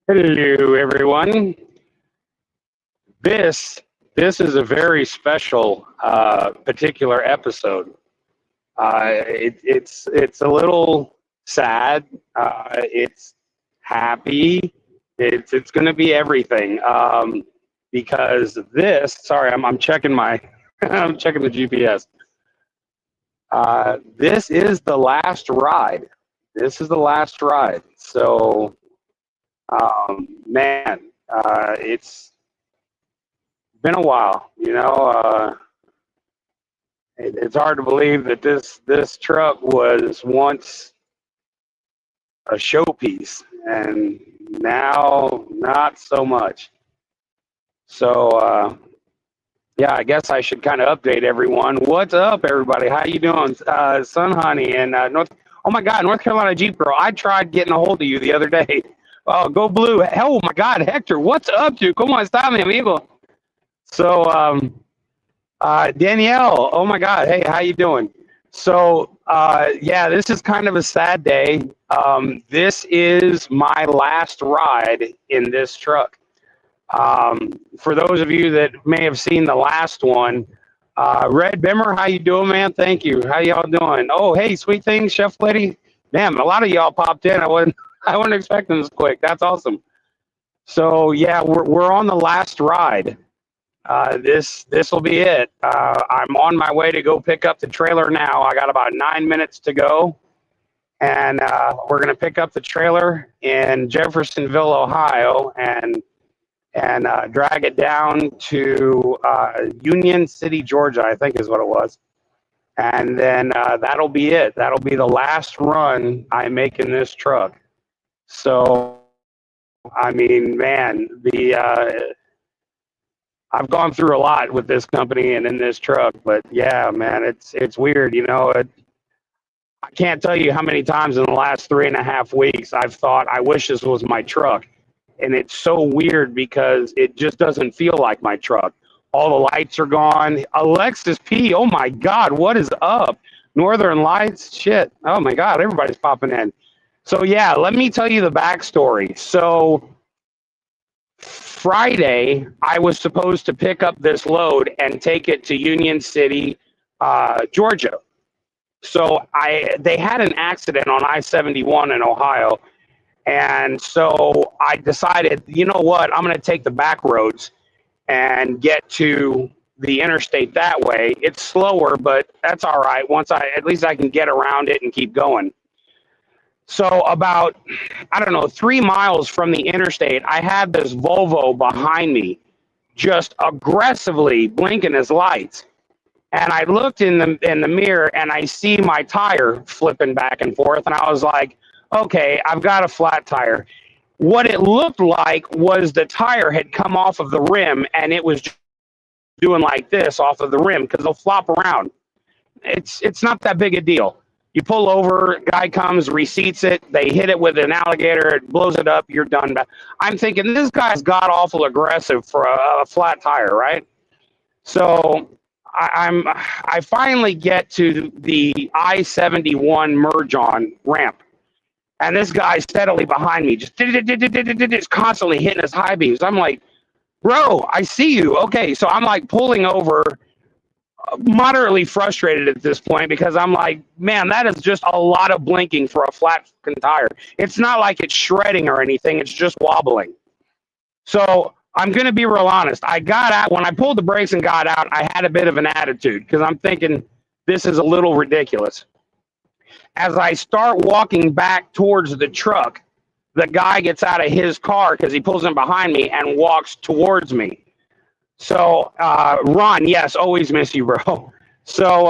Hello, everyone. This this is a very special particular episode. It's a little sad. It's happy. It's going to be everything. Because this. Sorry, I'm checking my I'm checking the GPS. This is the last ride. This is the last ride. So, man, it's been a while. It's hard to believe that this truck was once a showpiece, and now not so much. So yeah, I guess I should kind of update everyone. What's up, everybody? How you doing, Sun Honey and North? Oh my God, North Carolina Jeep Girl. I tried getting a hold of you the other day. Oh, go blue. Oh my God, Hector, what's up, dude? Come on, stop me, amigo. So Danielle, oh my God, hey, how you doing? So yeah, this is kind of a sad day. This is my last ride in this truck. For those of you that may have seen the last one, Red Bimmer, how you doing, man? Thank you. How y'all doing? Oh, hey, sweet thing, Chef Lady. Damn, a lot of y'all popped in. I wasn't expecting this quick. That's awesome. So yeah, we're on the last ride. This will be it. I'm on my way to go pick up the trailer now. I got about 9 minutes to go, and we're gonna pick up the trailer in Jeffersonville, Ohio, and drag it down to Union City, Georgia, I think is what it was. And then that'll be it. That'll be the last run I make in this truck. So, I mean, man, I've gone through a lot with this company and in this truck, but yeah, man, it's weird. I can't tell you how many times in the last 3.5 weeks I've thought I wish this was my truck. And it's so weird because it just doesn't feel like my truck. All the lights are gone. Alexis P, oh my God, what is up? Northern Lights, shit. Oh my God, everybody's popping in. So yeah, let me tell you the backstory. So Friday, I was supposed to pick up this load and take it to Union City, Georgia. So they had an accident on I-71 in Ohio, and so I decided, you know what, I'm going to take the back roads and get to the interstate that way. It's slower, but that's all right. At least I can get around it and keep going. So about, I don't know, 3 miles from the interstate, I had this Volvo behind me, just aggressively blinking his lights. And I looked in the mirror and I see my tire flipping back and forth. And I was like, okay, I've got a flat tire. What it looked like was the tire had come off of the rim and it was doing like this off of the rim because they'll flop around. It's not that big a deal. You pull over, guy comes, receipts it, they hit it with an alligator, it blows it up, you're done. I'm thinking this guy's god awful aggressive for a flat tire, right? So I finally get to the I-71 merge on ramp, and this guy's steadily behind me, just constantly hitting his high beams. I'm like, bro, I see you. Okay, so I'm like pulling over, moderately frustrated at this point because I'm like, man, that is just a lot of blinking for a flat fucking tire. It's not like it's shredding or anything, it's just wobbling. So I'm going to be real honest. I got out, when I pulled the brakes and got out, I had a bit of an attitude because I'm thinking this is a little ridiculous. As I start walking back towards the truck, the guy gets out of his car because he pulls in behind me and walks towards me. So, Ron, yes, always miss you, bro. So,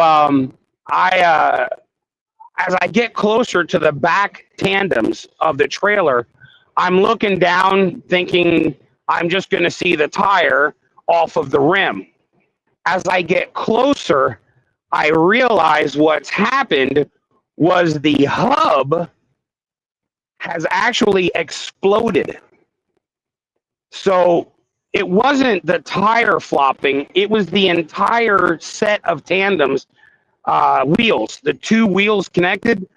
as I get closer to the back tandems of the trailer, I'm looking down thinking I'm just going to see the tire off of the rim. As I get closer, I realize what's happened was the hub has actually exploded. So it wasn't the tire flopping, it was the entire set of tandems wheels. The two wheels connected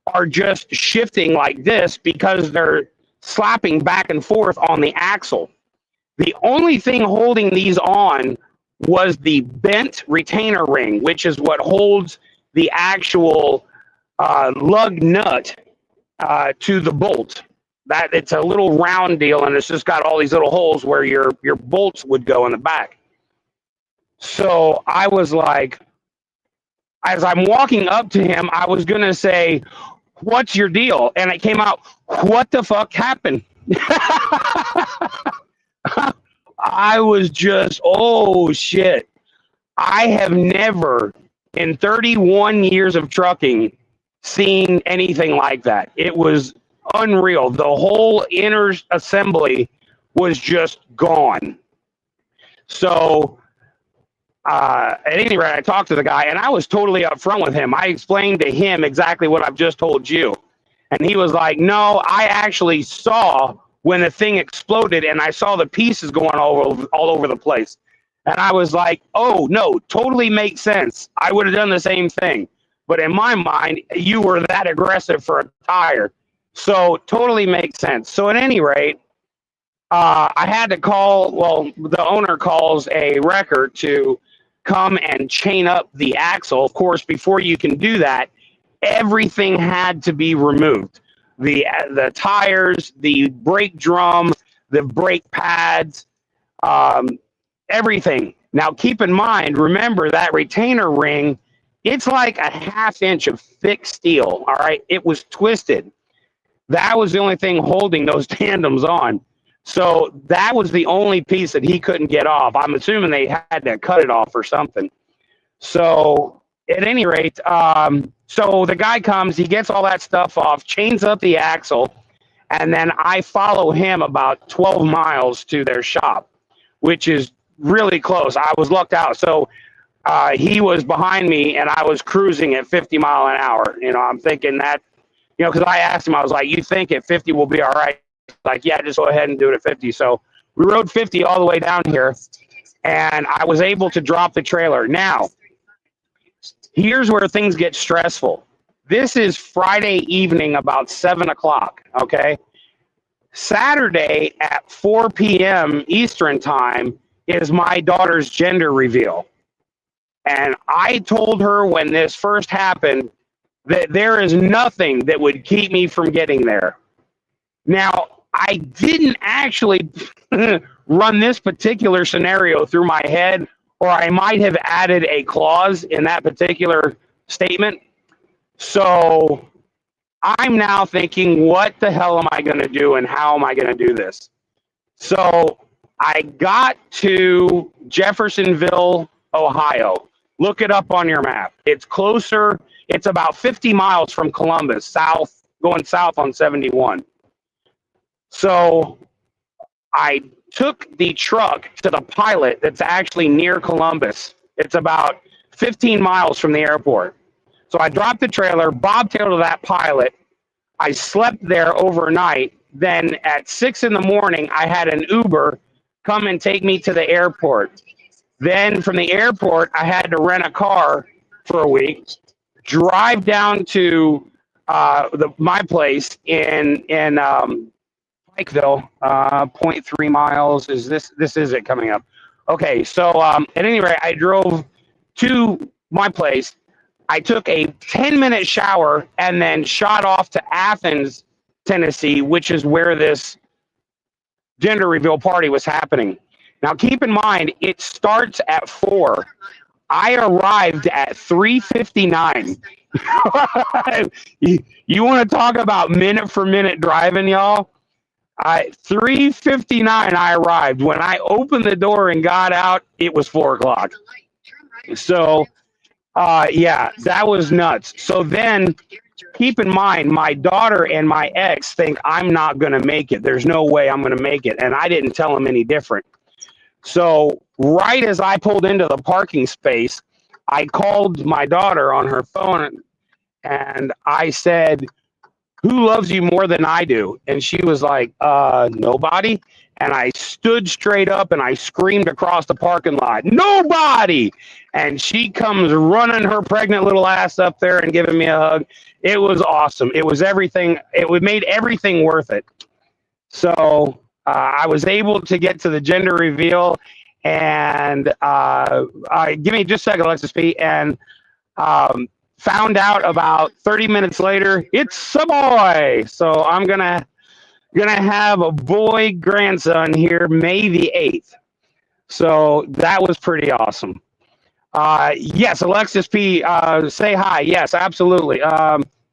are just shifting like this because they're slapping back and forth on the axle. The only thing holding these on was the bent retainer ring, which is what holds the actual lug nut to the bolt. That it's a little round deal, and it's just got all these little holes where your bolts would go in the back. So I was like, as I'm walking up to him, I was gonna say, "What's your deal?" And it came out, "What the fuck happened?" I was just, oh shit. I have never, in 31 years of trucking, seen anything like that. It was unreal. The whole inner assembly was just gone. So, at any rate, I talked to the guy, and I was totally upfront with him. I explained to him exactly what I've just told you. And he was like, no, I actually saw when the thing exploded, and I saw the pieces going all over the place. And I was like, oh, no, totally makes sense. I would have done the same thing. But in my mind, you were that aggressive for a tire. So totally makes sense. So at any rate, I had to call, well, the owner calls a wrecker to come and chain up the axle. Of course, before you can do that, everything had to be removed. The tires, the brake drum, the brake pads, everything. Now, keep in mind, remember that retainer ring, it's like a ½ inch of thick steel, all right? It was twisted. That was the only thing holding those tandems on. So that was the only piece that he couldn't get off. I'm assuming they had to cut it off or something. So at any rate, so the guy comes, he gets all that stuff off, chains up the axle, and then I follow him about 12 miles to their shop, which is really close. I was lucked out. So he was behind me, and I was cruising at 50 mile an hour. You know, I'm thinking that, you know, because I asked him, I was like, you think at 50 will be all right? Like, yeah, just go ahead and do it at 50. So we rode 50 all the way down here, and I was able to drop the trailer. Now, here's where things get stressful. This is Friday evening about 7 o'clock, okay? Saturday at 4 p.m. Eastern time is my daughter's gender reveal. And I told her when this first happened that there is nothing that would keep me from getting there. Now, I didn't actually run this particular scenario through my head, or I might have added a clause in that particular statement. So I'm now thinking, what the hell am I going to do, and how am I going to do this? So I got to Jeffersonville, Ohio. Look it up on your map. It's closer. It's about 50 miles from Columbus, south, going south on 71. So I took the truck to the pilot that's actually near Columbus. It's about 15 miles from the airport. So I dropped the trailer, bobtailed to that pilot. I slept there overnight. Then at 6 in the morning, I had an Uber come and take me to the airport. Then from the airport, I had to rent a car for a week, drive down to my place in Pikeville, 0.3 miles. This is it coming up. Okay, so at any rate, I drove to my place. I took a 10-minute shower and then shot off to Athens, Tennessee, which is where this gender reveal party was happening. Now, keep in mind, it starts at 4. I arrived at 3:59. You want to talk about minute-for-minute driving, y'all? 3:59 I arrived. When I opened the door and got out, it was 4 o'clock. So, yeah, that was nuts. So then, keep in mind, my daughter and my ex think I'm not going to make it. There's no way I'm going to make it. And I didn't tell them any different. So right as I pulled into the parking space, I called my daughter on her phone and I said, who loves you more than I do? And she was like, nobody. And I stood straight up and I screamed across the parking lot, nobody. And she comes running her pregnant little ass up there and giving me a hug. It was awesome. It was everything. It made everything worth it. So I was able to get to the gender reveal, and give me just a second, Alexis P. And found out about 30 minutes later, it's a boy. So I'm gonna have a boy grandson here May the 8th. So that was pretty awesome. Yes, Alexis P. Say hi. Yes, absolutely.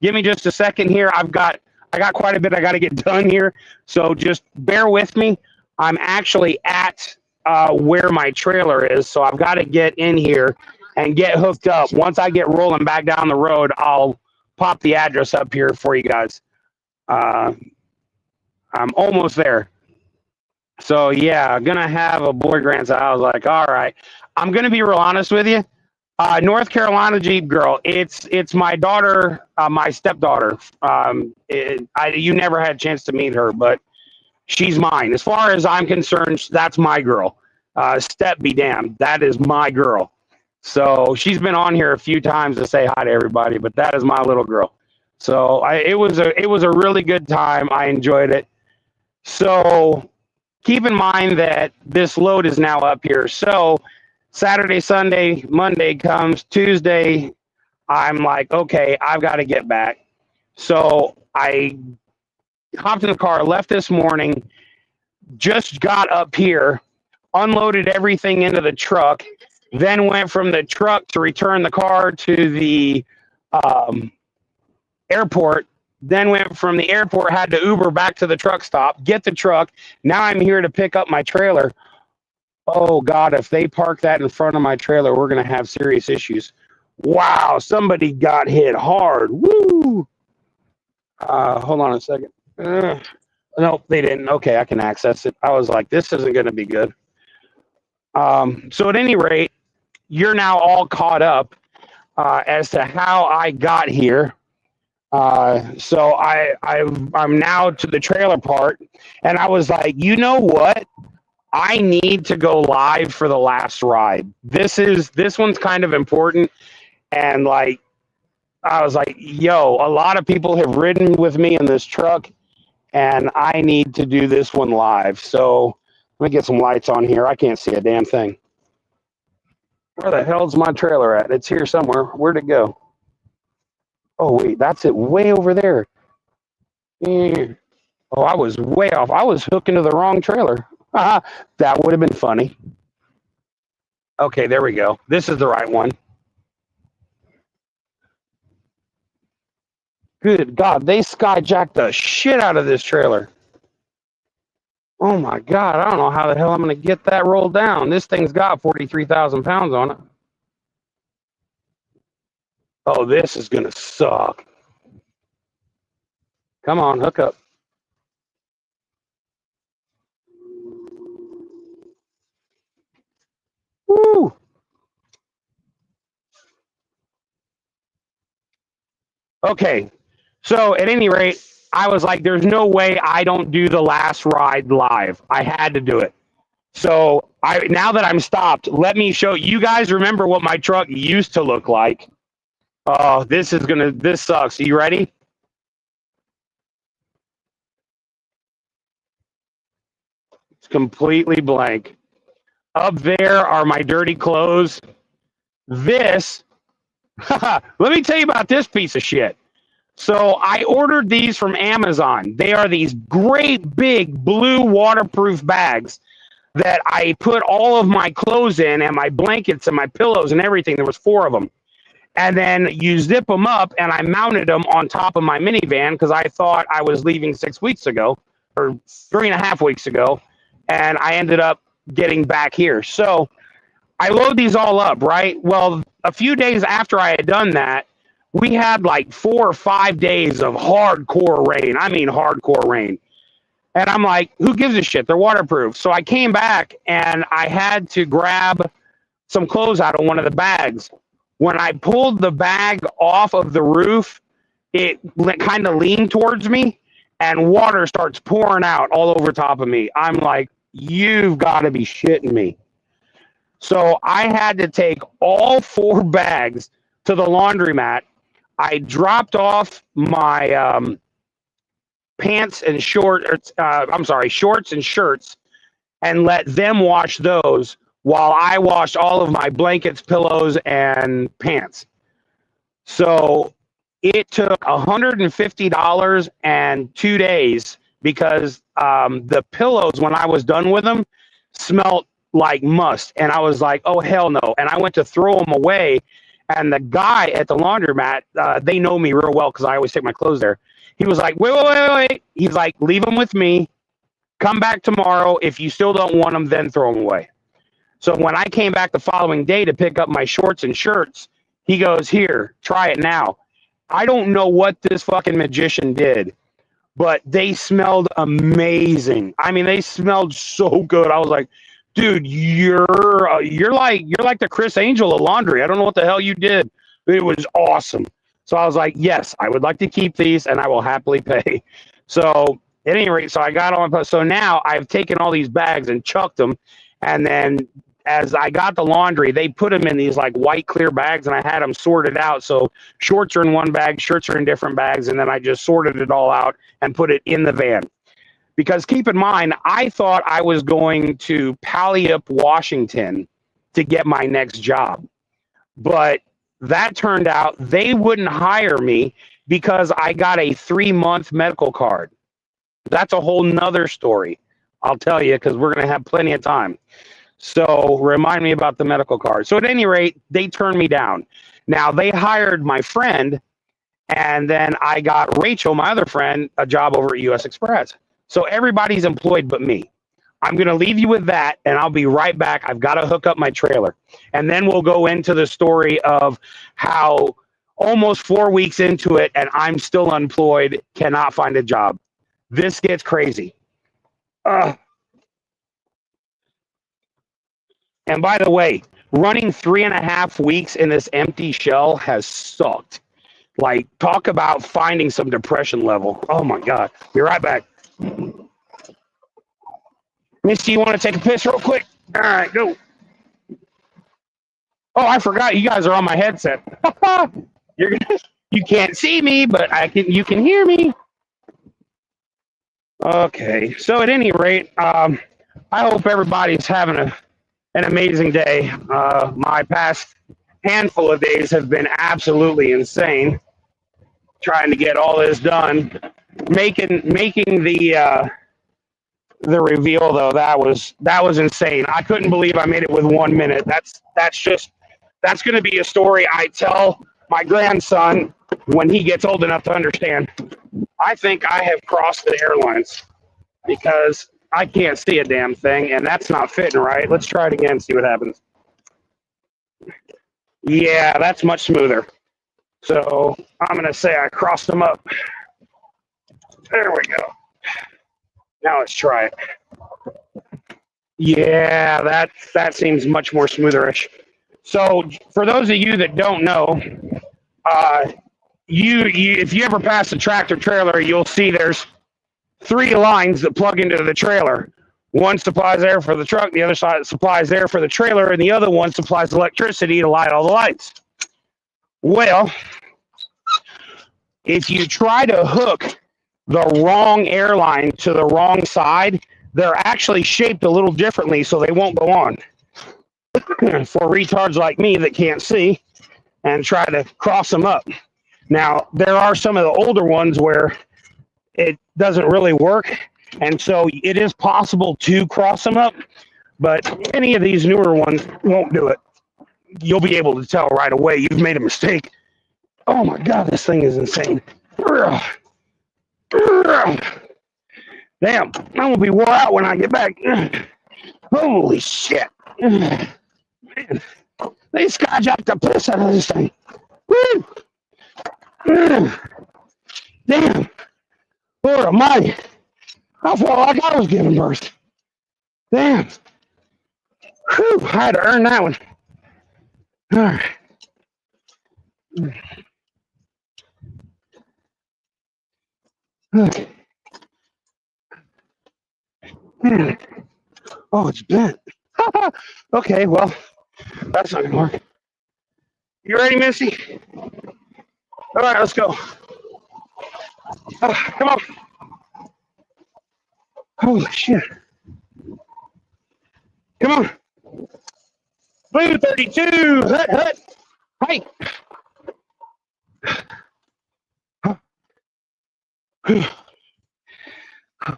Give me just a second here. I got quite a bit I got to get done here, so just bear with me. I'm actually at where my trailer is, so I've got to get in here and get hooked up. Once I get rolling back down the road, I'll pop the address up here for you guys. I'm almost there. So yeah, gonna have a boy grandson. I was like, all right. I'm gonna be real honest with you. North Carolina Jeep girl. It's my daughter, my stepdaughter. You never had a chance to meet her, but she's mine. As far as I'm concerned, that's my girl. Step be damned. That is my girl. So she's been on here a few times to say hi to everybody, but that is my little girl. So it was a really good time. I enjoyed it. So keep in mind that this load is now up here. So Saturday, Sunday, Monday comes, Tuesday, I'm like, okay, I've got to get back. So I hopped in the car, left this morning, just got up here, unloaded everything into the truck, then went from the truck to return the car to the airport, then went from the airport, had to Uber back to the truck stop, get the truck. Now I'm here to pick up my trailer. Oh, God, if they park that in front of my trailer, we're going to have serious issues. Wow, somebody got hit hard. Woo! Hold on a second. No, they didn't. Okay, I can access it. I was like, this isn't going to be good. So at any rate, you're now all caught up as to how I got here. So I'm now to the trailer part, and I was like, you know what? I need to go live for the last ride. This one's kind of important. And like, I was like, yo, a lot of people have ridden with me in this truck, and I need to do this one live. So let me get some lights on here. I can't see a damn thing. Where the hell's my trailer at? It's here somewhere. Where'd it go? Oh, wait, that's it way over there. Oh, I was way off. I was hooking to the wrong trailer. That would have been funny. Okay, there we go. This is the right one. Good God, they skyjacked the shit out of this trailer. Oh my God, I don't know how the hell I'm going to get that rolled down. This thing's got 43,000 pounds on it. Oh, this is going to suck. Come on, hook up. Woo! Okay, so at any rate, I was like, there's no way I don't do the last ride live. I had to do it. So now that I'm stopped, let me show you guys. Remember what my truck used to look like. Oh, this sucks. Are you ready? It's completely blank. Up there are my dirty clothes. This, let me tell you about this piece of shit. So I ordered these from Amazon. They are these great big blue waterproof bags that I put all of my clothes in, and my blankets and my pillows and everything. There was 4 of them. And then you zip them up, and I mounted them on top of my minivan because I thought I was leaving 6 weeks ago or 3.5 weeks ago. And I ended up getting back here. So I load these all up, right? Well, a few days after I had done that, we had like 4 or 5 days of hardcore rain. I mean, hardcore rain. And I'm like, who gives a shit? They're waterproof. So I came back and I had to grab some clothes out of one of the bags. When I pulled the bag off of the roof, it kind of leaned towards me and water starts pouring out all over top of me. I'm like, you've got to be shitting me. So I had to take all 4 bags to the laundromat. I dropped off my pants and shorts and shirts, and let them wash those while I washed all of my blankets, pillows, and pants. So it took $150 and 2 days because the pillows, when I was done with them, smelled like must. And I was like, oh, hell no. And I went to throw them away. And the guy at the laundromat, they know me real well because I always take my clothes there. He was like, wait. He's like, leave them with me. Come back tomorrow. If you still don't want them, then throw them away. So when I came back the following day to pick up my shorts and shirts, he goes, here, try it now. I don't know what this fucking magician did, but they smelled amazing. I mean, they smelled so good. I was like, dude, you're like the Chris Angel of laundry. I don't know what the hell you did. It was awesome. So I was like, yes, I would like to keep these and I will happily pay. So at any rate, so I got on. So now I've taken all these bags and chucked them. And then as I got the laundry, they put them in these like white clear bags and I had them sorted out. So shorts are in one bag, shirts are in different bags. And then I just sorted it all out and put it in the van. Because keep in mind, I thought I was going to Puyallup, Washington to get my next job. But that turned out they wouldn't hire me because I got a 3-month medical card. That's a whole nother story. I'll tell you because we're going to have plenty of time. So remind me about the medical card. So at any rate, they turned me down. Now they hired my friend, and then I got Rachel, my other friend, a job over at US Express. So everybody's employed but me. I'm going to leave you with that, and I'll be right back. I've got to hook up my trailer. And then we'll go into the story of how almost 4 weeks into it, and I'm still unemployed, cannot find a job. This gets crazy. And by the way, running 3.5 weeks in this empty shell has sucked. Like, talk about finding some depression level. Oh, my God. Be right back. Misty, you want to take a piss real quick? All right, go. Oh, I forgot. You guys are on my headset. You can't see me, but you can hear me. Okay, so at any rate, I hope everybody's having an amazing day. My past handful of days have been absolutely insane. Trying to get all this done, making the reveal though, that was insane. I couldn't believe I made it with 1 minute. That's going to be a story I tell my grandson when he gets old enough to understand. I think I have crossed the airlines because I can't see a damn thing, and that's not fitting right. Let's try it again, see what happens. Yeah, that's much smoother. So I'm going to say I crossed them up. There we go. Now let's try it. Yeah, that seems much more smootherish. So for those of you that don't know, if you ever pass a tractor trailer, you'll see there's 3 lines that plug into the trailer. One supplies air for the truck, the other side supplies air for the trailer, and the other one supplies electricity to light all the lights. Well, if you try to hook the wrong airline to the wrong side, they're actually shaped a little differently, so they won't go on. For retards like me that can't see and try to cross them up. Now, there are some of the older ones where it doesn't really work, and so it is possible to cross them up, but any of these newer ones won't do it. You'll be able to tell right away you've made a mistake. Oh my God, this thing is insane. Damn, I'm gonna be wore out when I get back. Holy shit. Man, they skyjacked the piss out of this thing. Woo! Damn. Lord almighty. I felt like I was giving birth. Damn. Whew, I had to earn that one. All right. Okay. Oh, it's bent. Okay, well, that's not gonna work. You ready, Missy? All right, let's go. Come on. Holy shit. Come on. Blue 32. Hut, hut. Hey. Oh,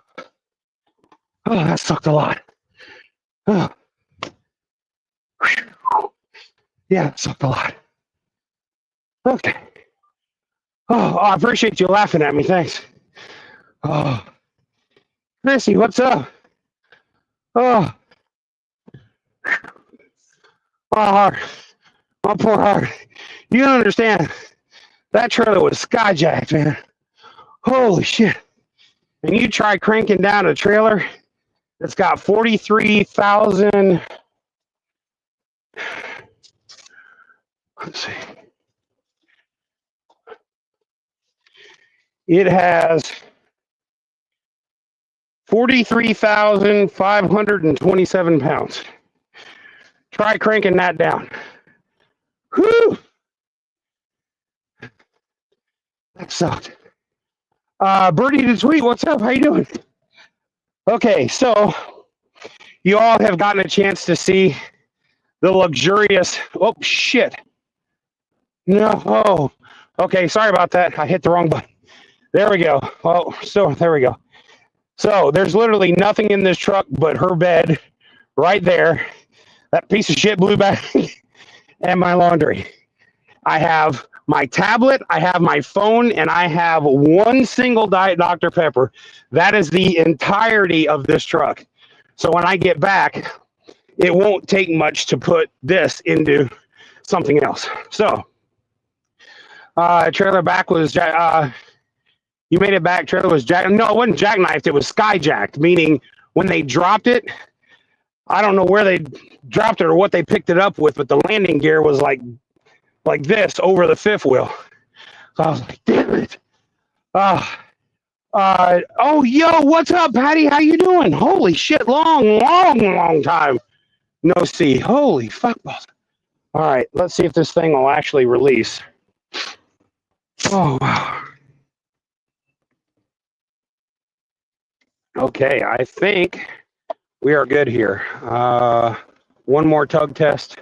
that sucked a lot. Oh. Yeah, it sucked a lot. Okay. Oh, I appreciate you laughing at me. Thanks. Oh. Chrissy, what's up? Oh. Oh, heart. My poor heart. You don't understand. That trailer was skyjacked, man. Holy shit. And you try cranking down a trailer that's got 43,000. Let's see. It has 43,527 pounds. Try cranking that down. Whew. That sucked. Birdie the Tweet, what's up? How you doing? Okay, so you all have gotten a chance to see the luxurious, oh shit. No, oh, okay, sorry about that. I hit the wrong button. There we go. Oh, so there we go. So there's literally nothing in this truck but her bed right there, that piece of shit blue bag, and my laundry. I have my tablet, I have my phone, and I have one single Diet Dr. Pepper. That is the entirety of this truck. So when I get back, it won't take much to put this into something else. So, trailer back was, you made it back, trailer was jack. No, it wasn't jackknifed, it was skyjacked, meaning when they dropped it, I don't know where they dropped it or what they picked it up with, but the landing gear was like this over the fifth wheel. So I was like, damn it. Oh, yo, what's up, Patty? How you doing? Holy shit, long time no see. Holy fuck balls. All right, let's see if this thing will actually release. Oh, wow. Okay, I think we are good here. One more tug test.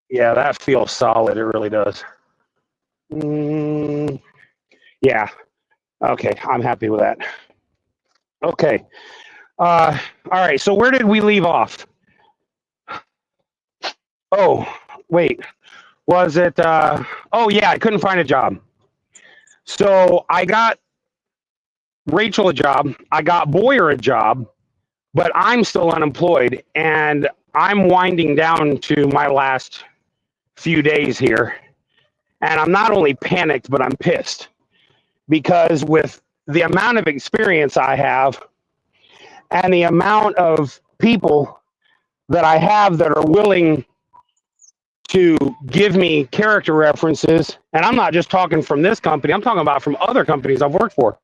Yeah, that feels solid. It really does. Yeah. Okay, I'm happy with that. Okay. All right, so where did we leave off? Oh, wait. Was it, oh yeah, I couldn't find a job. So I got Rachel a job, I got Boyer a job, but I'm still unemployed, and I'm winding down to my last few days here. And I'm not only panicked, but I'm pissed. Because with the amount of experience I have and the amount of people that I have that are willing to give me character references, and I'm not just talking from this company, I'm talking about from other companies I've worked for.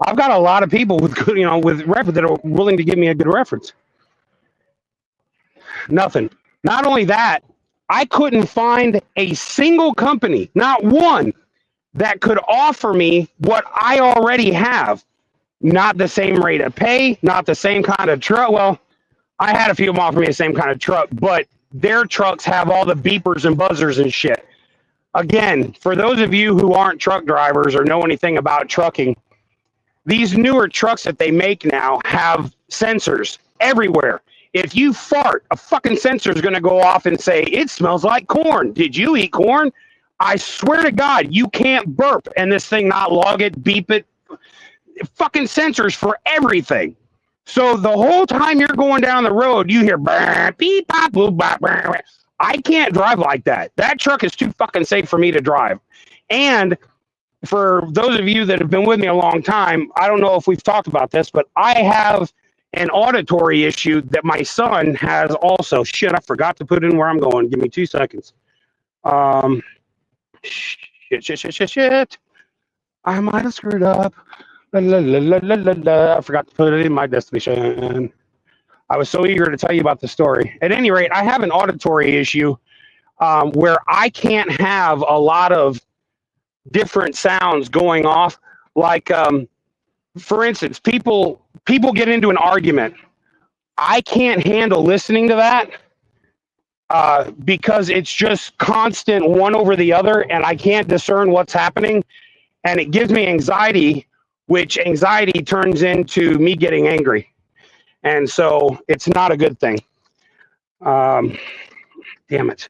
I've got a lot of people with good, with reference that are willing to give me a good reference. Nothing. Not only that, I couldn't find a single company, not one, that could offer me what I already have. Not the same rate of pay, not the same kind of truck. Well, I had a few of them offer me the same kind of truck, but their trucks have all the beepers and buzzers and shit. Again, for those of you who aren't truck drivers or know anything about trucking, these newer trucks that they make now have sensors everywhere. If you fart, a fucking sensor is going to go off and say, it smells like corn. Did you eat corn? I swear to God, you can't burp and this thing not log it, beep it. Fucking sensors for everything. So the whole time you're going down the road, you hear beep, bop, boop, bop. I can't drive like that. That truck is too fucking safe for me to drive. And for those of you that have been with me a long time, I don't know if we've talked about this, but I have an auditory issue that my son has also. Shit, I forgot to put in where I'm going. Give me 2 seconds. Shit. I might have screwed up. I forgot to put it in my destination. I was so eager to tell you about the story. At any rate, I have an auditory issue where I can't have a lot of different sounds going off. Like, for instance, people people get into an argument. I can't handle listening to that because it's just constant one over the other, and I can't discern what's happening, and it gives me anxiety, which anxiety turns into me getting angry, and so it's not a good thing. Damn it.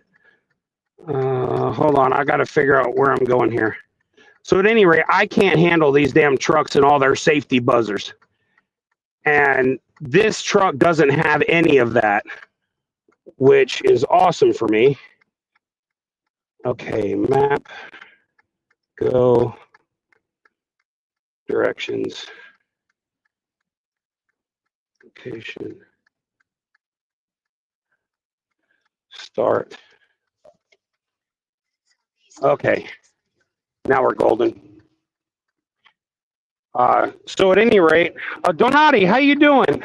Hold on, I got to figure out where I'm going here. So at any rate, I can't handle these damn trucks and all their safety buzzers. And this truck doesn't have any of that, which is awesome for me. Okay, map, go, directions, location, start. Okay, now we're golden. So at any rate, Donati, how you doing?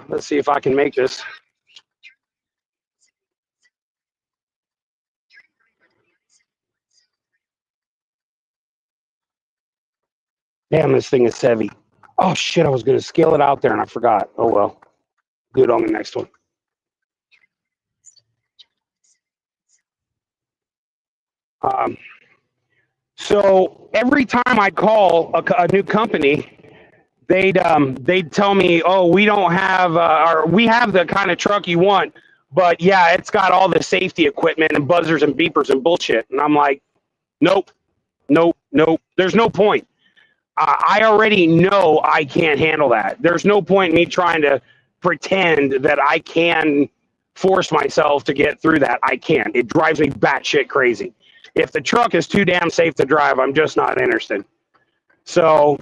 Let's see if I can make this. Damn, this thing is heavy. Oh shit, I was gonna scale it out there and I forgot. Oh well, do it on the next one. So every time I call a new company, they'd tell me, oh, we don't have, or we have the kind of truck you want, but yeah, it's got all the safety equipment and buzzers and beepers and bullshit. And I'm like, nope, nope, nope. There's no point. I already know I can't handle that. There's no point in me trying to pretend that I can force myself to get through that. I can't. It drives me batshit crazy. If the truck is too damn safe to drive, I'm just not interested. So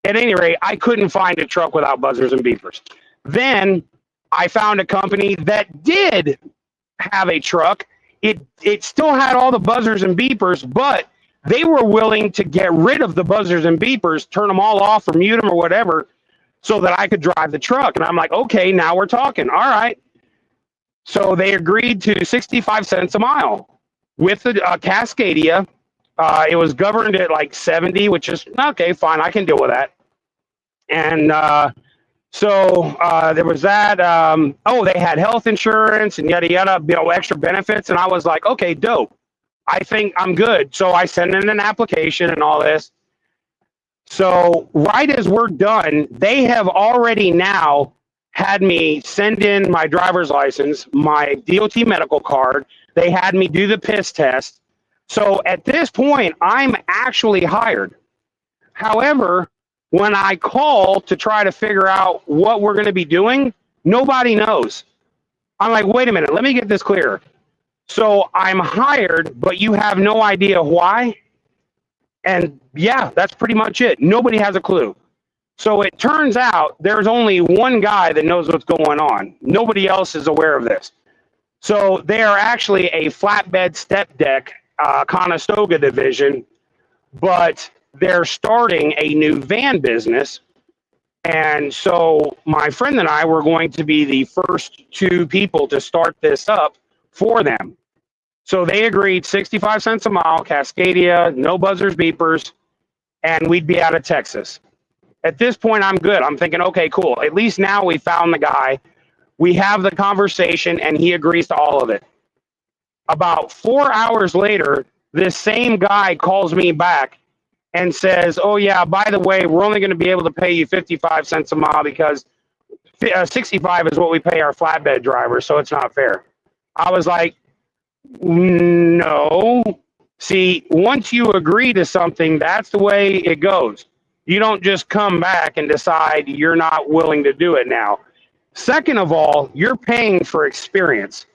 at any rate, I couldn't find a truck without buzzers and beepers. Then I found a company that did have a truck. It still had all the buzzers and beepers, but they were willing to get rid of the buzzers and beepers, turn them all off or mute them or whatever, so that I could drive the truck. And I'm like, okay, now we're talking. All right. So they agreed to 65 cents a mile with the Cascadia. It was governed at like 70, which is okay, fine. I can deal with that. And so there was that. Oh, they had health insurance and yada, yada, extra benefits. And I was like, okay, dope. I think I'm good. So I sent in an application and all this. So right as we're done, they have already now had me send in my driver's license, my DOT medical card. They had me do the piss test. So at this point, I'm actually hired. However, when I call to try to figure out what we're going to be doing, nobody knows. I'm like, wait a minute, let me get this clear. So I'm hired, but you have no idea why? And yeah, that's pretty much it. Nobody has a clue. So it turns out there's only one guy that knows what's going on. Nobody else is aware of this. So they are actually a flatbed step deck Conestoga division, but they're starting a new van business. And so my friend and I were going to be the first two people to start this up for them. So they agreed 65 cents a mile, Cascadia, no buzzers, beepers, and we'd be out of Texas. At this point, I'm good. I'm thinking, okay, cool. At least now we found the guy. We have the conversation, and he agrees to all of it. About 4 hours later, this same guy calls me back and says, oh, yeah, by the way, we're only going to be able to pay you 55 cents a mile because 65 is what we pay our flatbed drivers, so it's not fair. I was like, no. See, once you agree to something, that's the way it goes. You don't just come back and decide you're not willing to do it now. Second of all, you're paying for experience.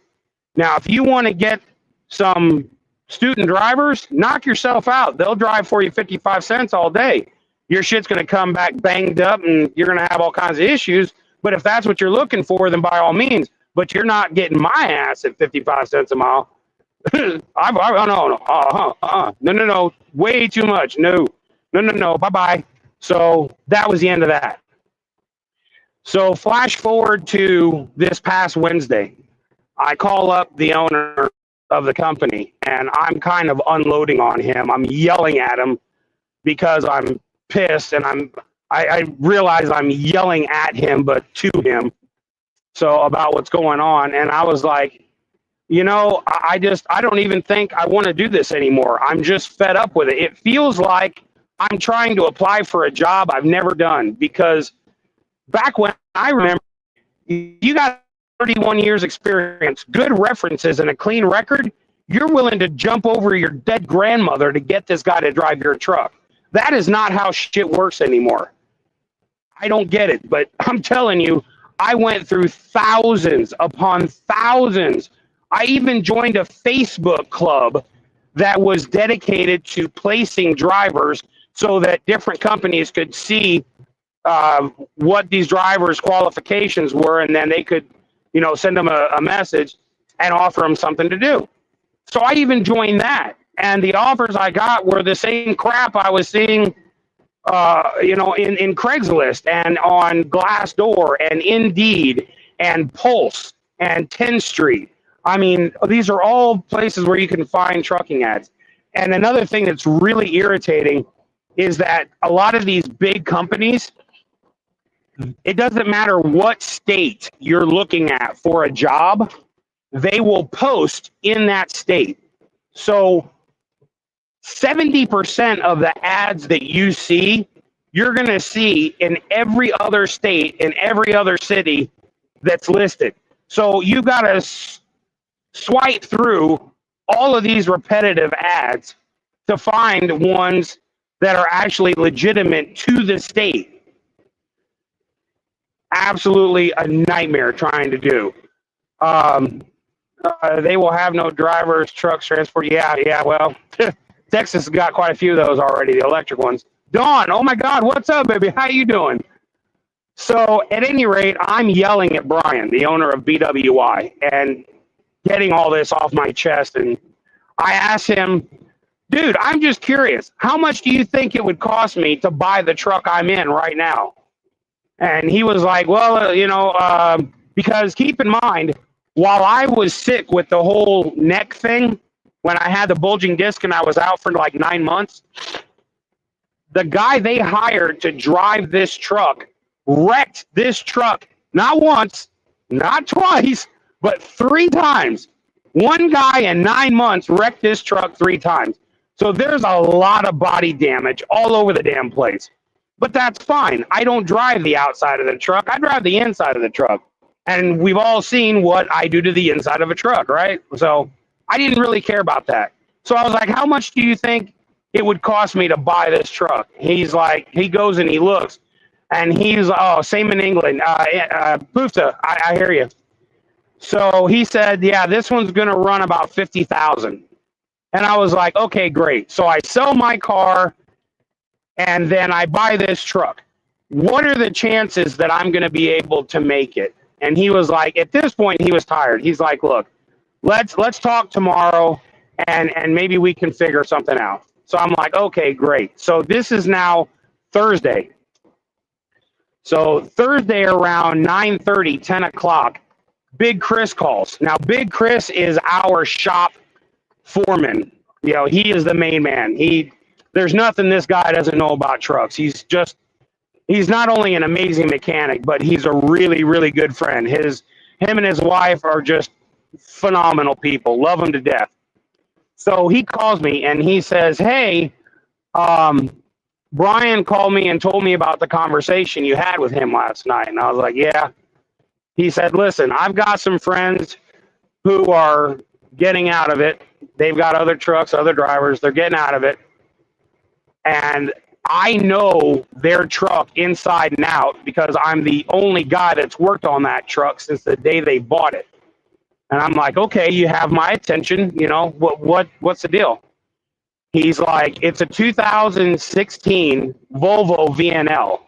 Now, if you want to get some student drivers, knock yourself out. They'll drive for you 55 cents all day. Your shit's going to come back banged up and you're going to have all kinds of issues. But if that's what you're looking for, then by all means. But you're not getting my ass at 55 cents a mile. No. Way too much. No. Bye-bye. So that was the end of that. So flash forward to this past Wednesday. I call up the owner of the company and I'm kind of unloading on him. I'm yelling at him because I'm pissed and I realize I'm yelling at him, but to him. So about what's going on. And I was like, you know, I don't even think I want to do this anymore. I'm just fed up with it. It feels like I'm trying to apply for a job I've never done, because back when I remember, you got 31 years experience, good references, and a clean record, you're willing to jump over your dead grandmother to get this guy to drive your truck. That is not how shit works anymore. I don't get it, but I'm telling you, I went through thousands upon thousands. I even joined a Facebook club that was dedicated to placing drivers so that different companies could see what these drivers' qualifications were, and then they could, you know, send them a message and offer them something to do. So I even joined that, and the offers I got were the same crap I was seeing, you know, in Craigslist and on Glassdoor and Indeed and Pulse and 10th Street. I mean, these are all places where you can find trucking ads. And another thing that's really irritating is that a lot of these big companies, it doesn't matter what state you're looking at for a job, they will post in that state. So 70% of the ads that you see, you're going to see in every other state, in every other city that's listed. So you got to swipe through all of these repetitive ads to find ones that are actually legitimate to the state. Absolutely a nightmare trying to do. They will have no drivers, trucks, transport. Yeah, well, Texas has got quite a few of those already, the electric ones. Dawn, oh my God, what's up, baby? How you doing? So at any rate, I'm yelling at Brian, the owner of BWI, and getting all this off my chest. And I asked him, dude, I'm just curious, how much do you think it would cost me to buy the truck I'm in right now? And he was like, well, you know, because keep in mind, while I was sick with the whole neck thing, when I had the bulging disc and I was out for like 9 months, the guy they hired to drive this truck wrecked this truck not once, not twice, but 3 times. One guy in 9 months wrecked this truck 3 times. So there's a lot of body damage all over the damn place. But that's fine. I don't drive the outside of the truck. I drive the inside of the truck. And we've all seen what I do to the inside of a truck, right? So I didn't really care about that. So I was like, how much do you think it would cost me to buy this truck? He's like, he goes and he looks. And he's, oh, same in England. Pufta, I hear you. So he said, yeah, this one's going to run about $50,000. And I was like, okay, great. So I sell my car, and then I buy this truck. What are the chances that I'm going to be able to make it? And he was like, at this point, he was tired. He's like, look, let's talk tomorrow, and maybe we can figure something out. So I'm like, okay, great. So this is now Thursday. So Thursday around 9:30, 10 o'clock, Big Chris calls. Now, Big Chris is our shop foreman. You know, he is the main man. There's nothing this guy doesn't know about trucks. He's not only an amazing mechanic, but he's a really, really good friend. Him and his wife are just phenomenal people. Love him to death. So he calls me and he says, hey, Brian called me and told me about the conversation you had with him last night. And I was like, yeah. He said, listen, I've got some friends who are getting out of it. They've got other trucks, other drivers. They're getting out of it. And I know their truck inside and out because I'm the only guy that's worked on that truck since the day they bought it. And I'm like, okay, you have my attention. You know, what's the deal? He's like, it's a 2016 Volvo VNL,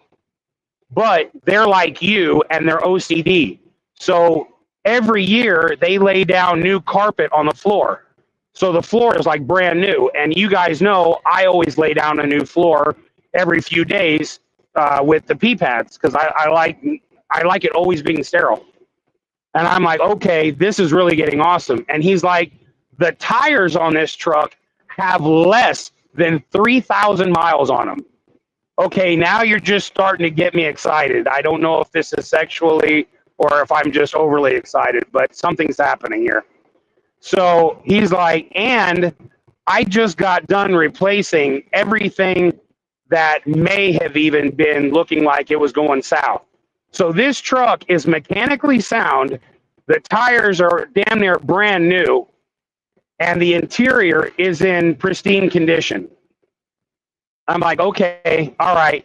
but they're like you and they're OCD. So every year they lay down new carpet on the floor. So the floor is like brand new. And you guys know I always lay down a new floor every few days with the pee pads because I like it always being sterile. And I'm like, okay, this is really getting awesome. And he's like, the tires on this truck have less than 3,000 miles on them. okay, now you're just starting to get me excited. I don't know if this is sexually or if I'm just overly excited, but something's happening here. So he's like, and I just got done replacing everything that may have even been looking like it was going south. So this truck is mechanically sound. The tires are damn near brand new, and the interior is in pristine condition. I'm like, okay, all right.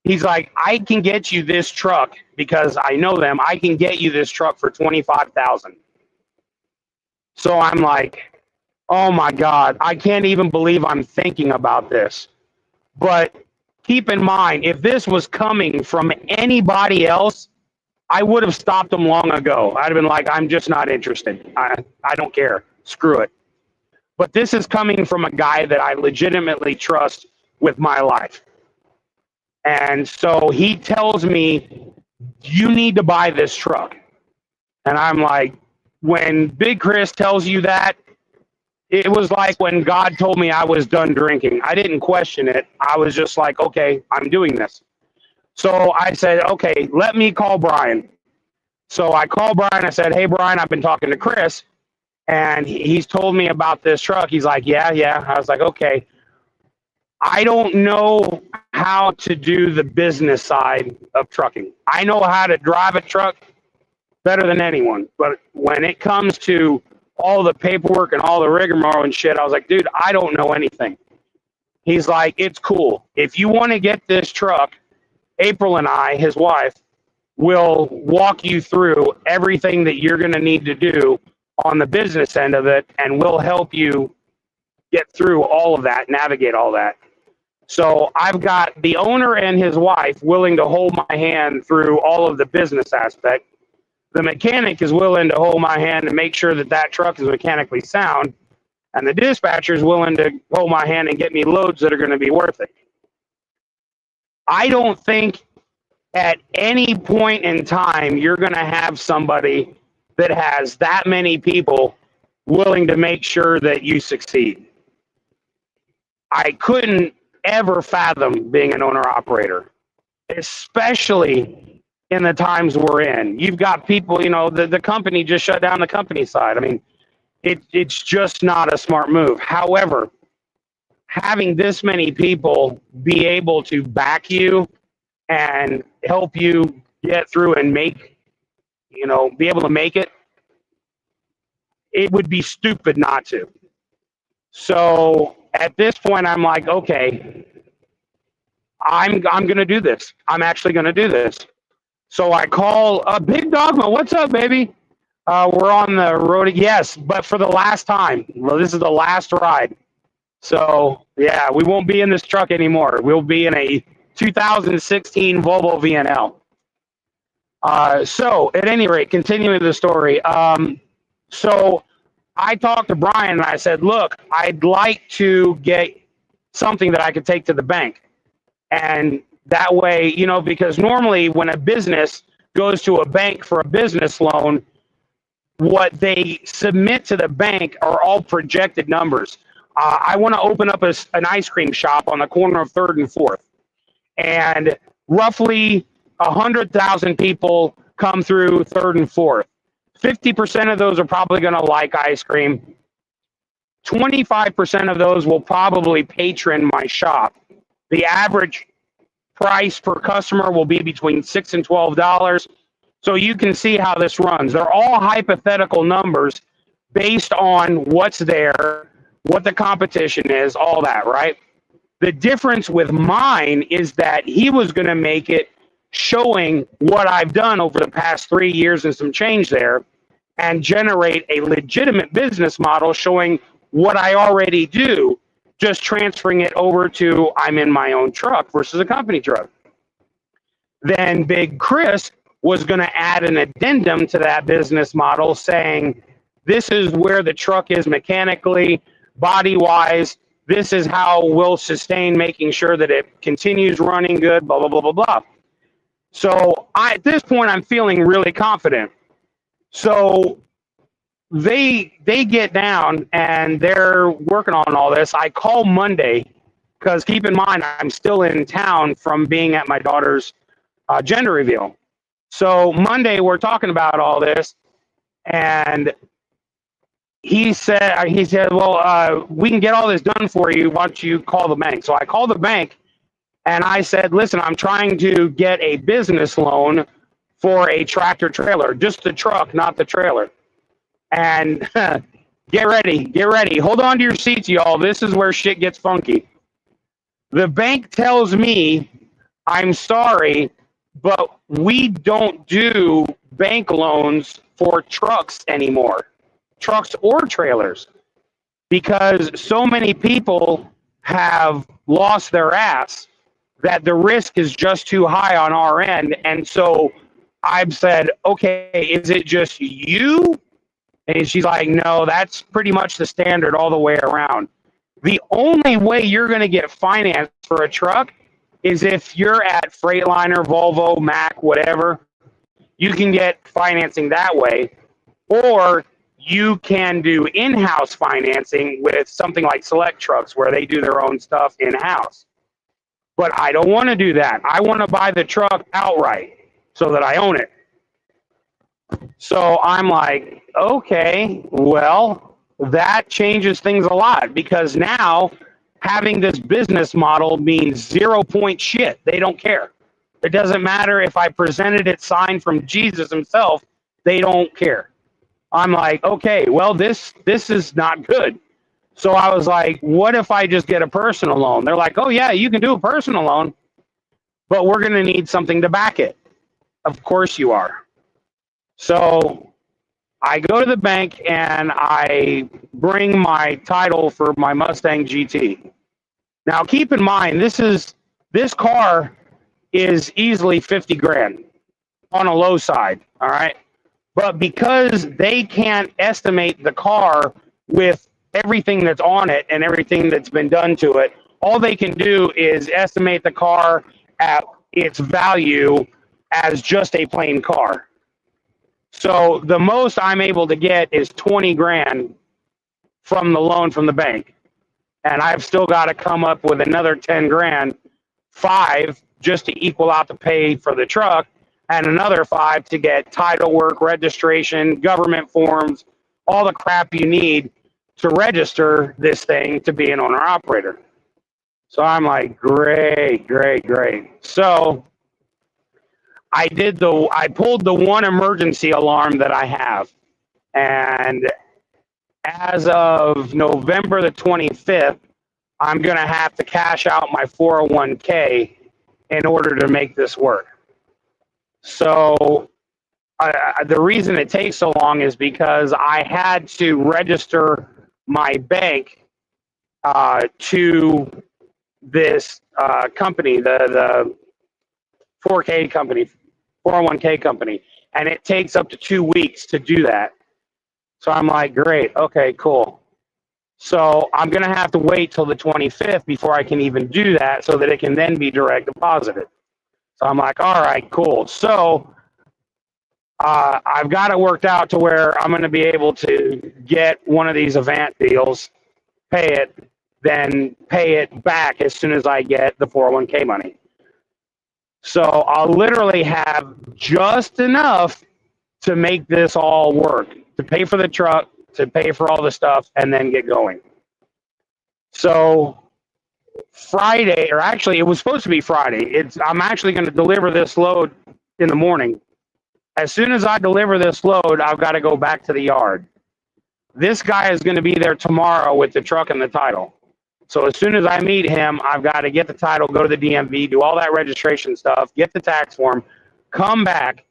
He's like, I can get you this truck because I know them. I can get you this truck for $25,000. So I'm like, oh my God, I can't even believe I'm thinking about this. But keep in mind, if this was coming from anybody else, I would have stopped them long ago. I'd have been like, I'm just not interested. I don't care. Screw it. But this is coming from a guy that I legitimately trust with my life. And so he tells me, you need to buy this truck. And I'm like, when Big Chris tells you that, it was like when God told me I was done drinking. I didn't question it. I was just like, okay, I'm doing this. So I said, okay, let me call Brian. So I called Brian. I said, hey, Brian, I've been talking to Chris, and he's told me about this truck. He's like, yeah. I was like, okay. I don't know how to do the business side of trucking. I know how to drive a truck better than anyone. But when it comes to all the paperwork and all the rigmarole and shit, I was like, dude, I don't know anything. He's like, it's cool. If you want to get this truck, April and I, his wife, will walk you through everything that you're going to need to do on the business end of it, and we'll help you get through all of that, navigate all that. So I've got the owner and his wife willing to hold my hand through all of the business aspect. The mechanic is willing to hold my hand and make sure that that truck is mechanically sound. And the dispatcher is willing to hold my hand and get me loads that are going to be worth it. I don't think at any point in time you're going to have somebody that has that many people willing to make sure that you succeed. I couldn't ever fathom being an owner-operator, especially in the times we're in. You've got people, you know, the company just shut down the company side. I mean, it's just not a smart move. However, having this many people be able to back you and help you get through and make, you know, be able to make it, it would be stupid not to. So at this point, I'm like, okay, I'm going to do this. I'm actually going to do this. So I call Big Dogma. What's up, baby? We're on the road. Yes, but for the last time. Well, this is the last ride. So, yeah, we won't be in this truck anymore. We'll be in a 2016 Volvo VNL. So, at any rate, continuing the story. So, I talked to Brian and I said, look, I'd like to get something that I could take to the bank. And that way, you know, because normally when a business goes to a bank for a business loan, what they submit to the bank are all projected numbers. I want to open up an ice cream shop on the corner of 3rd and 4th. And roughly 100,000 people come through 3rd and 4th. 50% of those are probably going to like ice cream. 25% of those will probably patron my shop. The average price per customer will be between $6 and $12. So you can see how this runs. They're all hypothetical numbers based on what's there, what the competition is, all that, right? The difference with mine is that he was going to make it showing what I've done over the past 3 years and some change there, and generate a legitimate business model showing what I already do, just transferring it over to I'm in my own truck versus a company truck. Then Big Chris was going to add an addendum to that business model saying, this is where the truck is mechanically, body-wise, this is how we'll sustain making sure that it continues running good, blah, blah, blah, blah, blah. So at this point, I'm feeling really confident. So they get down and they're working on all this. I call Monday because keep in mind, I'm still in town from being at my daughter's gender reveal. So Monday, we're talking about all this, and he said, well, we can get all this done for you. Why don't you call the bank? So I called the bank, and I said, listen, I'm trying to get a business loan for a tractor trailer, just the truck, not the trailer. And get ready. Hold on to your seats, y'all. This is where shit gets funky. The bank tells me, I'm sorry, but we don't do bank loans for trucks anymore, trucks or trailers, because so many people have lost their ass that the risk is just too high on our end. And so I've said, okay, is it just you? And she's like, no, that's pretty much the standard all the way around. The only way you're going to get financed for a truck is if you're at Freightliner, Volvo, Mack, whatever. You can get financing that way. Or you can do in-house financing with something like Select Trucks, where they do their own stuff in-house. But I don't want to do that. I want to buy the truck outright so that I own it. So I'm like, okay, well, that changes things a lot, because now having this business model means 0 point shit. They don't care. It doesn't matter if I presented it signed from Jesus himself. They don't care. I'm like, okay, well, this is not good. So I was like, what if I just get a personal loan? They're like, oh, yeah, you can do a personal loan, but we're going to need something to back it. Of course you are. So I go to the bank and I bring my title for my Mustang GT. Now, keep in mind, this car is easily 50 grand on a low side, all right? But because they can't estimate the car with everything that's on it and everything that's been done to it, all they can do is estimate the car at its value as just a plain car. So the most I'm able to get is 20 grand from the loan from the bank. And I've still got to come up with another 10 grand, 5 just to equal out the pay for the truck, and another 5 to get title work, registration, government forms, all the crap you need to register this thing to be an owner operator. So I'm like, great. So I pulled the one emergency alarm that I have. And as of November the 25th, I'm going to have to cash out my 401k in order to make this work. So the reason it takes so long is because I had to register my bank to this company, the 4K company, 401k company, and it takes up to 2 weeks to do that. So I'm like, great, okay, cool. So I'm going to have to wait till the 25th before I can even do that so that it can then be direct deposited. So I'm like, all right, cool. So I've got it worked out to where I'm going to be able to get one of these Avant deals, pay it, then pay it back as soon as I get the 401k money. So I'll literally have just enough to make this all work, to pay for the truck, to pay for all the stuff, and then get going. So Friday, or actually it was supposed to be Friday. I'm actually going to deliver this load in the morning. As soon as I deliver this load, I've got to go back to the yard. This guy is going to be there tomorrow with the truck and the title. So as soon as I meet him, I've got to get the title, go to the DMV, do all that registration stuff, get the tax form, come back,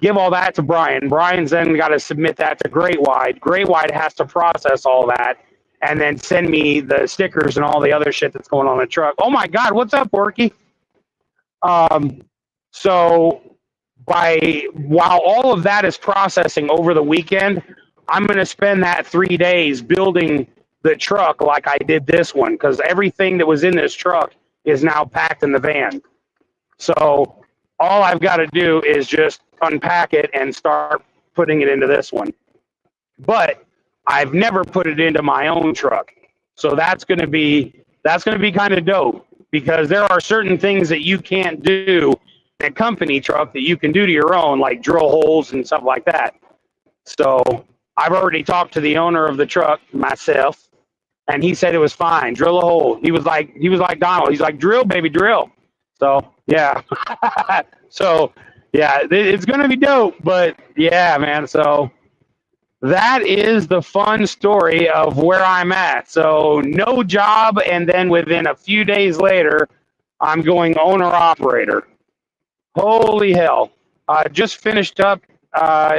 give all that to Brian. Brian's then got to submit that to Great Wide. Great Wide has to process all that and then send me the stickers and all the other shit that's going on the truck. Oh my God, what's up, Porky? So while all of that is processing over the weekend, I'm going to spend that 3 days building the truck like I did this one, because everything that was in this truck is now packed in the van. So all I've got to do is just unpack it and start putting it into this one. But I've never put it into my own truck. So that's going to be That's going to be kind of dope because there are certain things that you can't do in a company truck that you can do to your own, like drill holes and stuff like that. So I've already talked to the owner of the truck myself, and he said it was fine. Drill a hole. He was like Donald. He's like, drill, baby, drill. So yeah. So yeah, it's gonna be dope. But yeah, man. So that is the fun story of where I'm at. So no job, and then within a few days later, I'm going owner operator. Holy hell! Just finished up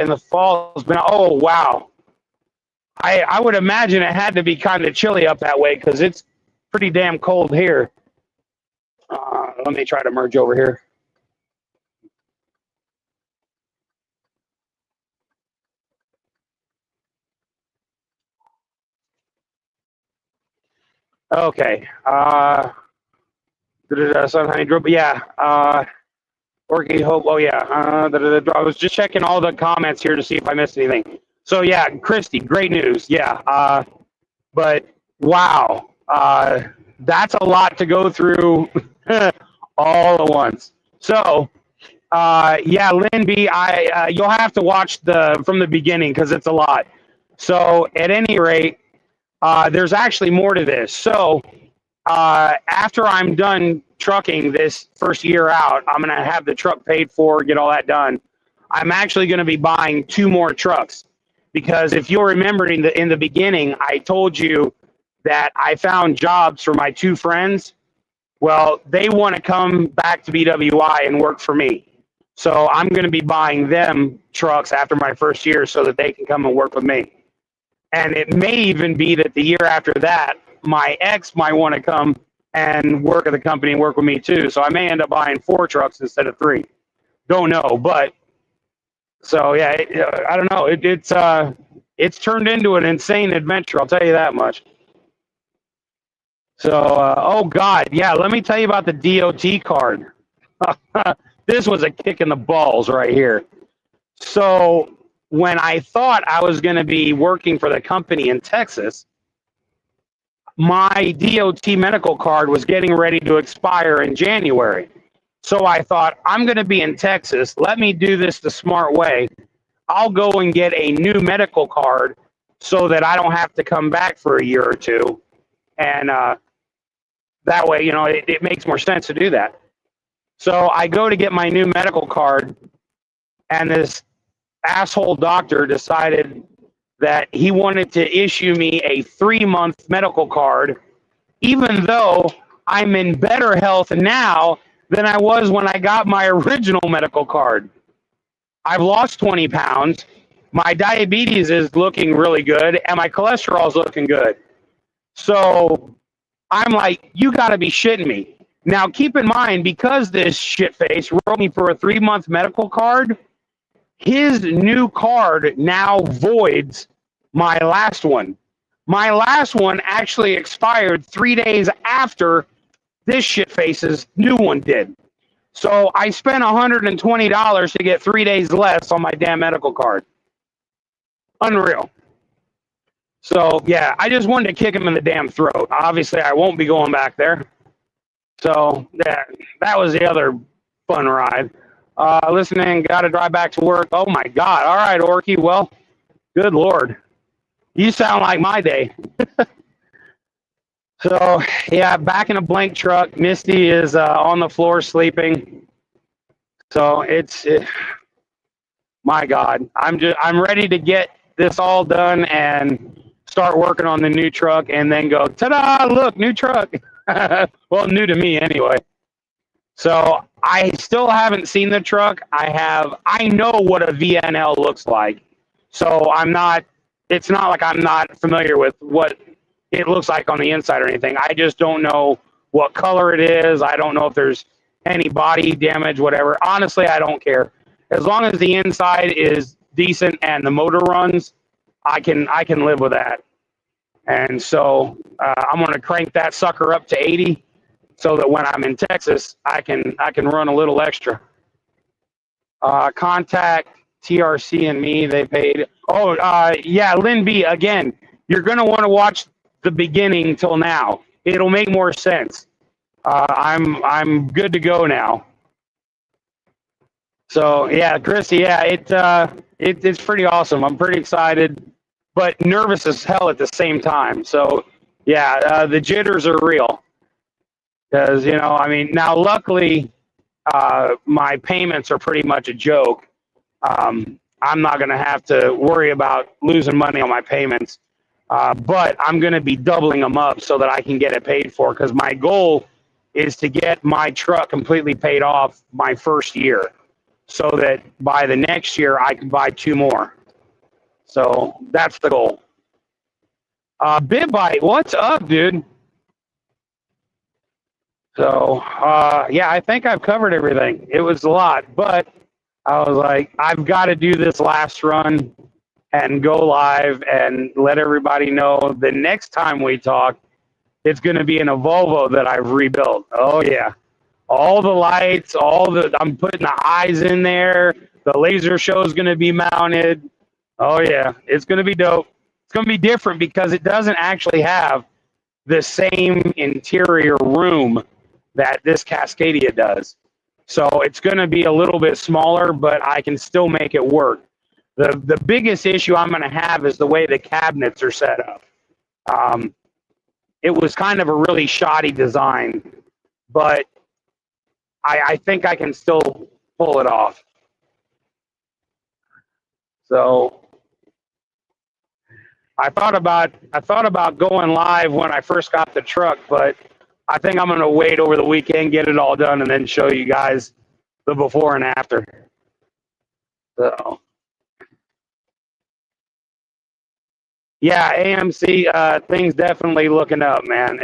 in the fall. It's been, oh wow. I would imagine it had to be kind of chilly up that way because it's pretty damn cold here. Let me try to merge over here. Okay. Sun Honey Drip. Yeah. Orky Hope. Oh yeah. I was just checking all the comments here to see if I missed anything. So yeah, Christy, great news. Yeah. But wow, that's a lot to go through all at once. So yeah, Lynn B, you'll have to watch from the beginning because it's a lot. So at any rate, there's actually more to this. So after I'm done trucking this first year out, I'm going to have the truck paid for, get all that done. I'm actually going to be buying 2 more trucks because if you'll remember in the beginning, I told you that I found jobs for my 2 friends. Well, they want to come back to BWI and work for me. So I'm going to be buying them trucks after my first year so that they can come and work with me. And it may even be that the year after that, my ex might want to come and work at the company and work with me too. So I may end up buying 4 trucks instead of 3. Don't know, but so yeah, I don't know. It's turned into an insane adventure. I'll tell you that much. So oh God, yeah. Let me tell you about the DOT card. This was a kick in the balls right here. So when I thought I was going to be working for the company in Texas, my DOT medical card was getting ready to expire in January. So I thought, I'm going to be in Texas. Let me do this the smart way. I'll go and get a new medical card so that I don't have to come back for a year or 2. And that way, you know, it makes more sense to do that. So I go to get my new medical card, and this asshole doctor decided that he wanted to issue me a 3-month medical card, even though I'm in better health now than I was when I got my original medical card. I've lost 20 pounds. My diabetes is looking really good, and my cholesterol is looking good. So I'm like, you got to be shitting me. Now, keep in mind, because this shitface wrote me for a 3-month medical card, his new card now voids my last one. My last one actually expired 3 days after this shitface's new one did. So I spent $120 to get 3 days less on my damn medical card. Unreal. So, yeah, I just wanted to kick him in the damn throat. Obviously, I won't be going back there. So, yeah, that was the other fun ride. Listening, got to drive back to work. Oh, my God. All right, Orky. Well, good Lord. You sound like my day. So, yeah, back in a blank truck. Misty is on the floor sleeping. So, my God. I'm ready to get this all done and start working on the new truck and then go, ta-da, look, new truck. Well, new to me anyway. So I still haven't seen the truck. I know what a VNL looks like. So it's not like I'm not familiar with what it looks like on the inside or anything. I just don't know what color it is. I don't know if there's any body damage, whatever. Honestly, I don't care. As long as the inside is decent and the motor runs, I can live with that. And so I'm going to crank that sucker up to 80 so that when I'm in Texas, I can run a little extra. Contact TRC and me, they paid. Oh, yeah, Lynn B, again, you're going to want to watch the beginning till now. it'll make more sense. I'm good to go now. So yeah, Christy, yeah, it's pretty awesome. I'm pretty excited, but nervous as hell at the same time. So yeah, the jitters are real because I mean, now luckily my payments are pretty much a joke. I'm not going to have to worry about losing money on my payments, but I'm going to be doubling them up so that I can get it paid for. Because my goal is to get my truck completely paid off my first year, so that by the next year I can buy 2 more. So that's the goal. BitBite, what's up, dude? So yeah, I think I've covered everything. It was a lot, but I was like, I've got to do this last run and go live and let everybody know the next time we talk, it's going to be in a Volvo that I've rebuilt. Oh yeah. All the lights, I'm putting the eyes in there. The laser show is going to be mounted. Oh yeah, it's going to be dope. It's going to be different because it doesn't actually have the same interior room that this Cascadia does. So it's going to be a little bit smaller, but I can still make it work. The biggest issue I'm going to have is the way the cabinets are set up. It was kind of a really shoddy design, but I think I can still pull it off. So I thought about going live when I first got the truck, but I think I'm going to wait over the weekend, get it all done, and then show you guys the before and after. So yeah, AMC things definitely looking up, man.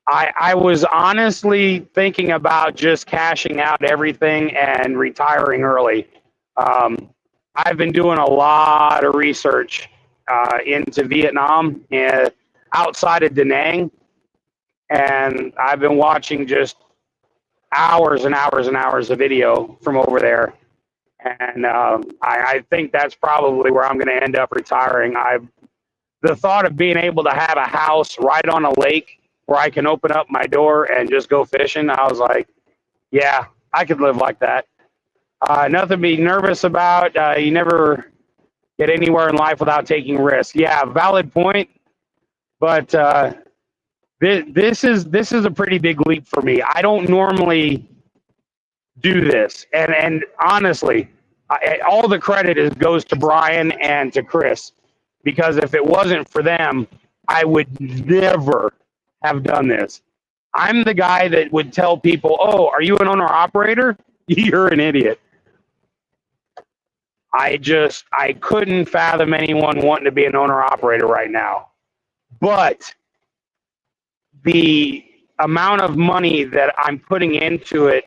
I was honestly thinking about just cashing out everything and retiring early. I've been doing a lot of research into Vietnam and outside of Da Nang, and I've been watching just hours and hours and hours of video from over there. And I think that's probably where I'm going to end up retiring. The thought of being able to have a house right on a lake where I can open up my door and just go fishing, I was like, yeah, I could live like that. Nothing to be nervous about. You never get anywhere in life without taking risks. Yeah, valid point. But this is a pretty big leap for me. I don't normally do this, and honestly, all the credit goes to Brian and to Chris, because if it wasn't for them, I would never have done this. I'm the guy that would tell people, "Oh, are you an owner operator? You're an idiot." I couldn't fathom anyone wanting to be an owner operator right now. But the amount of money that I'm putting into it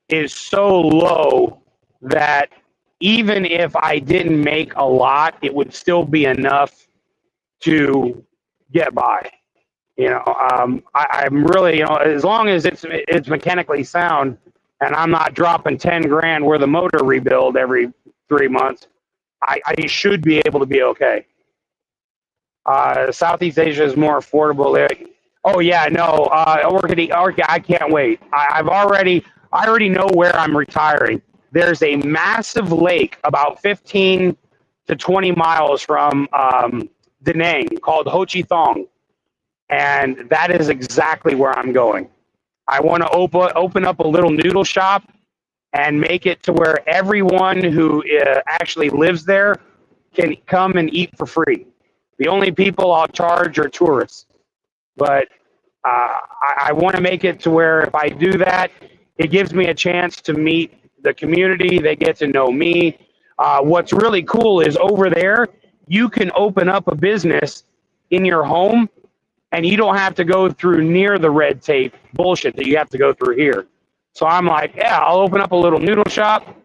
is so low that even if I didn't make a lot, it would still be enough to get by. I'm really, as long as it's mechanically sound and I'm not dropping 10 grand worth of motor rebuild every 3 months, I should be able to be okay. Southeast Asia is more affordable. Oh yeah, no, I can't wait. I already know where I'm retiring. There's a massive lake about 15 to 20 miles from Da Nang called Ho Chi Thong, and that is exactly where I'm going. I want to open up a little noodle shop and make it to where everyone who actually lives there can come and eat for free. The only people I'll charge are tourists. But I want to make it to where if I do that, it gives me a chance to meet the community. They get to know me. What's really cool is over there, you can open up a business in your home, and you don't have to go through near the red tape bullshit that you have to go through here. So I'm like, yeah, I'll open up a little noodle shop,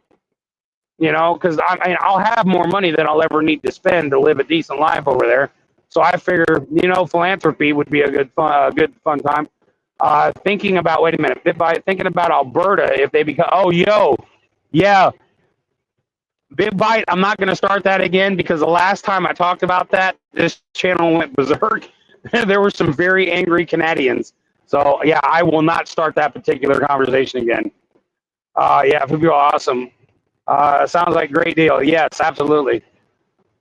because I'll have more money than I'll ever need to spend to live a decent life over there. So I figure, philanthropy would be a good fun time. Thinking about, wait a minute, thinking about Alberta, if they become, yeah, BitBite, I'm not going to start that again because the last time I talked about that, this channel went berserk. There were some very angry Canadians. So yeah, I will not start that particular conversation again. Yeah, it would be awesome. Sounds like a great deal. Yes, absolutely.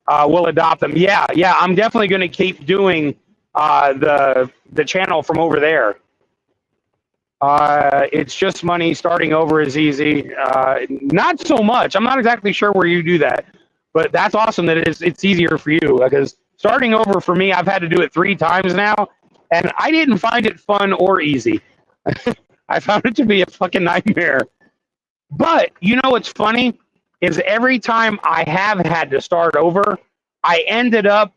We'll adopt them. Yeah, yeah. I'm definitely going to keep doing the channel from over there. It's just money. Starting over is easy. Not so much. I'm not exactly sure where you do that, but that's awesome that it's easier for you, because starting over for me, I've had to do it 3 times now, and I didn't find it fun or easy. I found it to be a fucking nightmare. But you know what's funny is every time I have had to start over, I ended up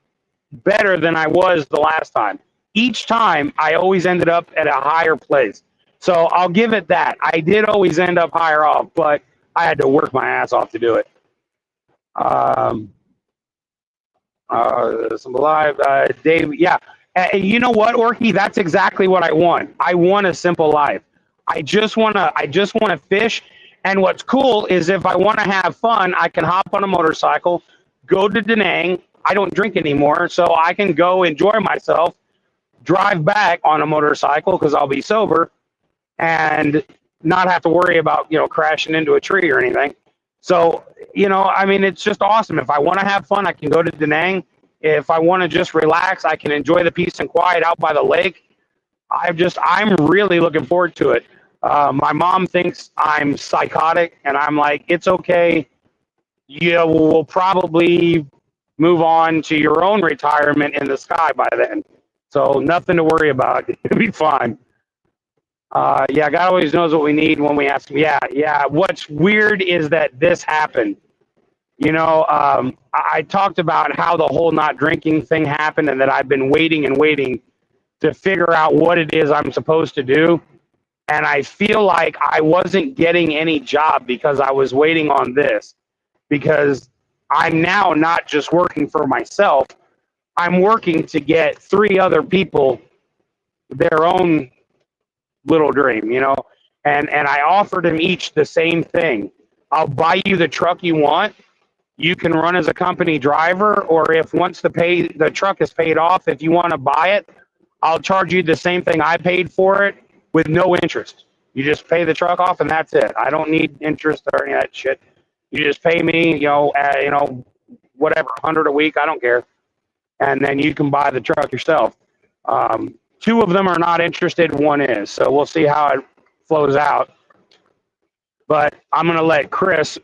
better than I was the last time. Each time, I always ended up at a higher place. So I'll give it that. I did always end up higher off, but I had to work my ass off to do it. Some live, Dave. Yeah, you know what, Orky? That's exactly what I want. I want a simple life. I just wanna fish. And what's cool is if I want to have fun, I can hop on a motorcycle, go to Da Nang. I don't drink anymore, so I can go enjoy myself, drive back on a motorcycle because I'll be sober, and not have to worry about, crashing into a tree or anything. So, I mean, it's just awesome. If I want to have fun, I can go to Da Nang. If I want to just relax, I can enjoy the peace and quiet out by the lake. I'm really looking forward to it. My mom thinks I'm psychotic, and I'm like, it's okay. We'll probably move on to your own retirement in the sky by then. So nothing to worry about. It'll be fine. Yeah, God always knows what we need when we ask him. Yeah. What's weird is that this happened. I talked about how the whole not drinking thing happened, and that I've been waiting and waiting to figure out what it is I'm supposed to do. And I feel like I wasn't getting any job because I was waiting on this. Because I'm now not just working for myself. I'm working to get 3 other people their own little dream, and I offered them each the same thing. I'll buy you the truck you want. You can run as a company driver, or if once the truck is paid off, if you want to buy it, I'll charge you the same thing I paid for it with no interest. You just pay the truck off and that's it. I don't need interest or any of that shit. You just pay me, whatever, $100 a week, I don't care. And then you can buy the truck yourself. 2 of them are not interested, 1 is. So we'll see how it flows out. But I'm going to let Chris,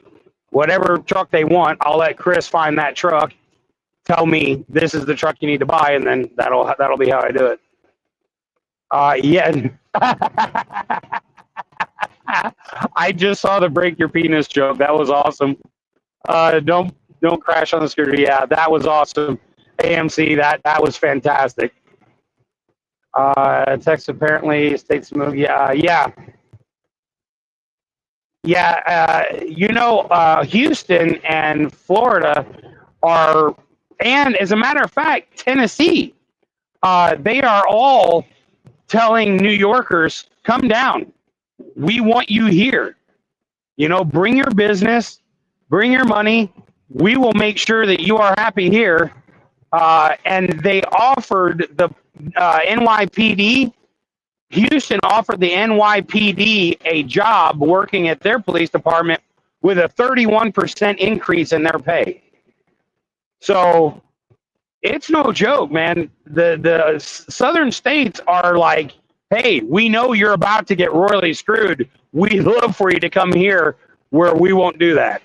whatever truck they want, I'll let Chris find that truck, tell me this is the truck you need to buy, and then that'll be how I do it. Yeah. I just saw the break your penis joke. That was awesome. Don't crash on the scooter. Yeah, that was awesome. AMC, that was fantastic. Texas apparently states move. Yeah. Houston and Florida are, and as a matter of fact, Tennessee, they are all telling New Yorkers, come down. We want you here. Bring your business, bring your money. We will make sure that you are happy here. And they offered the NYPD, Houston offered the NYPD a job working at their police department with a 31% increase in their pay. So it's no joke, man. The southern states are like, hey, we know you're about to get royally screwed. We'd love for you to come here where we won't do that.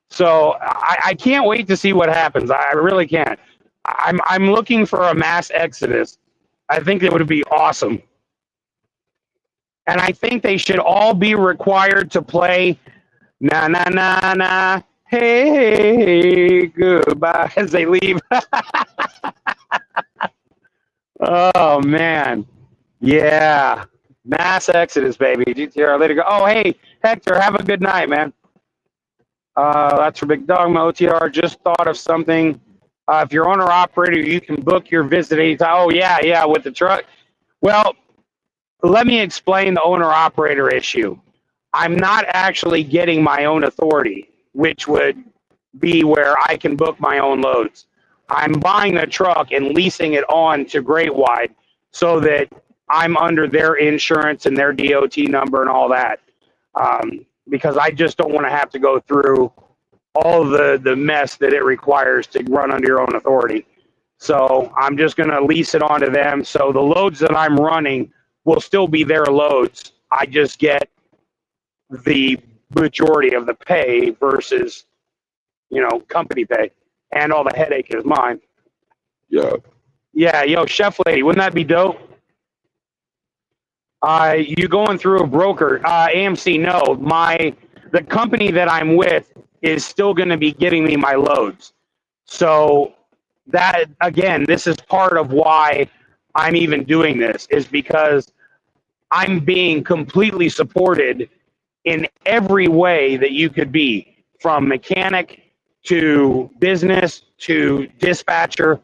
So I can't wait to see what happens. I really can't. I'm looking for a mass exodus. I think it would be awesome. And I think they should all be required to play na na na na, hey, goodbye as they leave. Oh man. Yeah. Mass exodus, baby. GTR, let it go. Oh, hey, Hector, have a good night, man. That's for Big Dogma. OTR just thought of something. If you're owner operator, you can book your visit anytime. Oh, yeah, with the truck. Well, let me explain the owner operator issue. I'm not actually getting my own authority, which would be where I can book my own loads. I'm buying the truck and leasing it on to Great Wide so that I'm under their insurance and their DOT number and all that. Because I just don't want to have to go through all the mess that it requires to run under your own authority. So I'm just going to lease it onto them. So the loads that I'm running will still be their loads. I just get the majority of the pay versus, company pay. And all the headache is mine. Yeah. Yeah, yo, Chef Lady, wouldn't that be dope? You going through a broker? AMC, no. The company that I'm with is still going to be getting me my loads. So that, again, this is part of why I'm even doing this, is because I'm being completely supported in every way that you could be, from mechanic to business to dispatcher.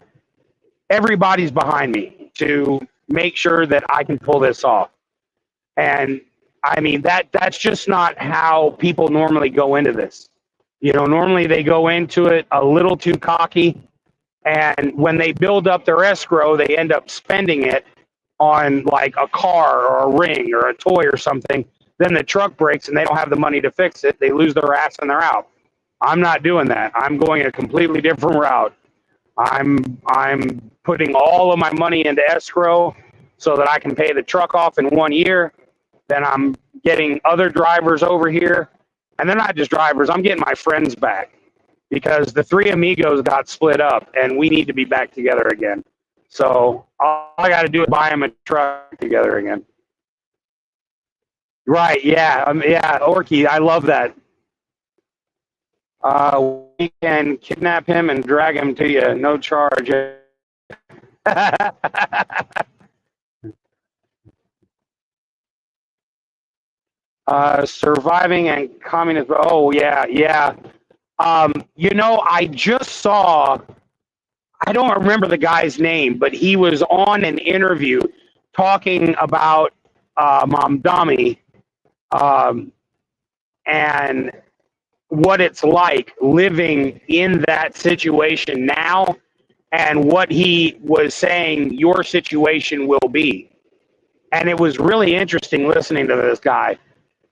Everybody's behind me to make sure that I can pull this off. And I mean, that's just not how people normally go into this. Normally they go into it a little too cocky, and when they build up their escrow, they end up spending it on like a car or a ring or a toy or something. Then the truck breaks and they don't have the money to fix it. They lose their ass and they're out. I'm not doing that. I'm going a completely different route. I'm putting all of my money into escrow so that I can pay the truck off in 1 year. Then I'm getting other drivers over here. And they're not just drivers. I'm getting my friends back, because the three amigos got split up and we need to be back together again. So all I got to do is buy them a truck together again. Right, yeah. Yeah, Orky, I love that. We can kidnap him and drag him to you, no charge. Surviving and communist. Oh, yeah. I just saw, I don't remember the guy's name, but he was on an interview talking about Mamdani and what it's like living in that situation now, and what he was saying your situation will be. And it was really interesting listening to this guy,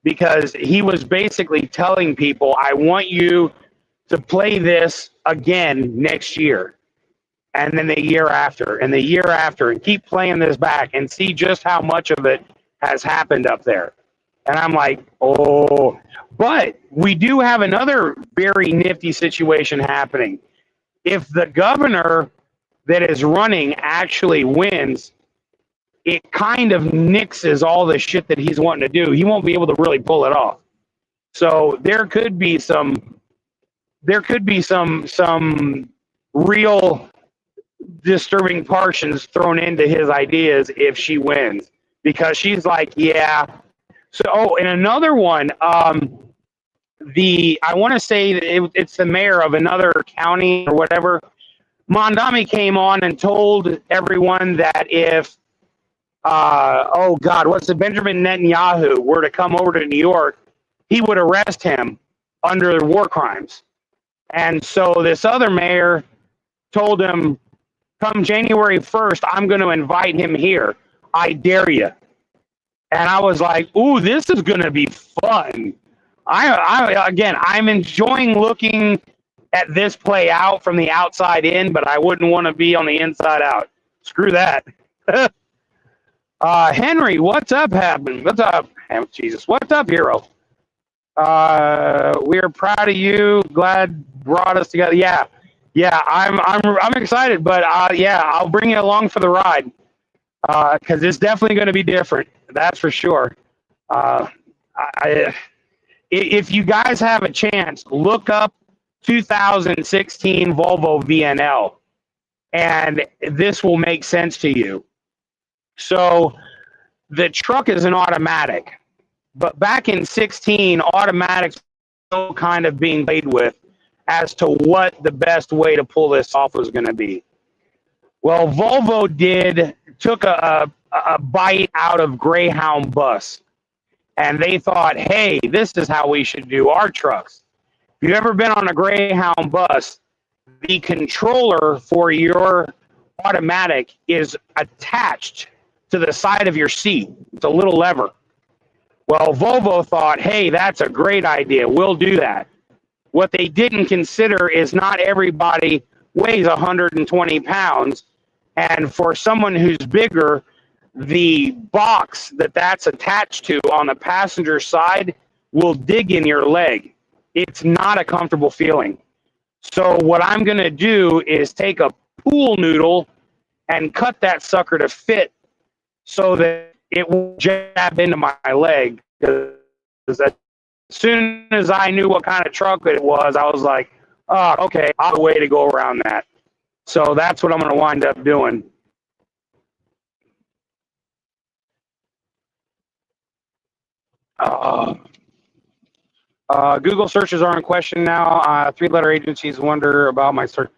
because he was basically telling people, I want you to play this again next year, and then the year after, and the year after, and keep playing this back and see just how much of it has happened up there. And I'm like, oh, but we do have another very nifty situation happening. If the governor that is running actually wins, it kind of nixes all the shit that he's wanting to do. He won't be able to really pull it off. So there could be some real disturbing portions thrown into his ideas if she wins, because she's like, yeah. So, and another one, I want to say that it's the mayor of another county or whatever. Mamdani came on and told everyone that if, Benjamin Netanyahu were to come over to New York, he would arrest him under war crimes. And so this other mayor told him, come January 1st, I'm going to invite him here. I dare you. And I was like, ooh, this is going to be fun. I'm enjoying looking at this play out from the outside in, but I wouldn't want to be on the inside out. Screw that. Henry, what's up, What's up? Jesus, what's up, hero? We are proud of you. Glad brought us together. Yeah, I'm excited, but I'll bring you along for the ride, because it's definitely going to be different. That's for sure. If you guys have a chance, look up 2016 Volvo VNL, and this will make sense to you. So the truck is an automatic, but back in 16, automatics were still kind of being played with as to what the best way to pull this off was going to be. Well, Volvo took a bite out of Greyhound bus, and they thought, hey, this is how we should do our trucks. If you've ever been on a Greyhound bus, the controller for your automatic is attached to the side of your seat. It's a little lever. Well, Volvo thought, hey, that's a great idea. We'll do that. What they didn't consider is not everybody weighs 120 pounds. And for someone who's bigger, the box that's attached to on the passenger side will dig in your leg. It's not a comfortable feeling. So what I'm going to do is take a pool noodle and cut that sucker to fit so that it will jab into my leg. Because as soon as I knew what kind of truck it was, I was like, oh, okay, I'll have a way to go around that. So that's what I'm going to wind up doing. Google searches are in question now. Three-letter agencies wonder about my search.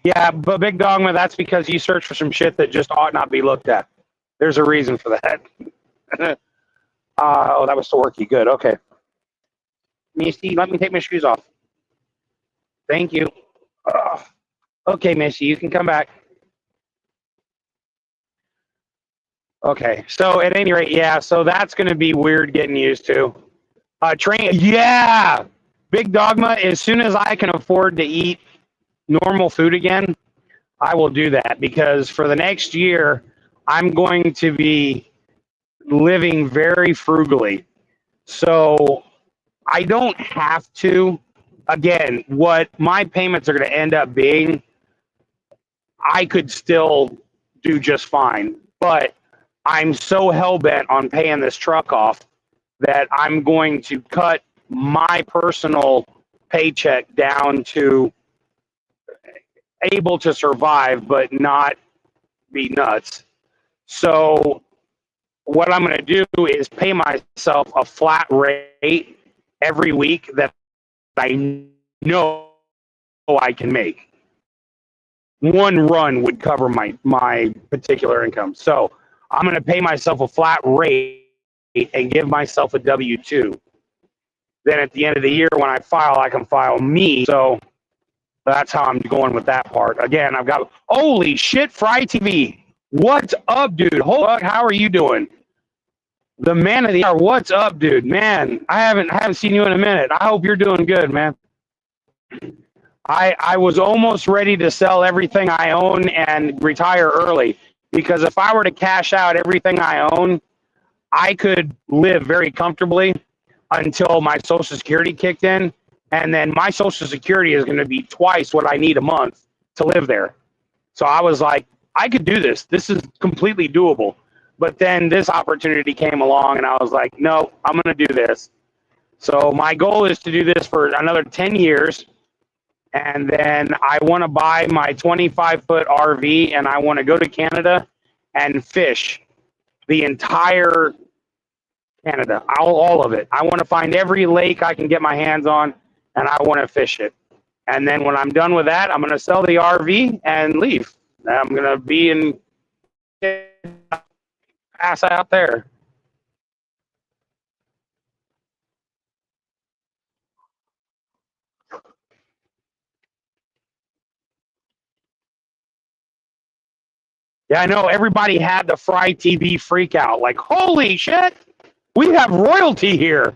Yeah, but Big Dogma, that's because you search for some shit that just ought not be looked at. There's a reason for that. Oh, that was Sorky. Good. Okay. Misty, let me take my shoes off. Thank you. Okay, Misty, you can come back. Okay. So at any rate, yeah. So that's going to be weird getting used to. Train. Yeah. Big Dogma. As soon as I can afford to eat normal food again, I will do that, because for the next year, I'm going to be living very frugally. So I don't have to. Again, what my payments are going to end up being, I could still do just fine. But I'm so hell-bent on paying this truck off that I'm going to cut my personal paycheck down to able to survive but not be nuts. So what I'm going to do is pay myself a flat rate every week that I know I can make. One run would cover my particular income. So I'm going to pay myself a flat rate and give myself a W-2. Then at the end of the year, when I file, I can file me. So that's how I'm going with that part. Again, I've got, holy shit, Fry TV. What's up, dude? Hold up, how are you doing? The man of the hour, what's up, dude? Man, I haven't seen you in a minute. I hope you're doing good, man. I was almost ready to sell everything I own and retire early, because if I were to cash out everything I own, I could live very comfortably until my Social Security kicked in, and then my Social Security is going to be twice what I need a month to live there. So I was like, I could do this. This is completely doable. But then this opportunity came along, and I was like, no, I'm going to do this. So my goal is to do this for another 10 years, and then I want to buy my 25-foot RV, and I want to go to Canada and fish the entire Canada, all of it. I want to find every lake I can get my hands on, and I want to fish it. And then when I'm done with that, I'm going to sell the RV and leave. I'm going to be in pass out there. Yeah, I know everybody had the Fry TV freak out. Like, holy shit, we have royalty here.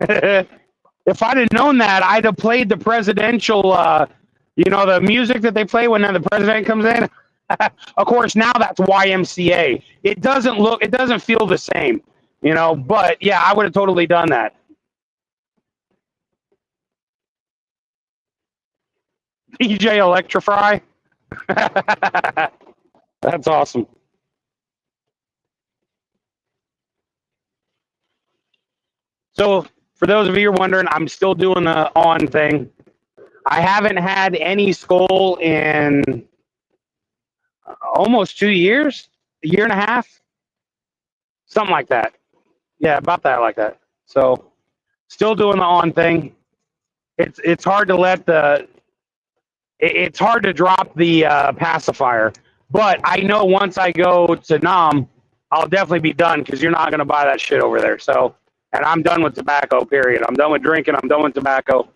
If I'd have known that, I'd have played the presidential, the music that they play when the president comes in. Of course, now that's YMCA. It doesn't feel the same, but yeah, I would have totally done that. DJ Electrify. That's awesome. So for those of you who are wondering, I'm still doing the on thing. I haven't had any skull in almost 2 years, a year and a half, something like that. Yeah, about that, like that. So still doing the on thing. It's hard to it's hard to drop the pacifier, but I know once I go to Nam, I'll definitely be done, because you're not going to buy that shit over there. So, and I'm done with tobacco, period. I'm done with drinking. I'm done with tobacco.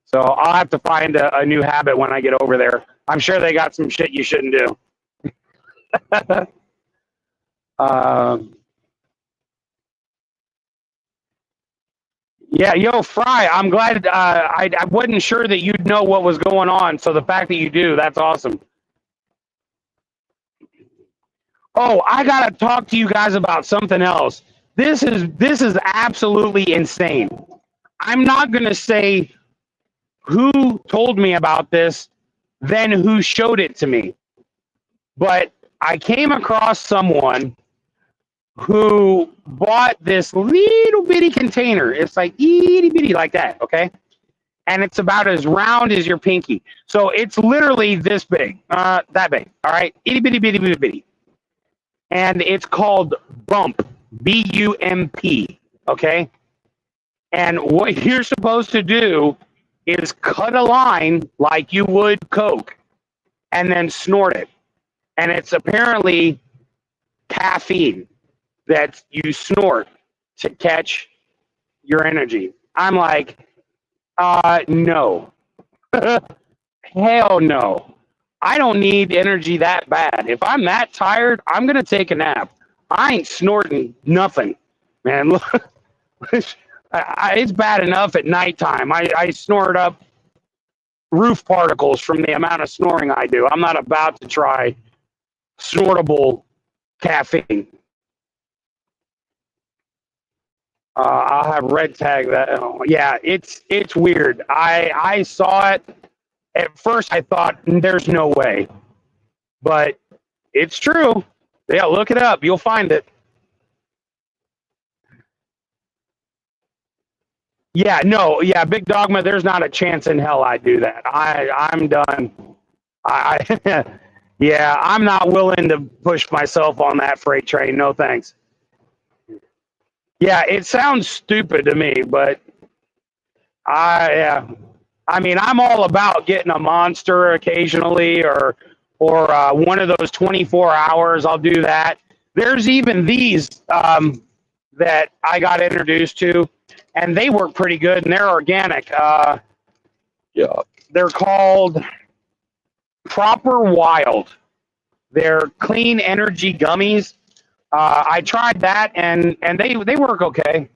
So I'll have to find a new habit when I get over there. I'm sure they got some shit you shouldn't do. um, yeah, yo, Fry, I'm glad. I wasn't sure that you'd know what was going on. So the fact that you do, that's awesome. Oh, I gotta talk to you guys about something else. This is absolutely insane. I'm not gonna say who told me about this, then who showed it to me. But I came across someone who bought this little bitty container. It's like itty bitty like that, okay? And it's about as round as your pinky. So it's literally this big, that big, all right? Itty bitty bitty bitty bitty. And it's called Bump, B-U-M-P, okay? And what you're supposed to do is cut a line like you would Coke and then snort it. And it's apparently caffeine that you snort to catch your energy. I'm like, no. Hell no. I don't need energy that bad. If I'm that tired, I'm going to take a nap. I ain't snorting nothing, man. Look, it's bad enough at nighttime. I snort up roof particles from the amount of snoring I do. I'm not about to try snortable caffeine. I'll have red tag that. Oh, yeah, it's weird. I saw it. At first, I thought there's no way, but it's true. Yeah, look it up. You'll find it. Yeah, no, yeah, Big Dogma. There's not a chance in hell I do that. I'm done. I yeah, I'm not willing to push myself on that freight train. No thanks. Yeah, it sounds stupid to me, but yeah. I mean, I'm all about getting a Monster occasionally, or one of those 24 hours. I'll do that. There's even these that I got introduced to, and they work pretty good, and they're organic. Yeah, they're called Proper Wild. They're clean energy gummies. I tried that, and they work okay.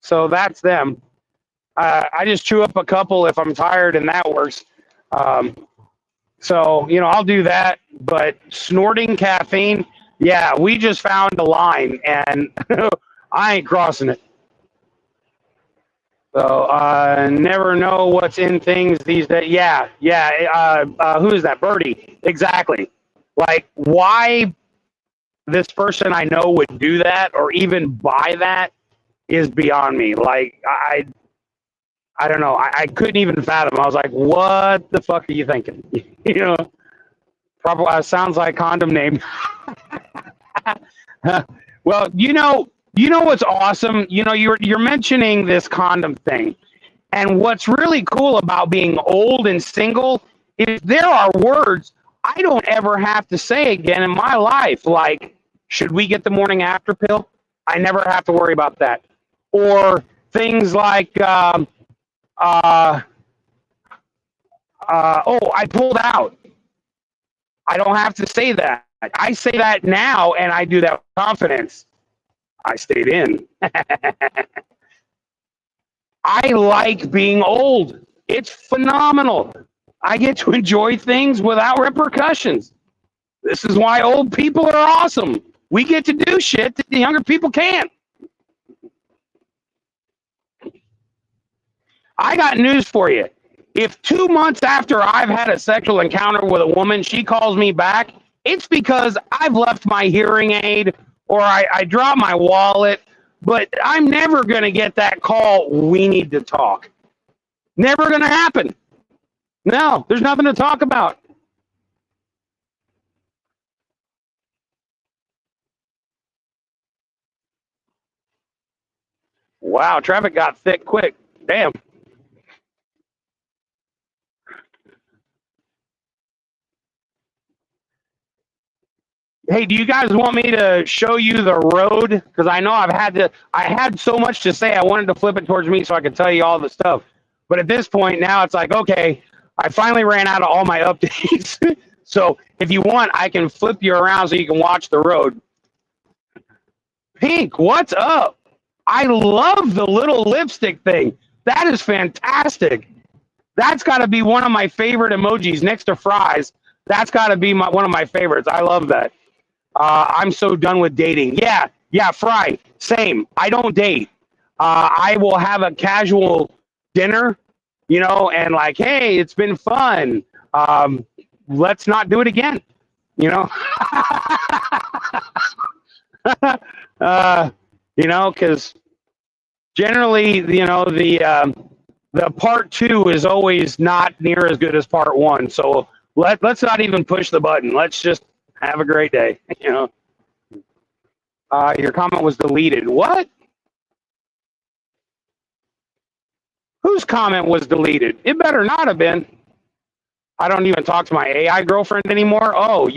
So that's them. I just chew up a couple if I'm tired, and that works. So, I'll do that. But snorting caffeine, yeah, we just found a line, and I ain't crossing it. So, never know what's in things these days. Yeah. Who is that? Birdie. Exactly. Like, why this person I know would do that or even buy that is beyond me. Like, I don't know. I couldn't even fathom. I was like, what the fuck are you thinking? Probably sounds like condom name. Well, you know what's awesome? You're mentioning this condom thing. And what's really cool about being old and single is there are words I don't ever have to say again in my life. Like, should we get the morning after pill? I never have to worry about that. Or things like, oh, I pulled out. I don't have to say that. I say that now, and I do that with confidence. I stayed in. I like being old. It's phenomenal. I get to enjoy things without repercussions. This is why old people are awesome. We get to do shit that the younger people can't. I got news for you. If 2 months after I've had a sexual encounter with a woman, she calls me back, it's because I've left my hearing aid or I dropped my wallet, but I'm never going to get that call, we need to talk. Never going to happen. No, there's nothing to talk about. Wow, traffic got thick quick. Damn. Hey, do you guys want me to show you the road? Because I know I had so much to say. I wanted to flip it towards me so I could tell you all the stuff. But at this point now it's like, okay, I finally ran out of all my updates. So if you want, I can flip you around so you can watch the road. Pink, what's up? I love the little lipstick thing. That is fantastic. That's got to be one of my favorite emojis next to fries. That's got to be one of my favorites. I love that. I'm so done with dating. Yeah, Fry, same. I don't date. I will have a casual dinner, and like, hey, it's been fun. Let's not do it again, because generally, the part two is always not near as good as part one. So let's not even push the button. Let's just have a great day. Your comment was deleted. What? Whose comment was deleted? It better not have been. I don't even talk to my AI girlfriend anymore. Oh,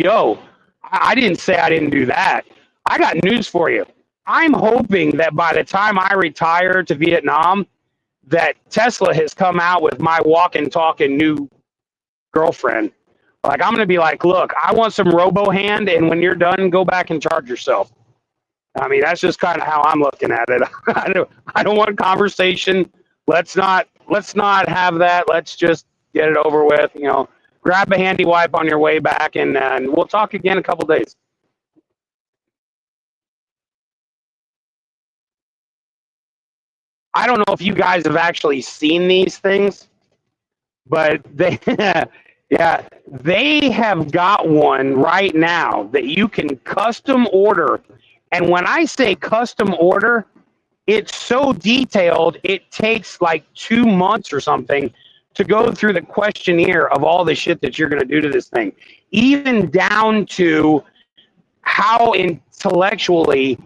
I didn't say I didn't do that. I got news for you. I'm hoping that by the time I retire to Vietnam, that Tesla has come out with my walking, talking new girlfriend. Like, I'm going to be like, look, I want some robo-hand, and when you're done, go back and charge yourself. I mean, that's just kind of how I'm looking at it. I don't want conversation. Let's not have that. Let's just get it over with. Grab a handy wipe on your way back, and we'll talk again in a couple days. I don't know if you guys have actually seen these things, but they have got one right now that you can custom order. And when I say custom order, it's so detailed, it takes like 2 months or something to go through the questionnaire of all the shit that you're going to do to this thing, even down to how intellectually,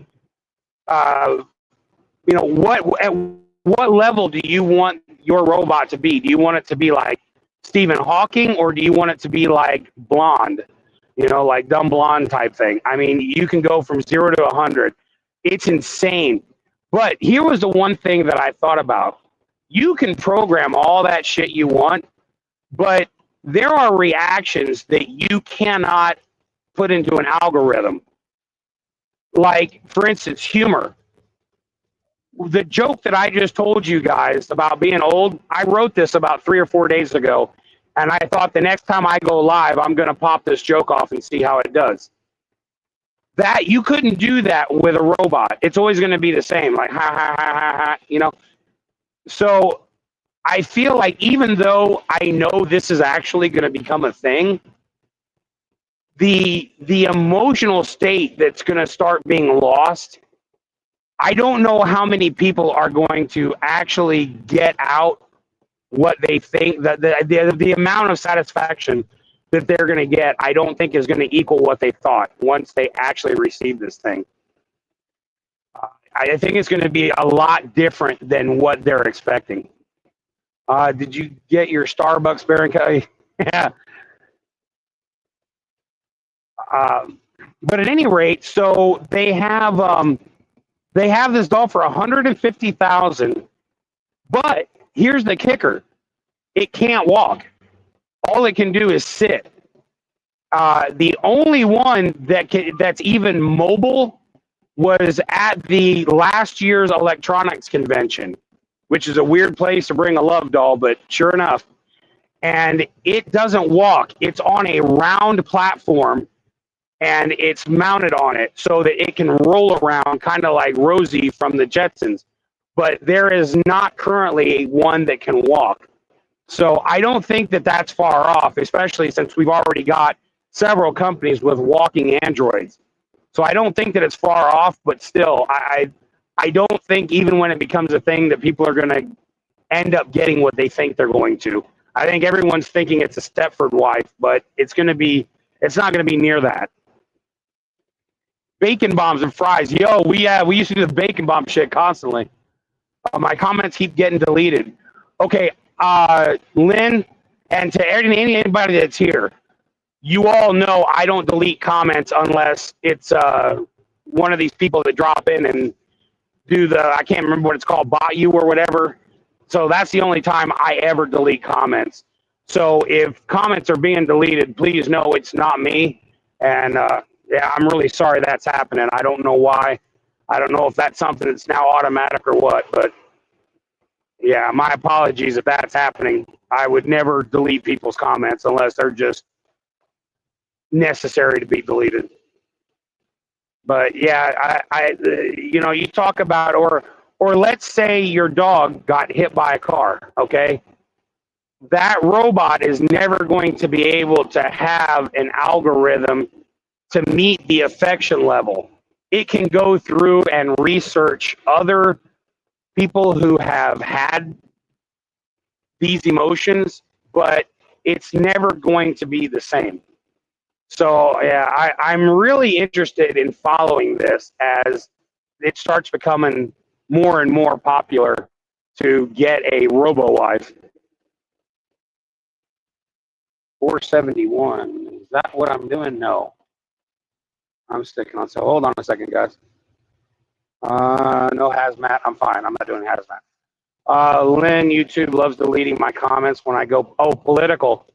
what level do you want your robot to be? Do you want it to be like Stephen Hawking, or do you want it to be like blonde, like dumb blonde type thing? I mean, you can go from 0 to 100. It's insane. But here was the one thing that I thought about. You can program all that shit you want, but there are reactions that you cannot put into an algorithm. Like, for instance, humor. The joke that I just told you guys about being old, I wrote this about 3 or 4 days ago, and I thought the next time I go live, I'm going to pop this joke off and see how it does. That you couldn't do that with a robot. It's always going to be the same, like ha ha ha ha ha, So I feel like even though I know this is actually going to become a thing, the emotional state that's going to start being lost, I don't know how many people are going to actually get out what they think, that the amount of satisfaction that they're going to get, I don't think is going to equal what they thought once they actually receive this thing. I think it's going to be a lot different than what they're expecting. Did you get your Starbucks, Baron Kelly? Yeah. But at any rate, so they have this doll for $150,000. But here's the kicker: it can't walk. All it can do is sit. The only one that's even mobile was at the last year's electronics convention, which is a weird place to bring a love doll, but sure enough. And it doesn't walk. It's on a round platform, and it's mounted on it so that it can roll around, kind of like Rosie from the Jetsons. But there is not currently one that can walk. So I don't think that that's far off, especially since we've already got several companies with walking androids. So I don't think that it's far off, but still, I don't think even when it becomes a thing that people are going to end up getting what they think they're going to. I think everyone's thinking it's a Stepford wife, but it's not going to be near that. Bacon bombs and fries. Yo, we used to do the bacon bomb shit constantly. My comments keep getting deleted. Okay, Lynn, and to anybody that's here, you all know I don't delete comments unless it's one of these people that drop in and do I can't remember what it's called, bot you or whatever. So that's the only time I ever delete comments. So if comments are being deleted, please know it's not me. And yeah, I'm really sorry that's happening. I don't know why. I don't know if that's something that's now automatic or what, but yeah, my apologies if that's happening. I would never delete people's comments unless they're just necessary to be deleted. But yeah, you know, you talk about, or let's say your dog got hit by a car, okay? That robot is never going to be able to have an algorithm to meet the affection level. It can go through and research other people who have had these emotions, but it's never going to be the same. So yeah, I'm really interested in following this as it starts becoming more and more popular to get a RoboWife. 471. Is that what I'm doing? No. I'm sticking on. So hold on a second, guys. No hazmat. I'm fine. I'm not doing hazmat. Lynn, YouTube loves deleting my comments when I go, oh, political.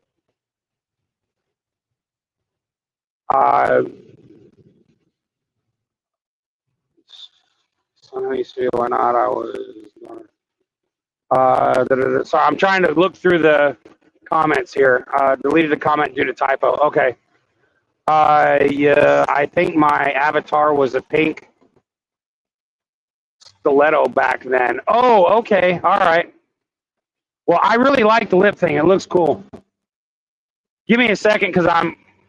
Sunny Steel or not, I was. Sorry, I'm trying to look through the comments here. Deleted a comment due to typo. Okay. Yeah, I think my avatar was a pink stiletto back then. Oh, okay. All right. Well, I really like the lip thing. It looks cool. Give me a second because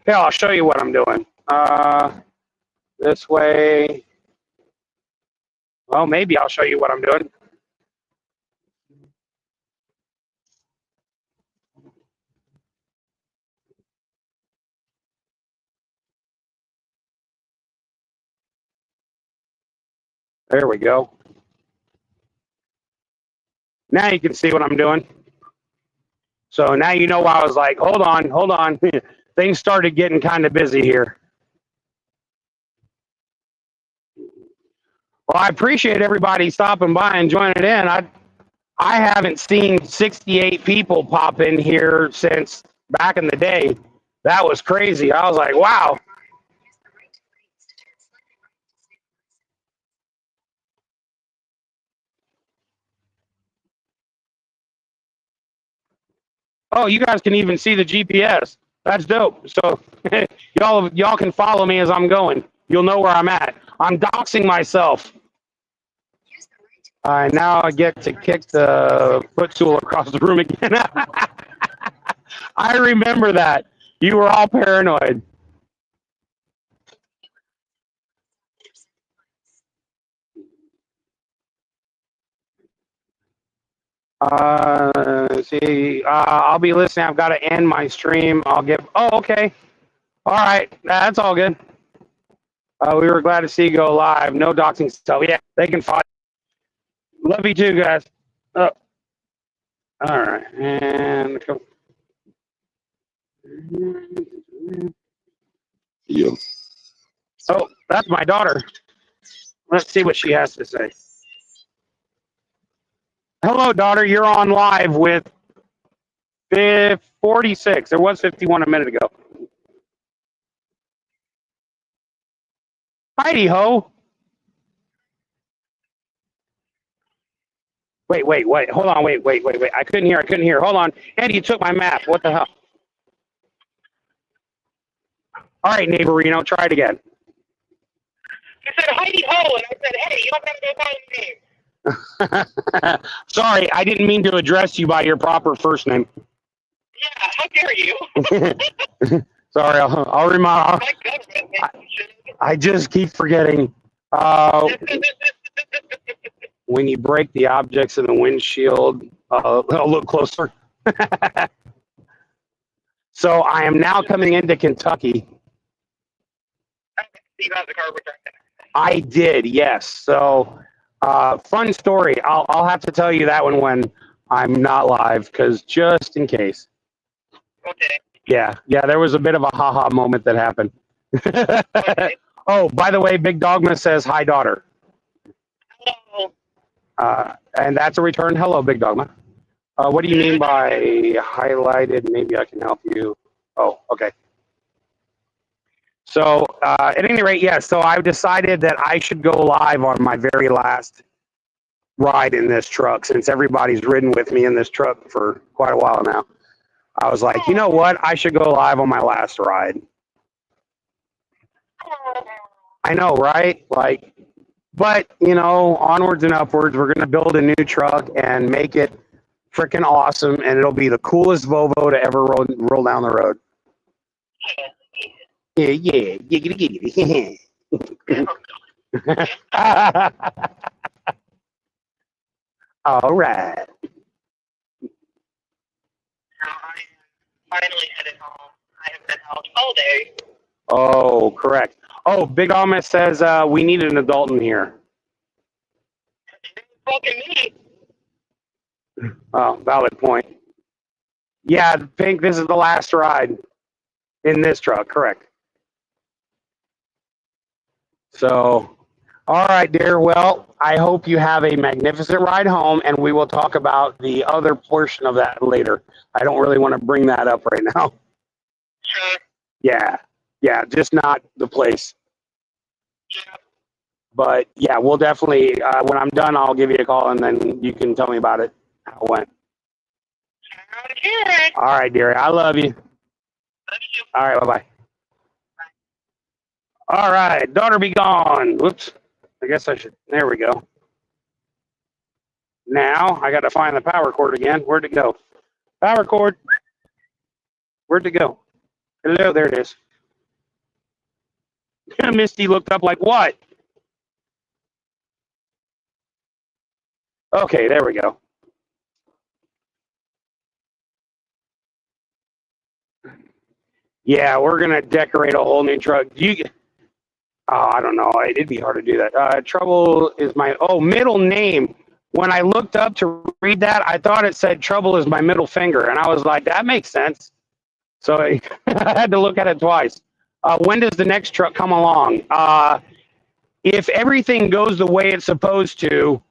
here, I'll show you what I'm doing. This way. Well, maybe I'll show you what I'm doing. There we go. Now you can see what I'm doing. So now you know why I was like, hold on. Things started getting kind of busy here. Well, I appreciate everybody stopping by and joining in. I haven't seen 68 people pop in here since back in the day. That was crazy. I was like, wow. Oh, you guys can even see the GPS. That's dope. So y'all can follow me as I'm going. You'll know where I'm at. I'm doxing myself. Now I get to kick the footstool across the room again. I remember that. You were all paranoid. See, I'll be listening. I've got to end my stream. Oh, okay. All right. That's all good. We were glad to see you go live. No doxing. So, yeah, they can fight. Love you too, guys. Oh. All right. And go. Yeah. Oh, that's my daughter. Let's see what she has to say. Hello, daughter. You're on live with 46. There was 51 a minute ago. Heidi ho. Wait. Hold on. Wait. I couldn't hear. Hold on. Andy, you took my map. What the hell? All right, neighborino, try it again. You said Heidi ho, and I said, hey, you don't have to go by your name. Sorry, I didn't mean to address you by your proper first name. Yeah, how dare you? Sorry, I'll remind. I just keep forgetting. When you break the objects in the windshield, I'll look closer. So I am now coming into Kentucky. You got the car with her. I did, yes. So, fun story. I'll have to tell you that one when I'm not live, because just in case. Okay. Yeah. There was a bit of a haha moment that happened. Okay. Oh, by the way, Big Dogma says hi, daughter. Hello. And that's a return hello, Big Dogma. What do you mean by highlighted? Maybe I can help you. Oh, okay. So at any rate, yeah, so I've decided that I should go live on my very last ride in this truck since everybody's ridden with me in this truck for quite a while now. I was like, you know what? I should go live on my last ride. I know, right? Like, but, you know, onwards and upwards, we're going to build a new truck and make it freaking awesome, and it'll be the coolest Volvo to ever roll down the road. Yeah, giggity. All right. I'm finally headed home. I have been out all day. Oh, correct. Oh, Big Almas says we need an adult in here. Fucking me. Oh, valid point. Yeah, Pink, this is the last ride in this truck, correct. So, all right, dear. Well, I hope you have a magnificent ride home, and we will talk about the other portion of that later. I don't really want to bring that up right now. Sure. Yeah, just not the place. Yeah. But yeah, we'll definitely, when I'm done, I'll give you a call, and then you can tell me about it, how it went. Okay. All right, dear. I love you. Love you. All right, bye-bye. All right, daughter be gone. Whoops. I guess I should, there we go. Now, I got to find the power cord again. Where'd it go? Power cord. Where'd it go? Hello, there it is. Misty looked up like, what? Okay, there we go. Yeah, we're going to decorate a whole new truck. I don't know. It'd be hard to do that. Trouble is my, middle name. When I looked up to read that, I thought it said Trouble is my middle finger. And I was like, that makes sense. So I had to look at it twice. When does the next truck come along? If everything goes the way it's supposed to,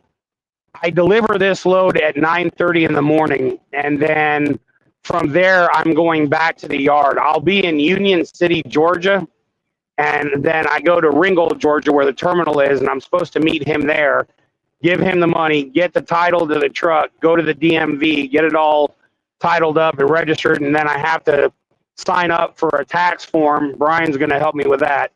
I deliver this load at 9:30 in the morning. And then from there, I'm going back to the yard. I'll be in Union City, Georgia. And then I go to Ringgold, Georgia, where the terminal is, and I'm supposed to meet him there, give him the money, get the title to the truck, go to the DMV, get it all titled up and registered, and then I have to sign up for a tax form. Brian's going to help me with that.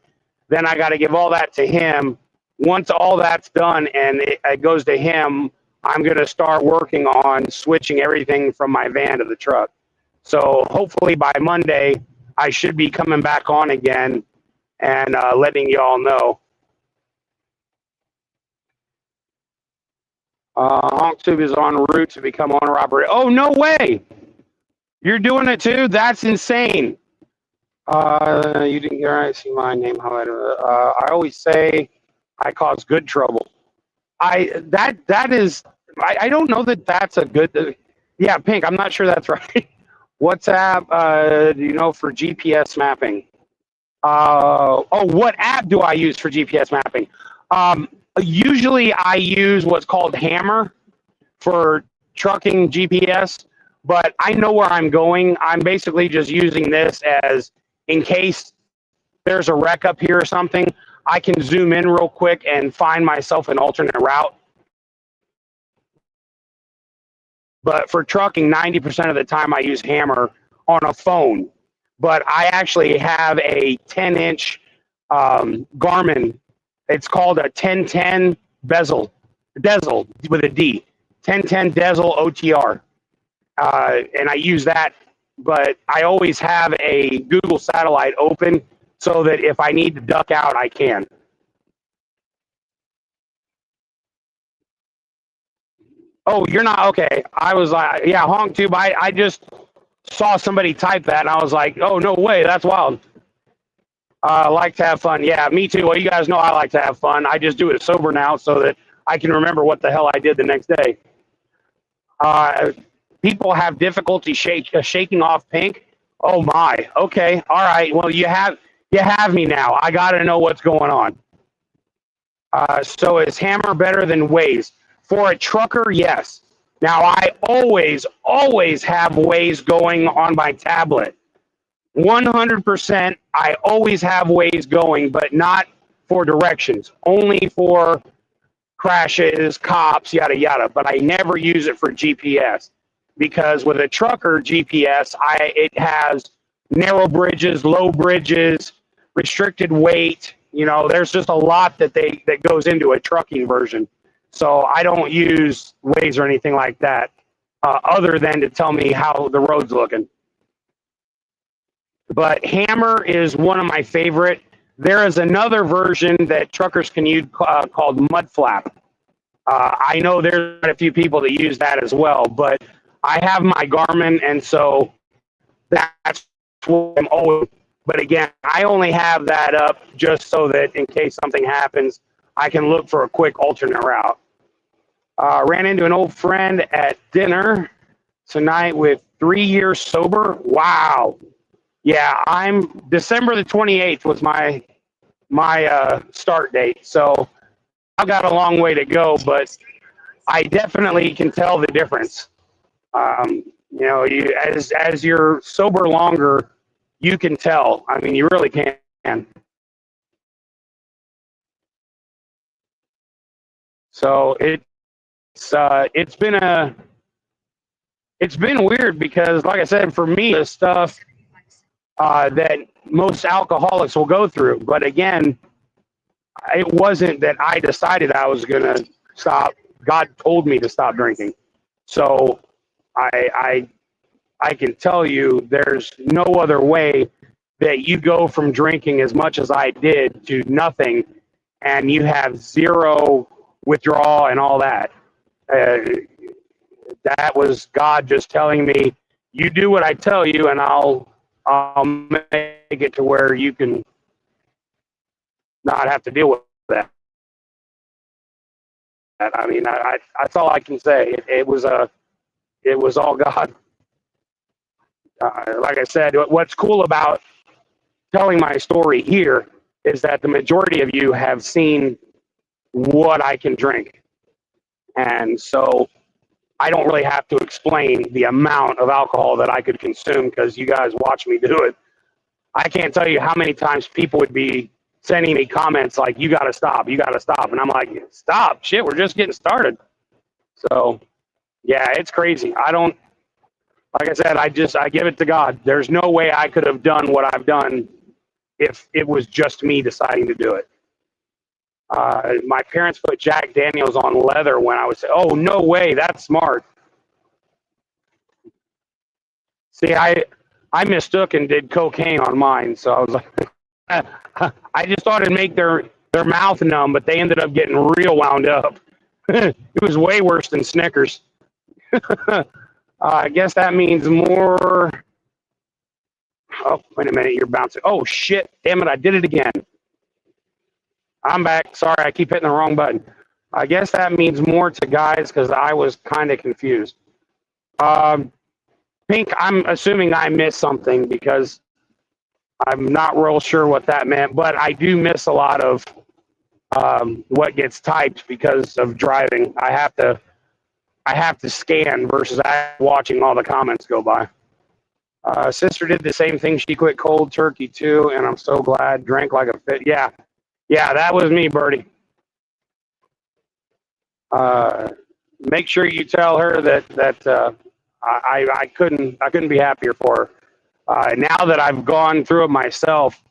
Then I got to give all that to him. Once all that's done and it goes to him, I'm going to start working on switching everything from my van to the truck. So hopefully by Monday, I should be coming back on again and letting you all know. HonkTube is en route to become owner operator. Oh, no way! You're doing it too? That's insane. You didn't hear I see my name highlighted. I always say I cause good trouble. I don't know that that's a good. Yeah, Pink. I'm not sure that's right. WhatsApp. Do you know for GPS mapping? What app do I use for GPS mapping? Usually I use what's called Hammer for trucking GPS, but I know where I'm going. I'm basically just using this as in case there's a wreck up here or something, I can zoom in real quick and find myself an alternate route. But for trucking, 90% of the time I use Hammer on a phone. But I actually have a 10-inch Garmin. It's called a 1010 Bezel with a D. 1010 Bezel OTR. And I use that, but I always have a Google satellite open so that if I need to duck out, I can. Oh, you're not? Okay. I was like, yeah, HonkTube. I just saw somebody type that, and I was like, oh, no way. That's wild. I like to have fun. Yeah, me too. Well, you guys know I like to have fun. I just do it sober now so that I can remember what the hell I did the next day. People have difficulty shaking off Pink. Oh, my. Okay. All right. Well, you have me now. I got to know what's going on. So is Hammer better than Waze? For a trucker, yes. Now, I always have Waze going on my tablet. 100%, I always have Waze going, but not for directions, only for crashes, cops, yada, yada. But I never use it for GPS because with a trucker GPS, it has narrow bridges, low bridges, restricted weight. You know, there's just a lot that goes into a trucking version. So I don't use Waze or anything like that, other than to tell me how the road's looking. But Hammer is one of my favorite. There is another version that truckers can use called Mudflap. I know there's a few people that use that as well, but I have my Garmin, and so that's what I'm always. But again, I only have that up just so that in case something happens, I can look for a quick alternate route. Ran into an old friend at dinner tonight with 3 years sober. Wow. Yeah, I'm December the 28th was my start date. So I've got a long way to go, but I definitely can tell the difference. You know, as you're sober longer, you can tell. I mean, you really can. So it's been weird because, like I said, for me, the stuff that most alcoholics will go through. But again, it wasn't that I decided I was going to stop. God told me to stop drinking. So I can tell you there's no other way that you go from drinking as much as I did to nothing, and you have zero withdrawal and all that. That was God just telling me, you do what I tell you, and I'll make it to where you can not have to deal with that. I mean, that's all I can say. It was all God. Like I said, what's cool about telling my story here is that the majority of you have seen what I can drink. And so I don't really have to explain the amount of alcohol that I could consume because you guys watch me do it. I can't tell you how many times people would be sending me comments like, you got to stop, you got to stop. And I'm like, stop, shit, we're just getting started. So, yeah, it's crazy. Like I said, I give it to God. There's no way I could have done what I've done if it was just me deciding to do it. My parents put Jack Daniels on leather when I was, oh, no way, that's smart. See, I mistook and did cocaine on mine, so I was like, I just thought it'd make their mouth numb, but they ended up getting real wound up. It was way worse than Snickers. I guess that means more. Oh, wait a minute, you're bouncing. Oh, shit, damn it, I did it again. I'm back. Sorry, I keep hitting the wrong button. I guess that means more to guys because I was kind of confused. Pink, I'm assuming I missed something because I'm not real sure what that meant, but I do miss a lot of what gets typed because of driving. I have to scan versus watching all the comments go by. Sister did the same thing. She quit cold turkey too, and I'm so glad. Drank like a fit. Yeah, that was me, Birdie. Make sure you tell her that I couldn't be happier for her. Now that I've gone through it myself,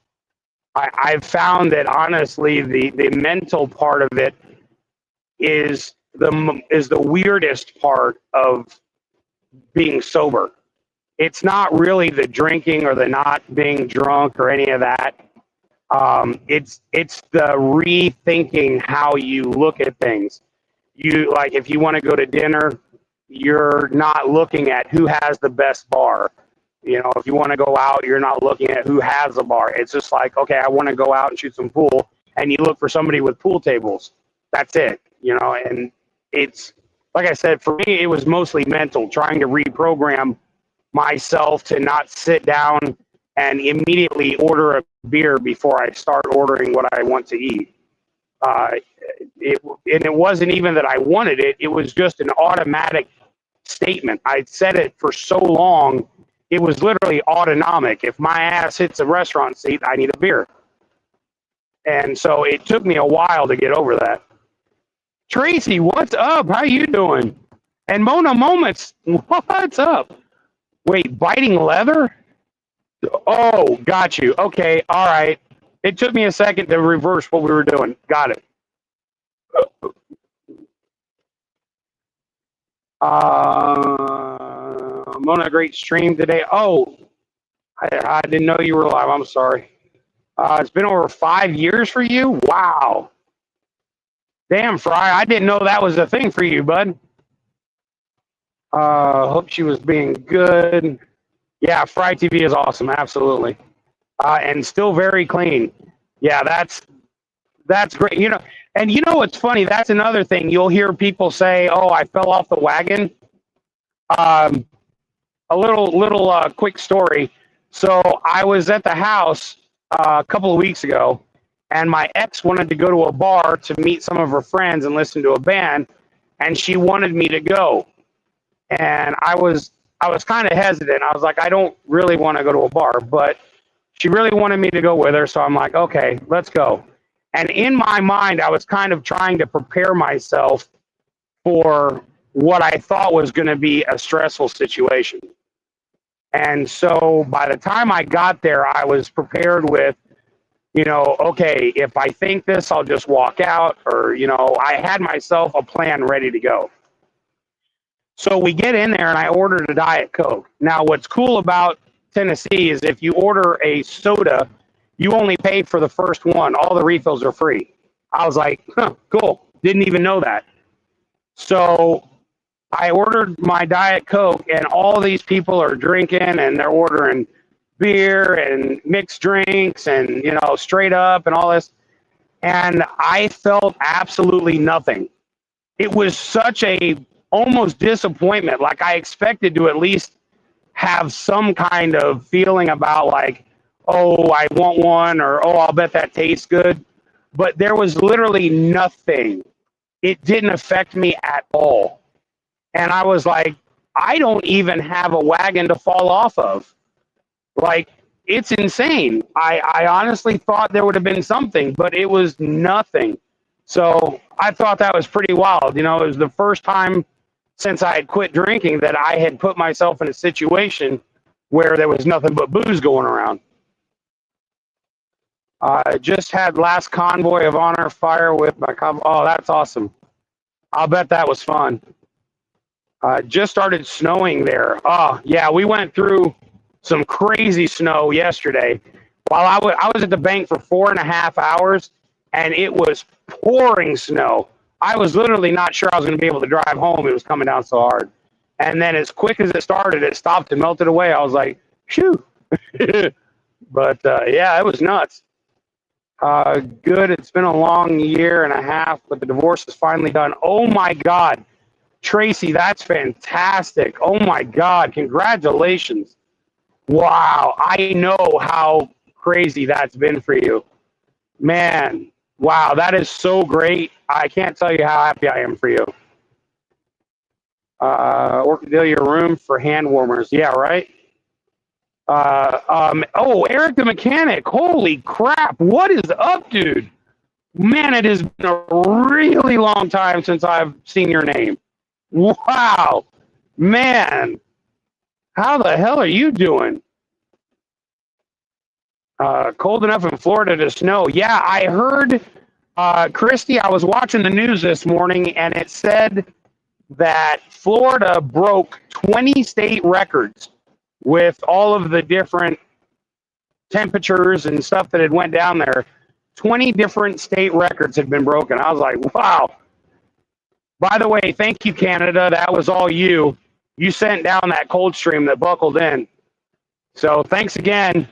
I've found that honestly the mental part of it is the weirdest part of being sober. It's not really the drinking or the not being drunk or any of that. It's the rethinking how you look at things. You, like, if you want to go to dinner, you're not looking at who has the best bar. You know, if you want to go out, you're not looking at who has a bar. It's just like, okay, I want to go out and shoot some pool, and you look for somebody with pool tables. That's it, you know, and it's, like I said, for me, it was mostly mental, trying to reprogram myself to not sit down and immediately order a beer before I start ordering what I want to eat. And it wasn't even that I wanted it. It was just an automatic statement. I said it for so long, it was literally autonomic. If my ass hits a restaurant seat, I need a beer. And so it took me a while to get over that. Tracy, what's up? How you doing? And Mona Moments, what's up? Wait, biting leather? Oh, got you. Okay, all right. It took me a second to reverse what we were doing. Got it. Mona, great stream today. Oh, I didn't know you were live. I'm sorry. It's been over 5 years for you? Wow. Damn, Fry, I didn't know that was a thing for you, bud. Hope she was being good. Yeah, Fry TV is awesome, absolutely. And still very clean. Yeah, that's great. You know, and you know what's funny? That's another thing. You'll hear people say, "Oh, I fell off the wagon." A little quick story. So I was at the house a couple of weeks ago, and my ex wanted to go to a bar to meet some of her friends and listen to a band, and she wanted me to go. And I was kind of hesitant. I was like, I don't really want to go to a bar, but she really wanted me to go with her, so I'm like, okay, let's go. And in my mind, I was kind of trying to prepare myself for what I thought was going to be a stressful situation. And so by the time I got there, I was prepared with, you know, okay, if I think this, I'll just walk out, or, you know, I had myself a plan ready to go. So we get in there and I ordered a Diet Coke. Now, what's cool about Tennessee is if you order a soda, you only pay for the first one. All the refills are free. I was like, huh, cool. Didn't even know that. So I ordered my Diet Coke, and all these people are drinking, and they're ordering beer and mixed drinks and, you know, straight up and all this. And I felt absolutely nothing. It was such a almost disappointment. Like, I expected to at least have some kind of feeling about, like, oh, I want one, or oh, I'll bet that tastes good. But there was literally nothing. It didn't affect me at all. And I was like, I don't even have a wagon to fall off of. Like, it's insane. I honestly thought there would have been something, but it was nothing. So I thought that was pretty wild. You know, it was the first time since I had quit drinking that I had put myself in a situation where there was nothing but booze going around. I just had last Convoy of Honor fire with my convoy. Oh, that's awesome. I'll bet that was fun. Just started snowing there. Oh, yeah, we went through some crazy snow yesterday. While I was at the bank for 4.5 hours, and it was pouring snow. I was literally not sure I was going to be able to drive home. It was coming down so hard. And then as quick as it started, it stopped and melted away. I was like, phew. But, yeah, it was nuts. Good. It's been a long 1.5 years, but the divorce is finally done. Oh, my God. Tracy, that's fantastic. Oh, my God. Congratulations. Wow. I know how crazy that's been for you. Man, wow. That is so great. I can't tell you how happy I am for you. Orchidea room for hand warmers. Yeah, right? Oh, Eric the Mechanic. Holy crap. What is up, dude? Man, it has been a really long time since I've seen your name. Wow. Man. How the hell are you doing? Cold enough in Florida to snow. Yeah, I heard, Christy, I was watching the news this morning, and it said that Florida broke 20 state records with all of the different temperatures and stuff that had went down there. 20 different state records had been broken. I was like, wow. By the way, thank you, Canada. That was all you. You sent down that cold stream that buckled in. So thanks again.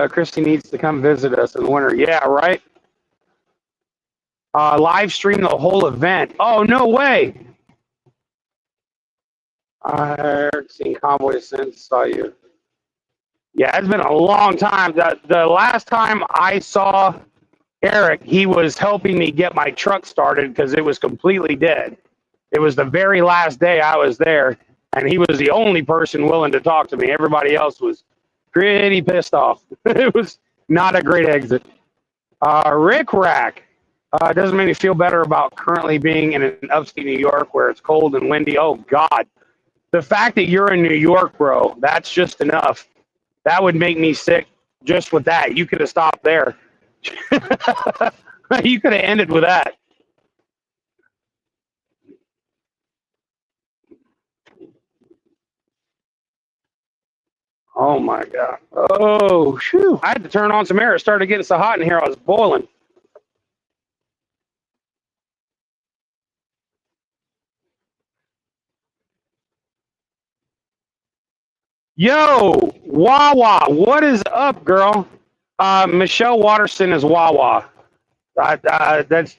Christy needs to come visit us in the winter. Yeah, right? Live stream the whole event. Oh, no way. I've seen Convoy since saw you. Yeah, it's been a long time. The last time I saw Eric, he was helping me get my truck started because it was completely dead. It was the very last day I was there, and he was the only person willing to talk to me. Everybody else was pretty pissed off. It was not a great exit. Rick Rack. Doesn't make me feel better about currently being in an upstate New York where it's cold and windy. Oh, God. The fact that you're in New York, bro, that's just enough. That would make me sick just with that. You could have stopped there. You could have ended with that. Oh, my God. Oh, shoo. I had to turn on some air. It started getting so hot in here. I was boiling. Yo, Wawa, what is up, girl? Michelle Watterson is Wawa. That's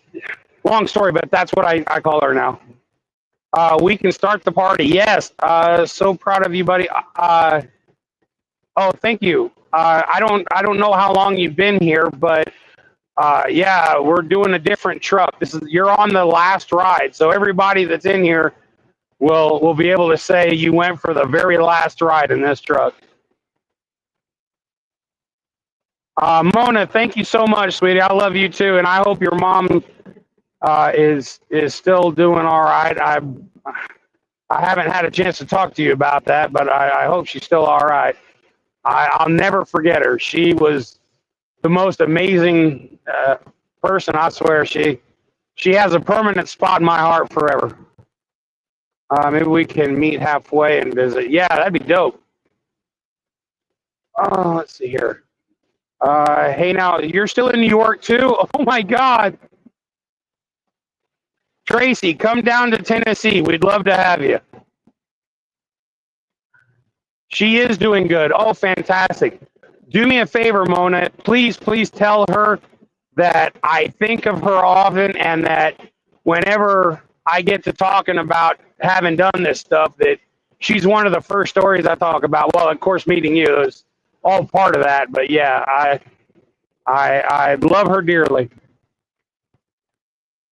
long story, but that's what I call her now. We can start the party. Yes. So proud of you, buddy. Oh, thank you. I don't know how long you've been here, but yeah, we're doing a different truck. You're on the last ride, so everybody that's in here will be able to say you went for the very last ride in this truck. Mona, thank you so much, sweetie. I love you too, and I hope your mom is still doing all right. I haven't had a chance to talk to you about that, but I hope she's still all right. I'll never forget her. She was the most amazing person. I swear, she has a permanent spot in my heart forever. Maybe we can meet halfway and visit. Yeah, that'd be dope. Oh, let's see here. Hey, now, you're still in New York, too? Oh, my God. Tracy, come down to Tennessee. We'd love to have you. She is doing good. Oh, fantastic. Do me a favor, Mona. Please tell her that I think of her often and that whenever I get to talking about having done this stuff, that she's one of the first stories I talk about. Well, of course, meeting you is all part of that. But, yeah, I love her dearly.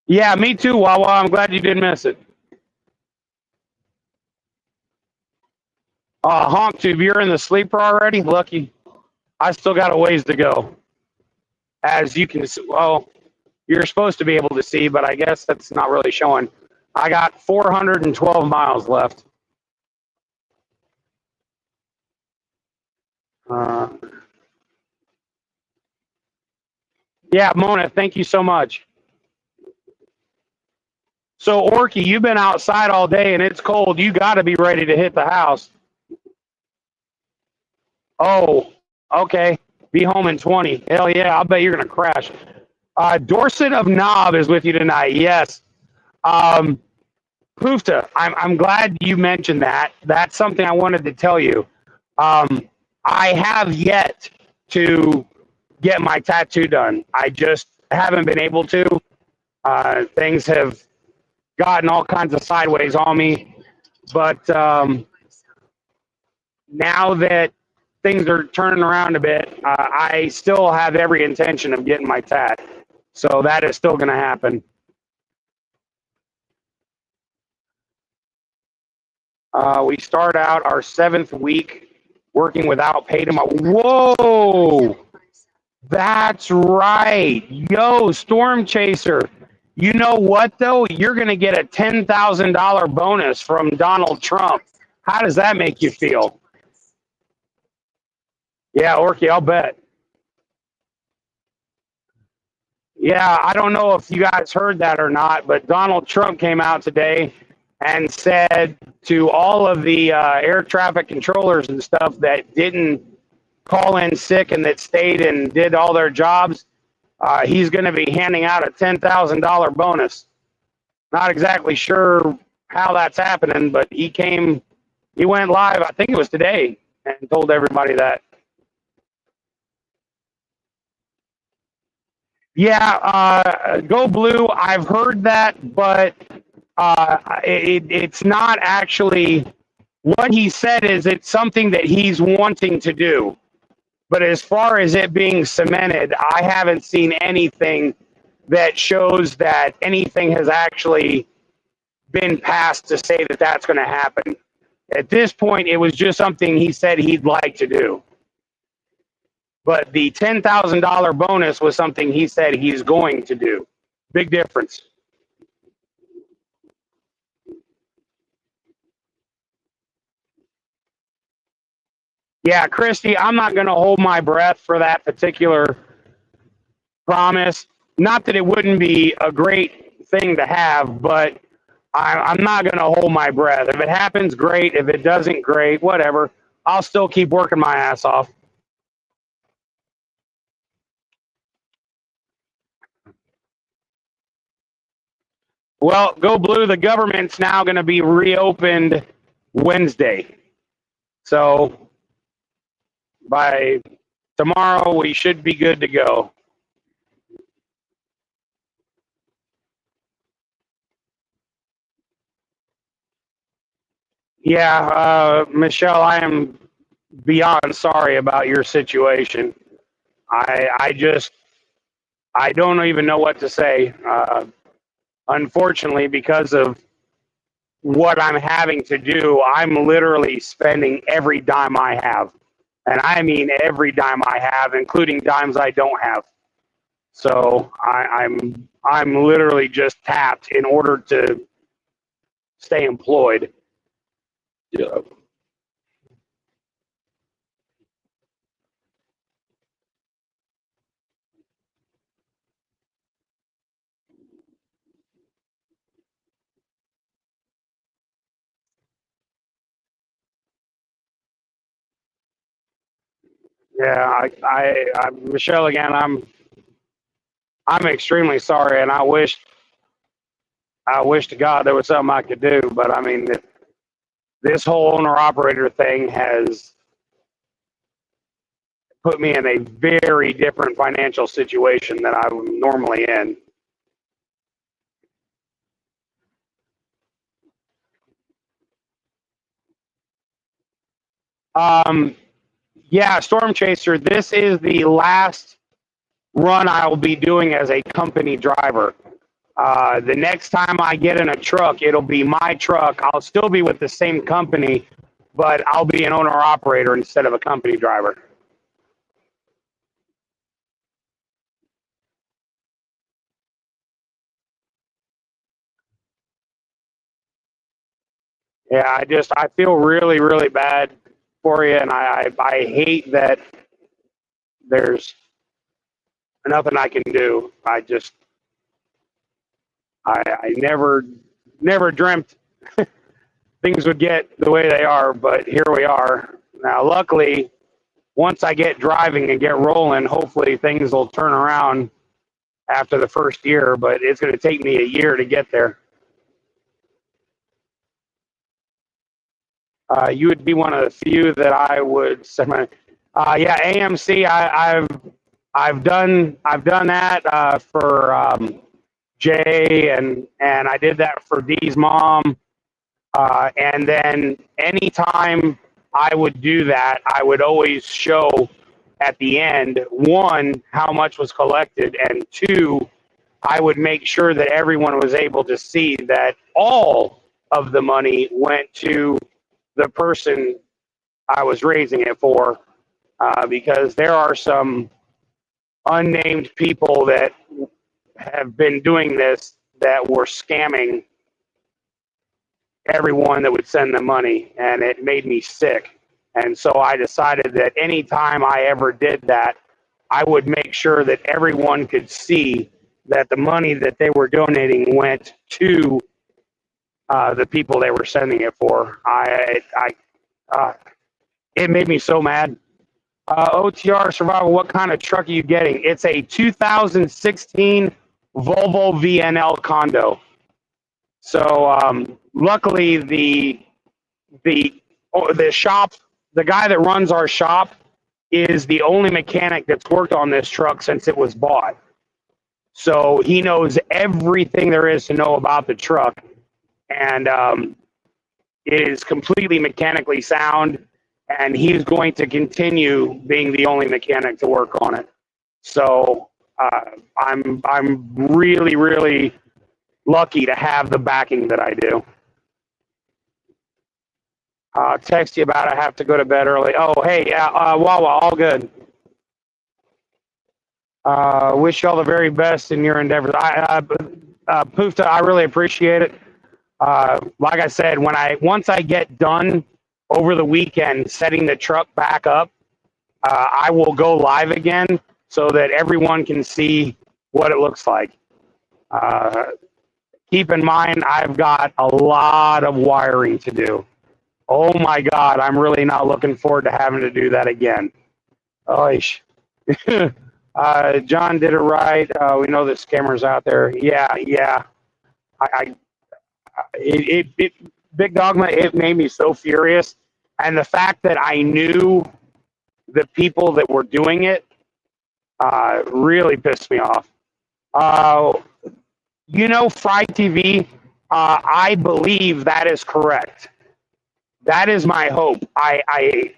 Yeah, me too, Wawa. I'm glad you didn't miss it. Honk Tube, you're in the sleeper already? Lucky. I still got a ways to go. As you can see, well, you're supposed to be able to see, but I guess that's not really showing. I got 412 miles left. Yeah, Mona, thank you so much. So, Orky, you've been outside all day and it's cold. You got to be ready to hit the house. Oh, okay. Be home in 20. Hell yeah, I'll bet you're going to crash. Dorset of Knob is with you tonight. Yes. Poofta, I'm glad you mentioned that. That's something I wanted to tell you. I have yet to get my tattoo done. I just haven't been able to. Things have gotten all kinds of sideways on me. But now that things are turning around a bit, I still have every intention of getting my tat. So that is still going to happen. We start out our 7th week working without paid. Whoa! That's right. Yo, Storm Chaser. You know what, though? You're going to get a $10,000 bonus from Donald Trump. How does that make you feel? Yeah, Orky, I'll bet. Yeah, I don't know if you guys heard that or not, but Donald Trump came out today and said to all of the air traffic controllers and stuff that didn't call in sick and that stayed and did all their jobs, he's going to be handing out a $10,000 bonus. Not exactly sure how that's happening, but he went live, I think it was today, and told everybody that. Yeah, go blue. I've heard that, but it's not actually what he said. Is it's something that he's wanting to do, but as far as it being cemented, I haven't seen anything that shows that anything has actually been passed to say that that's going to happen. At this point, it was just something he said he'd like to do. But the $10,000 bonus was something he said he's going to do. Big difference. Yeah, Christy, I'm not going to hold my breath for that particular promise. Not that it wouldn't be a great thing to have, but I'm not going to hold my breath. If it happens, great. If it doesn't, great. Whatever. I'll still keep working my ass off. Well, Go Blue, the government's now going to be reopened Wednesday. So by tomorrow, we should be good to go. Yeah, Michelle, I am beyond sorry about your situation. I don't even know what to say. Unfortunately, because of what I'm having to do, I'm literally spending every dime I have. And I mean every dime I have, including dimes I don't have. So I'm literally just tapped in order to stay employed. Yeah. Yeah, Michelle, again, I'm extremely sorry, and I wish to God there was something I could do, but I mean, this whole owner-operator thing has put me in a very different financial situation than I'm normally in. Yeah, Storm Chaser, this is the last run I will be doing as a company driver. The next time I get in a truck, it'll be my truck. I'll still be with the same company, but I'll be an owner-operator instead of a company driver. Yeah, I feel really, really bad for you, and I hate that there's nothing I can do. I never dreamt things would get the way they are, but here we are. Now, luckily, once I get driving and get rolling, hopefully things will turn around after the first year, but it's going to take me a year to get there. You would be one of the few that I would send my, yeah, AMC. I've done that for Jay, and I did that for Dee's mom. And then anytime I would do that, I would always show at the end, one, how much was collected, and two, I would make sure that everyone was able to see that all of the money went to the person I was raising it for, because there are some unnamed people that have been doing this that were scamming everyone that would send them money, and it made me sick. And so I decided that anytime I ever did that, I would make sure that everyone could see that the money that they were donating went to the people they were sending it for. It made me so mad. OTR Survival, what kind of truck are you getting? It's a 2016 Volvo VNL Condo. So luckily the shop, the guy that runs our shop is the only mechanic that's worked on this truck since it was bought. So he knows everything there is to know about the truck, and it is completely mechanically sound, and he's going to continue being the only mechanic to work on it. So I'm really, really lucky to have the backing that I do. Text you about I have to go to bed early. Oh, hey, Wawa, all good. Wish you all the very best in your endeavors. Poofta, I really appreciate it. Like I said, once I get done over the weekend setting the truck back up, I will go live again so that everyone can see what it looks like. Keep in mind, I've got a lot of wiring to do. Oh my God, I'm really not looking forward to having to do that again. John did it right. We know that scammers out there. Yeah. Big Dogma, it made me so furious. And the fact that I knew the people that were doing it really pissed me off. Fry TV, I believe that is correct. That is my hope. I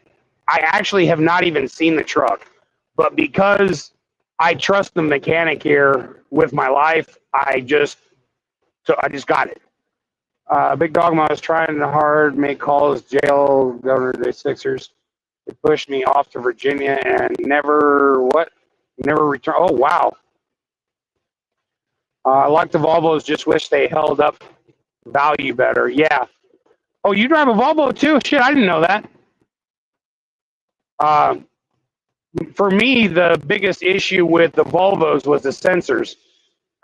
actually have not even seen the truck, but because I trust the mechanic here with my life, I just got it. Big Dogma was trying hard, make calls, jail, Governor Day Sixers. They pushed me off to Virginia and never returned. Oh, wow. Like the Volvos, just wish they held up value better. Yeah. Oh, you drive a Volvo too? Shit, I didn't know that. For me, the biggest issue with the Volvos was the sensors.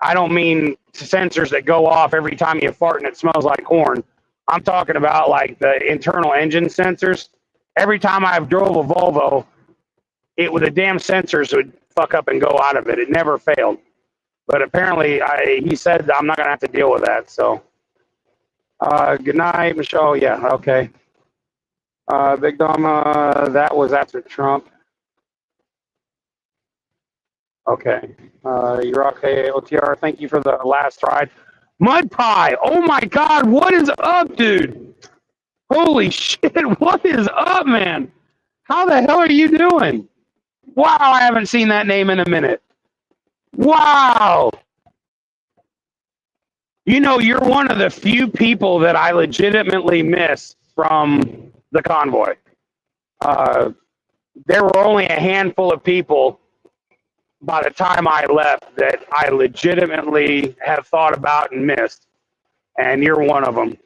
I don't mean sensors that go off every time you fart and it smells like corn. I'm talking about like the internal engine sensors. Every time I drove a Volvo, the damn sensors would fuck up and go out of it. It never failed. But apparently, he said I'm not going to have to deal with that. So, good night, Michelle. Yeah, okay. Big Dama, that was after Trump. Okay. You're okay, OTR. Thank you for the last ride. Mud Pie. Oh my God. What is up, dude? Holy shit. What is up, man? How the hell are you doing? Wow. I haven't seen that name in a minute. Wow. You're one of the few people that I legitimately miss from the convoy. There were only a handful of people by the time I left that I legitimately have thought about and missed, and you're one of them.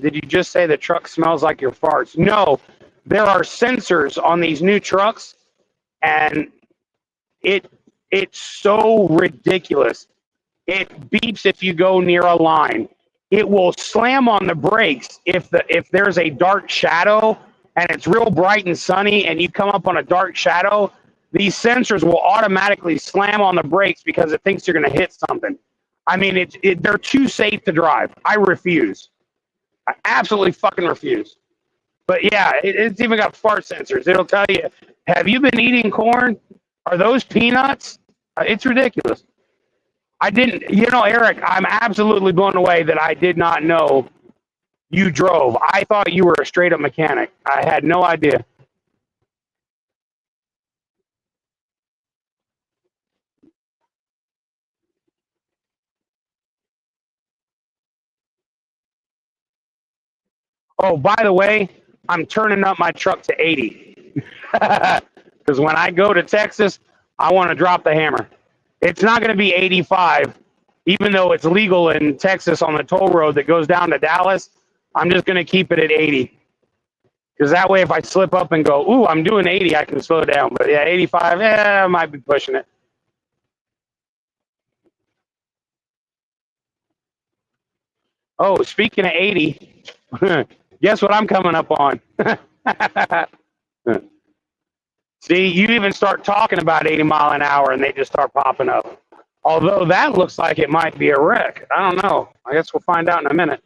Did you just say the truck smells like your farts? No, there are sensors on these new trucks, and it's so ridiculous. It beeps if you go near a line. It will slam on the brakes if there's a dark shadow and it's real bright and sunny and you come up on a dark shadow. These sensors will automatically slam on the brakes because it thinks you're going to hit something. I mean, they're too safe to drive. I refuse. I absolutely fucking refuse. But yeah, it's even got fart sensors. It'll tell you, have you been eating corn? Are those peanuts? It's ridiculous. I didn't, Eric, I'm absolutely blown away that I did not know you drove. I thought you were a straight up mechanic. I had no idea. Oh, by the way, I'm turning up my truck to 80. Because when I go to Texas, I want to drop the hammer. It's not going to be 85, even though it's legal in Texas on the toll road that goes down to Dallas. I'm just going to keep it at 80. Because that way, if I slip up and go, ooh, I'm doing 80, I can slow down. But yeah, 85, I might be pushing it. Oh, speaking of 80, guess what I'm coming up on? See, you even start talking about 80 mile an hour and they just start popping up. Although that looks like it might be a wreck. I don't know. I guess we'll find out in a minute.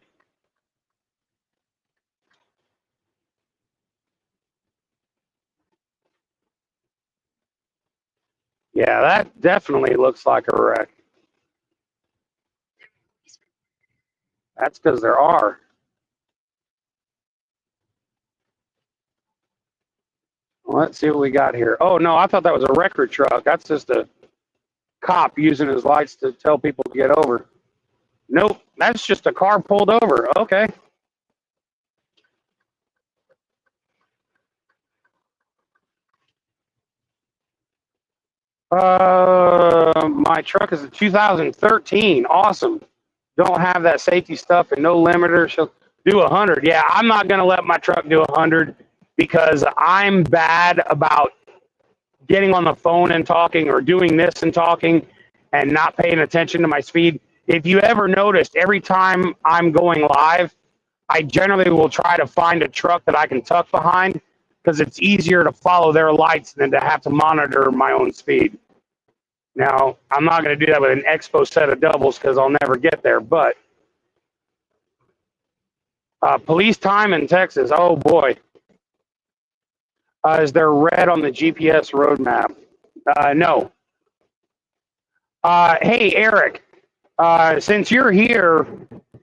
Yeah, that definitely looks like a wreck. That's because there are. Let's see what we got here. Oh, no, I thought that was a record truck. That's just a cop using his lights to tell people to get over. Nope, that's just a car pulled over. Okay. My truck is a 2013. Awesome. Don't have that safety stuff and no limiter. She'll do 100. Yeah, I'm not going to let my truck do 100 because I'm bad about getting on the phone and talking or doing this and talking and not paying attention to my speed. If you ever noticed, every time I'm going live, I generally will try to find a truck that I can tuck behind because it's easier to follow their lights than to have to monitor my own speed. Now, I'm not going to do that with an Expo set of doubles because I'll never get there, but police time in Texas, oh boy. Is there red on the GPS roadmap? No. Hey, Eric, since you're here,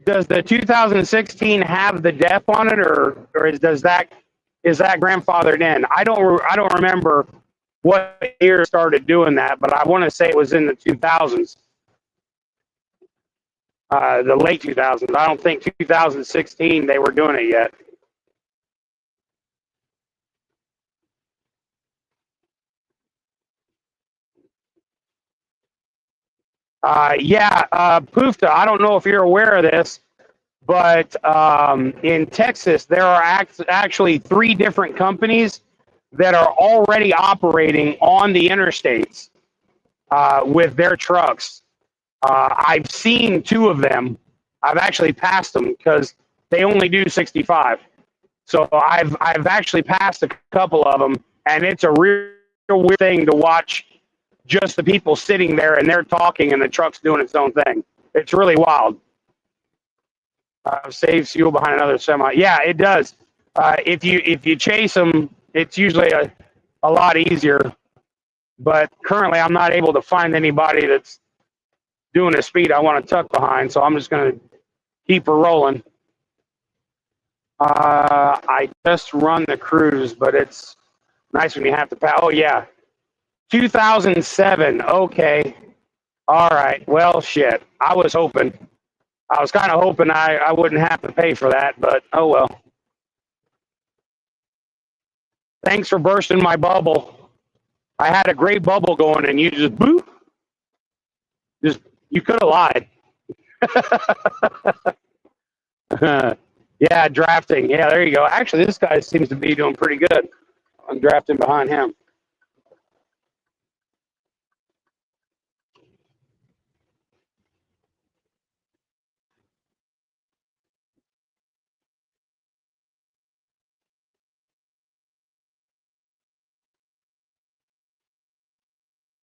does the 2016 have the DEF on it, or is that grandfathered in? I don't remember what year started doing that, but I want to say it was in the 2000s, the late 2000s. I don't think 2016 they were doing it yet. Pufta, I don't know if you're aware of this, but in Texas, there are actually 3 different companies that are already operating on the interstates with their trucks. I've seen 2 of them. I've actually passed them because they only do 65. So I've actually passed a couple of them, and it's a real weird thing to watch. Just the people sitting there and they're talking and the truck's doing its own thing. It's really wild. Saves fuel behind another semi. Yeah, it does. If you chase them, it's usually a lot easier. But currently, I'm not able to find anybody that's doing the speed I want to tuck behind, so I'm just going to keep her rolling. I just run the cruise, but it's nice when you have to pass. Oh, yeah. 2007. Okay. All right. Well, shit. I was kind of hoping I wouldn't have to pay for that, but oh well. Thanks for bursting my bubble. I had a great bubble going and you just boop. You could have lied. Yeah, drafting. Yeah, there you go. Actually, this guy seems to be doing pretty good. I'm drafting behind him.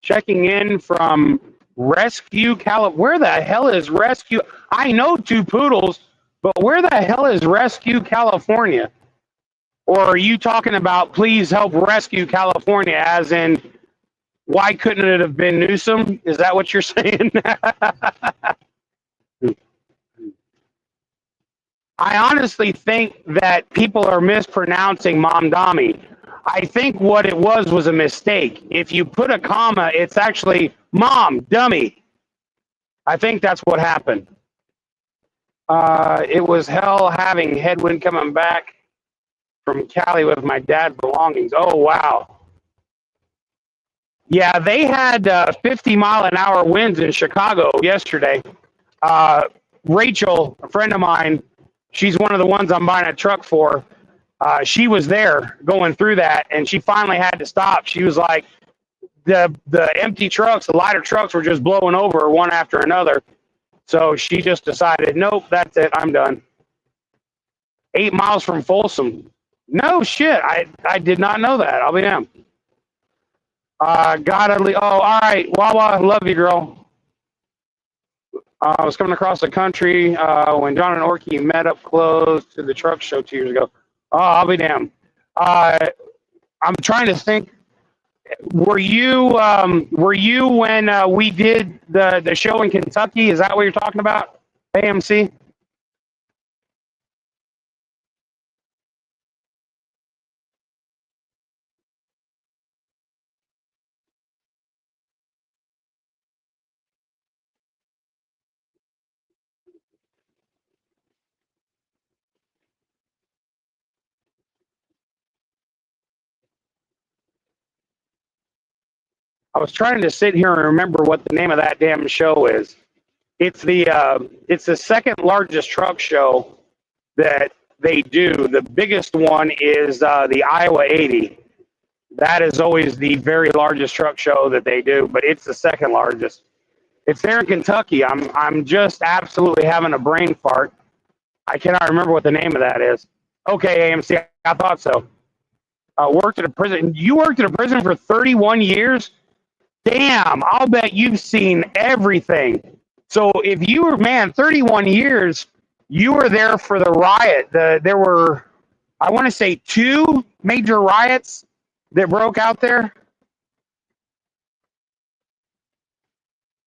Checking in from Rescue, California. Where the hell is Rescue? I know 2 Poodles, but where the hell is Rescue, California? Or are you talking about please help rescue California, as in why couldn't it have been Newsom? Is that what you're saying? I honestly think that people are mispronouncing Mamdani. I think what it was a mistake. If you put a comma, it's actually Mom, dummy. I think that's what happened. It was hell having headwind coming back from Cali with my dad's belongings. Oh, wow. Yeah, they had 50-mile-an-hour winds in Chicago yesterday. Rachel, a friend of mine, she's one of the ones I'm buying a truck for. She was there going through that, and she finally had to stop. She was like, the empty trucks, the lighter trucks were just blowing over one after another. So she just decided, nope, that's it. I'm done. 8 miles from Folsom. No shit. I did not know that. I'll be damned. Oh, all right. Wawa, love you, girl. I was coming across the country when John and Orky met up close to the truck show 2 years ago. Oh, I'll be damned. I'm trying to think. Were you when we did the show in Kentucky? Is that what you're talking about? AMC? I was trying to sit here and remember what the name of that damn show is. It's the second largest truck show that they do. The biggest one is the Iowa 80. That is always the very largest truck show that they do, but it's the second largest. It's there in Kentucky. I'm just absolutely having a brain fart. I cannot remember what the name of that is. Okay, AMC, I thought so. Worked at a prison. You worked at a prison for 31 years? Damn, I'll bet you've seen everything. So if you were, man, 31 years, you were there for the riot. There were, I want to say, 2 major riots that broke out there.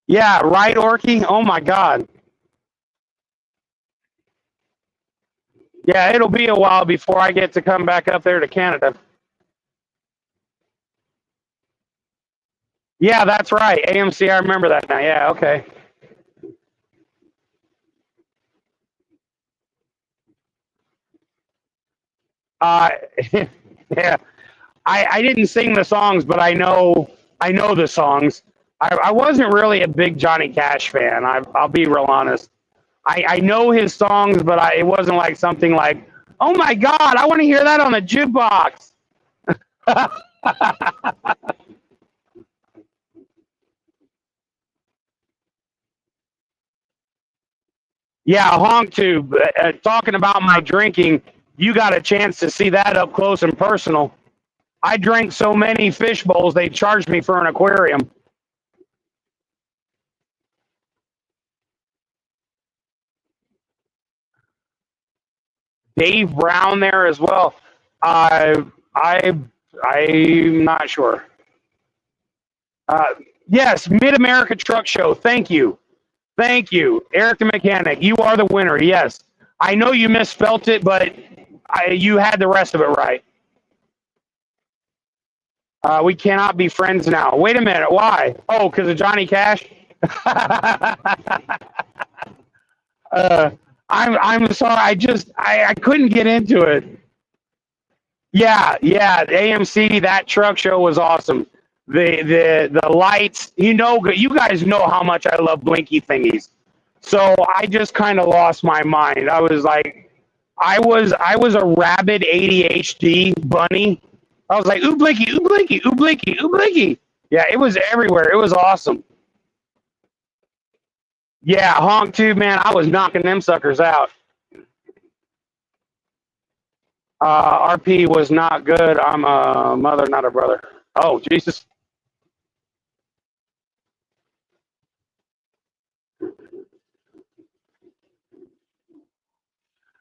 Yeah, right, Orky? Oh, my God. Yeah, it'll be a while before I get to come back up there to Canada. Yeah, that's right. AMC, I remember that now. Yeah, okay. Yeah, I didn't sing the songs, but I know the songs. I wasn't really a big Johnny Cash fan. I'll be real honest. I know his songs, but it wasn't like something like, oh my God, I want to hear that on the jukebox. Yeah, honk tube. Talking about my drinking, you got a chance to see that up close and personal. I drank so many fish bowls, they charged me for an aquarium. Dave Brown there as well. I'm not sure. Yes, Mid America Truck Show. Thank you. Thank you. Eric the Mechanic. You are the winner. Yes. I know you misspelt it, but you had the rest of it right. We cannot be friends now. Wait a minute. Why? Oh, because of Johnny Cash? I'm sorry. I couldn't get into it. Yeah. AMC, that truck show was awesome. The lights, you guys know how much I love blinky thingies. So I just kind of lost my mind. I was like, I was a rabid ADHD bunny. I was like, ooh blinky, ooh blinky, ooh blinky, ooh blinky. Yeah, it was everywhere. It was awesome. Yeah, honk tube, man. I was knocking them suckers out. RP was not good. I'm a mother, not a brother. Oh, Jesus.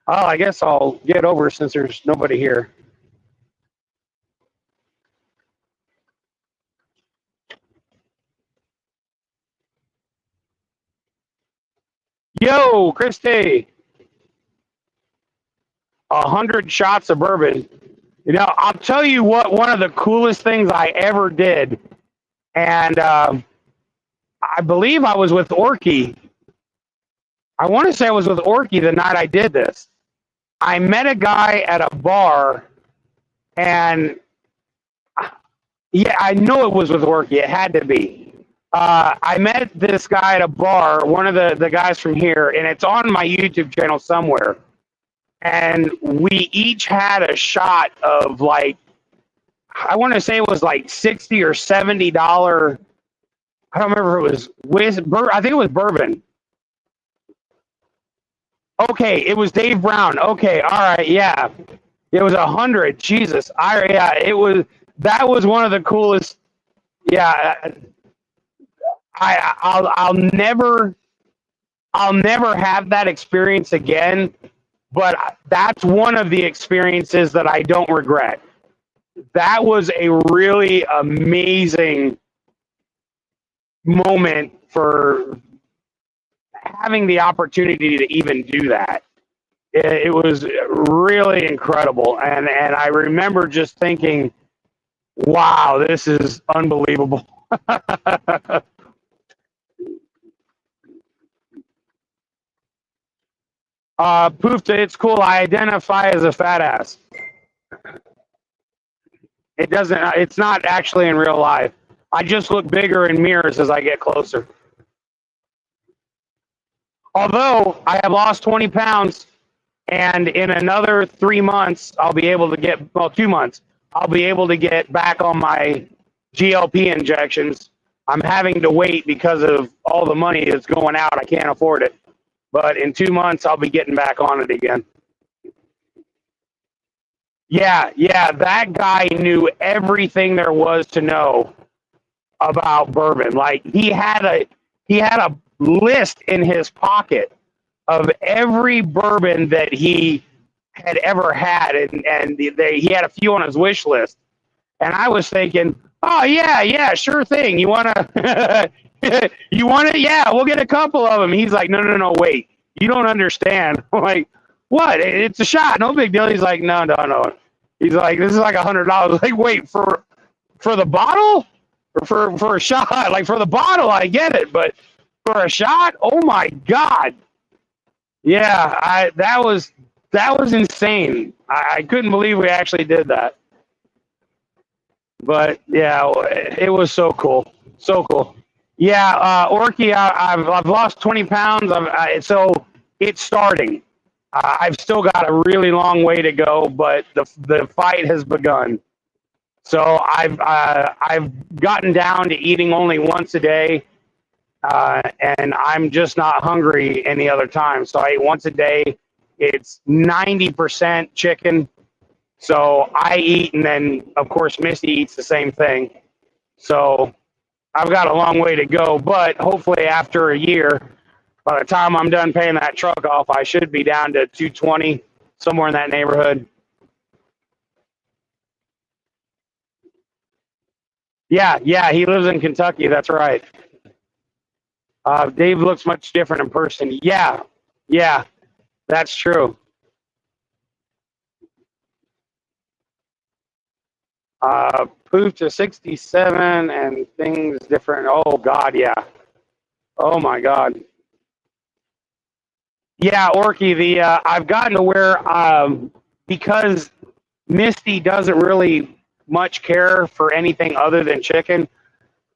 Oh, I guess I'll get over since there's nobody here. Yo, Christy. 100 shots of bourbon. I'll tell you what, one of the coolest things I ever did, and I believe I was with Orky. I want to say I was with Orky the night I did this. I met a guy at a bar, and yeah, I know it was with Orky. It had to be. I met this guy at a bar, one of the guys from here, and it's on my YouTube channel somewhere. And we each had a shot of like, I want to say it was like $60 or $70. I don't remember if it was I think it was bourbon. Okay, it was Dave Brown. Okay, all right, yeah, it was 100. Jesus, it was. That was one of the coolest. Yeah, I'll never have that experience again. But that's one of the experiences that I don't regret. That was a really amazing moment for having the opportunity to even do that. It was really incredible. And I remember just thinking, wow, this is unbelievable. Poofta, it's cool. I identify as a fat ass. It's not actually in real life. I just look bigger in mirrors as I get closer. Although I have lost 20 pounds, and in another 3 months, I'll be able to get, well, 2 months, I'll be able to get back on my GLP injections. I'm having to wait because of all the money that's going out. I can't afford it. But in 2 months, I'll be getting back on it again. Yeah, that guy knew everything there was to know about bourbon. Like he had a list in his pocket of every bourbon that he had ever had, and he had a few on his wish list. And I was thinking, oh yeah, sure thing. You wanna you want it? Yeah, we'll get a couple of them. He's like, no, wait, you don't understand. I'm like, what? It's a shot, no big deal. He's like, no. He's like, this is like $100. Like, wait, for the bottle or for a shot? Like for the bottle, I get it, but for a shot, oh my god. Yeah, that was insane. I couldn't believe we actually did that. But yeah, it was so cool, so cool. Yeah, Orky, I've lost 20 pounds. So it's starting. I've still got a really long way to go, but the fight has begun. So I've gotten down to eating only once a day, and I'm just not hungry any other time. So I eat once a day. It's 90% chicken. So I eat, and then of course Misty eats the same thing. So I've got a long way to go, but hopefully after a year, by the time I'm done paying that truck off, I should be down to 220, somewhere in that neighborhood. Yeah, he lives in Kentucky. That's right. Dave looks much different in person. Yeah, that's true. Proved to 67 and things different. Oh God, yeah. Oh my God. Yeah, Orky, I've gotten to where because Misty doesn't really much care for anything other than chicken,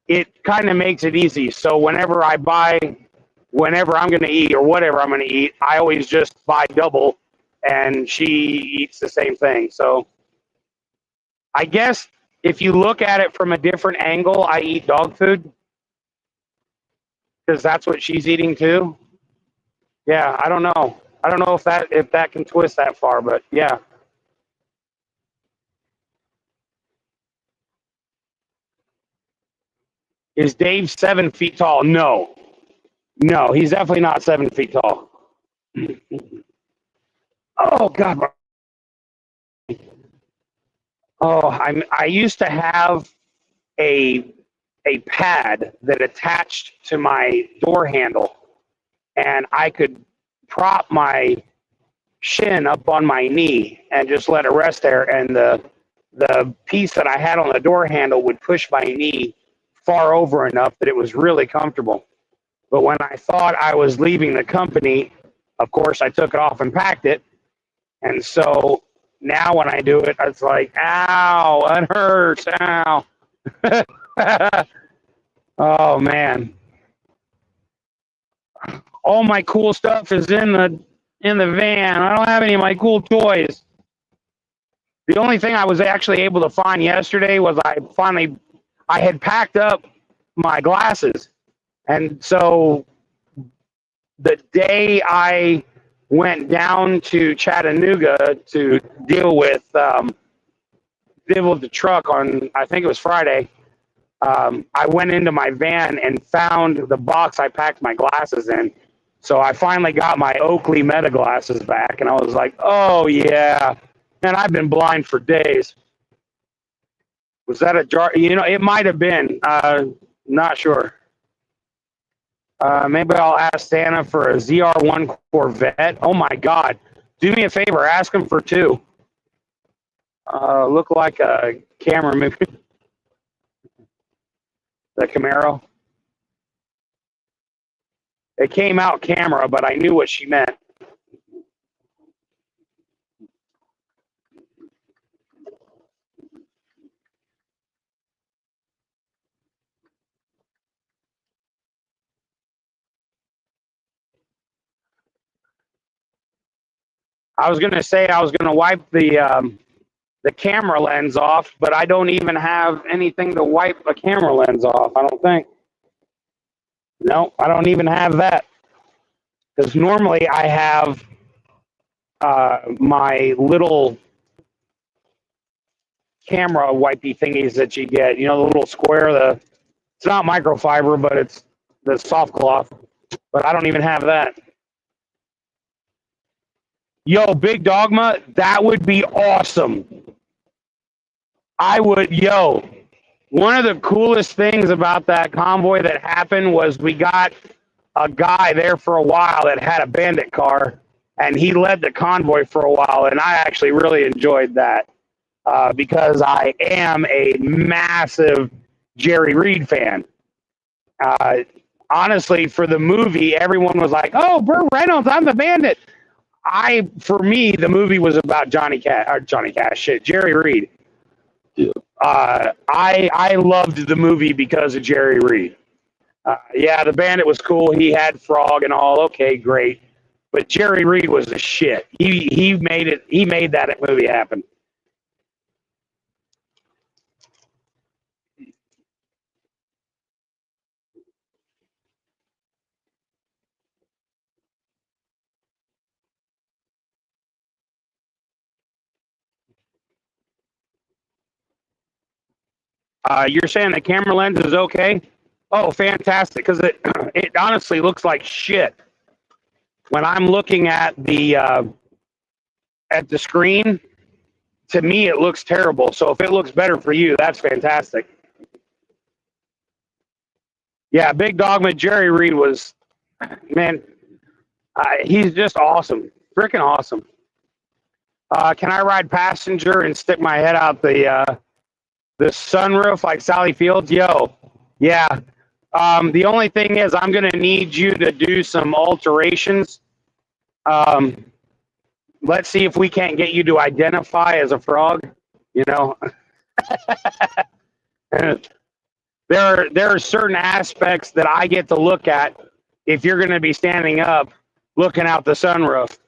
it kind of makes it easy. So whenever I'm going to eat or whatever I'm going to eat, I always just buy double, and she eats the same thing. So I guess if you look at it from a different angle, I eat dog food because that's what she's eating too. Yeah, I don't know. I don't know if that can twist that far, but yeah. Is Dave 7 feet tall? No, he's definitely not 7 feet tall. Oh God. Oh, I used to have a pad that attached to my door handle, and I could prop my shin up on my knee and just let it rest there, and the piece that I had on the door handle would push my knee far over enough that it was really comfortable. But when I thought I was leaving the company, of course, I took it off and packed it. And so now when I do it, it's like, ow, it hurts, ow. Oh, man. All my cool stuff is in the van. I don't have any of my cool toys. The only thing I was actually able to find yesterday was I had packed up my glasses. And so the day I went down to Chattanooga to deal with the truck on, I think it was Friday, I went into my van and found the box I packed my glasses in. So I finally got my Oakley Meta glasses back, and I was like, oh yeah. Man, I've been blind for days. Was that a jar? It might have been. Not sure. Maybe I'll ask Santa for a ZR1 Corvette. Oh my God. Do me a favor, ask him for 2. Look like a camera movie. The Camaro. It came out camera, but I knew what she meant. I was gonna say I was gonna wipe the camera lens off, but I don't even have anything to wipe a camera lens off. I don't think. No, I don't even have that. Because normally I have my little camera wipey thingies that you get. You know, the little square. It's not microfiber, but it's the soft cloth. But I don't even have that. Yo, Big Dogma, that would be awesome. I would, yo. One of the coolest things about that convoy that happened was we got a guy there for a while that had a bandit car, and he led the convoy for a while, and I actually really enjoyed that because I am a massive Jerry Reed fan. Honestly, for the movie, everyone was like, "Oh, Burt Reynolds, I'm the bandit." For me, the movie was about Jerry Reed. I loved the movie because of Jerry Reed. Yeah, the bandit was cool. He had Frog and all. Okay, great. But Jerry Reed was the shit. He made it. He made that movie happen. You're saying the camera lens is okay? Oh, fantastic! Because it honestly looks like shit when I'm looking at the screen. To me, it looks terrible. So if it looks better for you, that's fantastic. Yeah, Big Dogma Jerry Reed was, man, he's just awesome, freaking awesome. Can I ride passenger and stick my head out the sunroof like Sally Fields? Yo, yeah. The only thing is, I'm gonna need you to do some alterations. Let's see if we can't get you to identify as a frog. You know, there are certain aspects that I get to look at if you're going to be standing up, looking out the sunroof,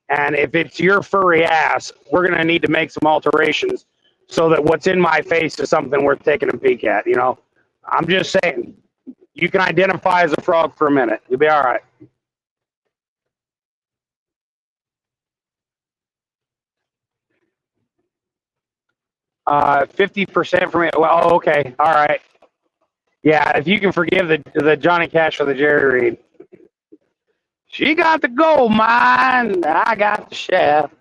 and if it's your furry ass, we're going to need to make some alterations so that what's in my face is something worth taking a peek at. You know, I'm just saying, you can identify as a frog for a minute. You'll be all right. 50% for me. Well, okay, all right. Yeah, if you can forgive the Johnny Cash for the Jerry Reed. She got the gold mine, I got the shaft.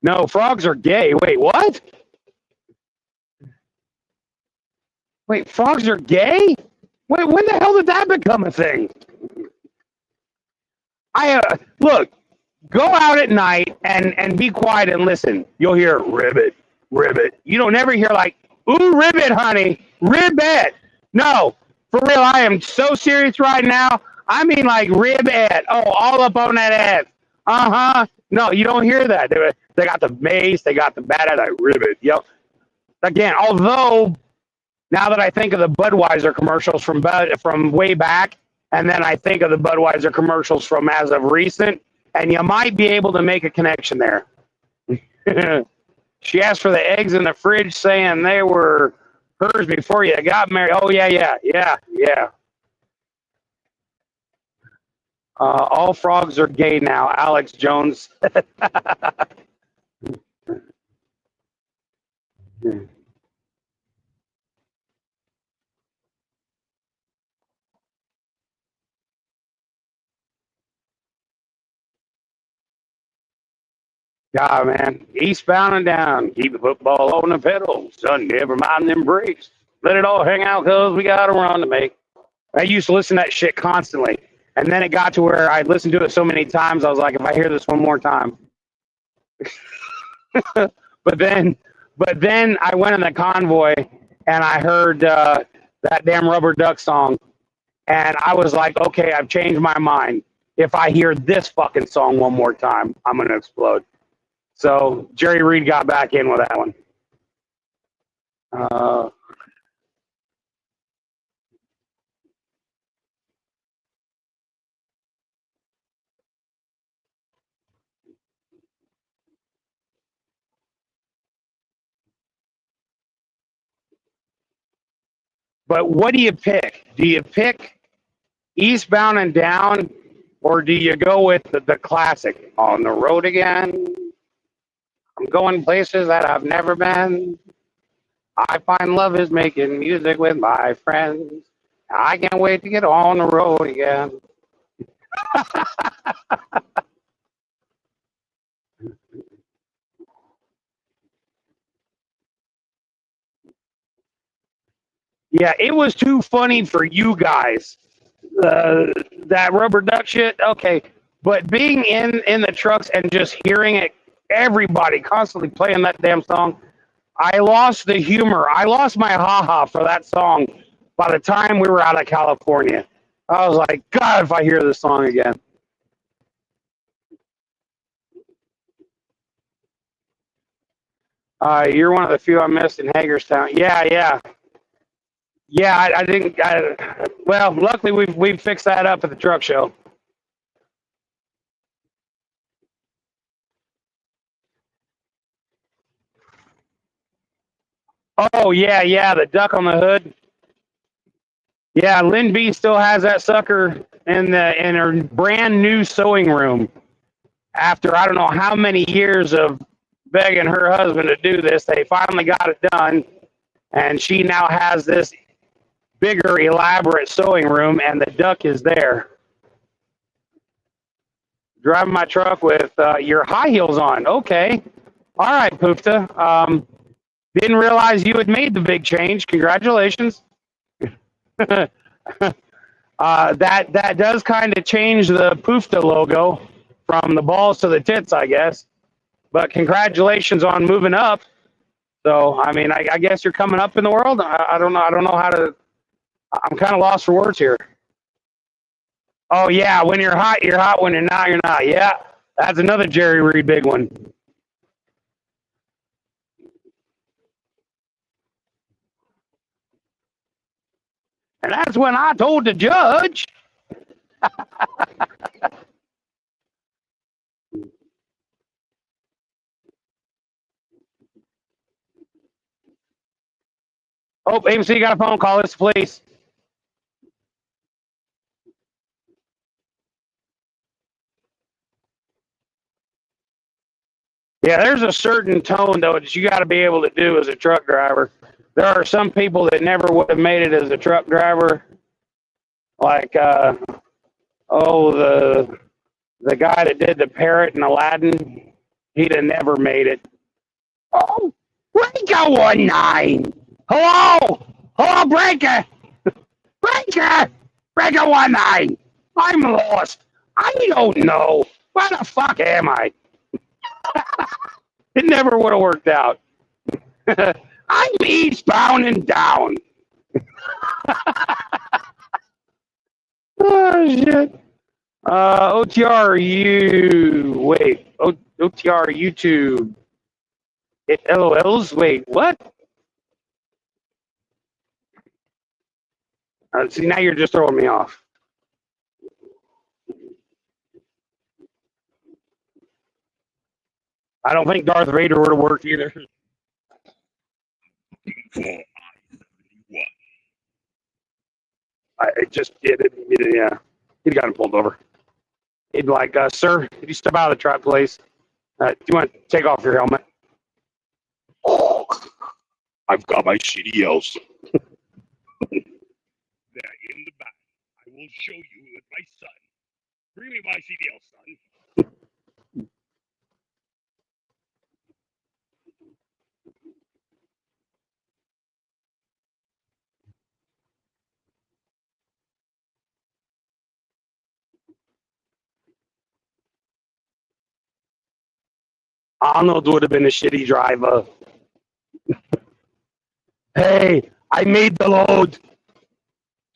No, frogs are gay. Wait, what? Wait, frogs are gay? Wait, when the hell did that become a thing? Look. Go out at night and be quiet and listen. You'll hear ribbit, ribbit. You don't never hear like, ooh, ribbit, honey, ribbit. No, for real, I am so serious right now. I mean like ribbit. Oh, all up on that ass. Uh-huh. No, you don't hear that. They got the mace, they got the bat, like ribbit. Yo. Again, although now that I think of the Budweiser commercials from way back, and then I think of the Budweiser commercials from as of recent, and you might be able to make a connection there. She asked for the eggs in the fridge, saying they were hers before you got married. Oh, yeah. All frogs are gay now, Alex Jones. Yeah, man. Eastbound and down. Keep the football on the pedal. Son, never mind them brakes. Let it all hang out because we got a run to make. I used to listen to that shit constantly. And then it got to where I listened to it so many times, I was like, if I hear this one more time. but then I went in the convoy and I heard that damn Rubber Duck song. And I was like, okay, I've changed my mind. If I hear this fucking song one more time, I'm going to explode. So Jerry Reed got back in with that one. But what do you pick? Do you pick Eastbound and Down, or do you go with the classic, On the Road Again? I'm going places that I've never been. I find love is making music with my friends. I can't wait to get on the road again. Yeah, it was too funny for you guys. That rubber duck shit, okay. But being in the trucks and just hearing it, everybody constantly playing that damn song, I lost the humor. I lost my ha-ha for that song by the time we were out of California. I was like, God, if I hear this song again. You're one of the few I missed in Hagerstown. Yeah. Yeah, I didn't. Well, luckily we've fixed that up at the truck show. Oh yeah, the duck on the hood. Yeah, Lynn B still has that sucker in her brand new sewing room. After I don't know how many years of begging her husband to do this, they finally got it done, and she now has this bigger, elaborate sewing room, and the duck is there. Driving my truck with your high heels on. Okay. All right, Poofta. Didn't realize you had made the big change. Congratulations. That does kind of change the Poofta logo from the balls to the tits, I guess. But congratulations on moving up. So, I mean, I guess you're coming up in the world. I don't know. I don't know how to. I'm kind of lost for words here. Oh yeah, when you're hot, you're hot. When you're not, you're not. Yeah, that's another Jerry Reed big one. And that's when I told the judge. Oh, AMC got a phone call. It's the police. Yeah, there's a certain tone though that you got to be able to do as a truck driver. There are some people that never would have made it as a truck driver, like the guy that did the parrot in Aladdin. He'd have never made it. Oh, Breaker 19. Hello, hello, Breaker, Breaker, Breaker 19. I'm lost. I don't know. Where the fuck am I? It never would have worked out. I'm eastbound and down. Oh shit. OTR OTR YouTube. LOLs. Wait, what? See, now you're just throwing me off. I don't think Darth Vader would have worked either. I just did it. Yeah, he'd gotten pulled over. He'd be like, sir, could you step out of the truck, please? Do you want to take off your helmet? Oh, I've got my CDLs. There in the back. I will show you with my son. Bring me my CDL, son. Arnold would have been a shitty driver. Hey, I made the load. Do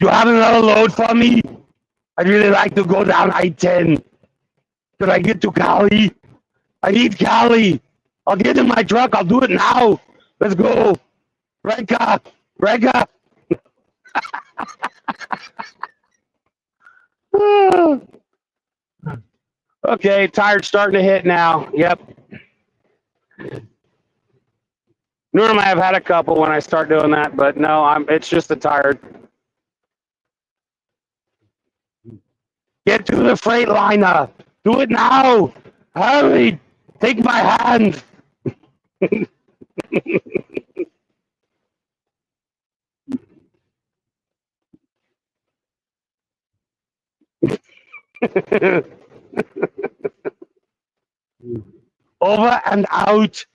you have another load for me? I'd really like to go down I-10. Could I get to Cali? I need Cali. I'll get in my truck. I'll do it now. Let's go. Reka. Okay, tired starting to hit now. Yep. Normally I've had a couple when I start doing that, but no, it's just the tired. Get to the Freightliner. Do it now. Hurry. Take my hand. Over and out.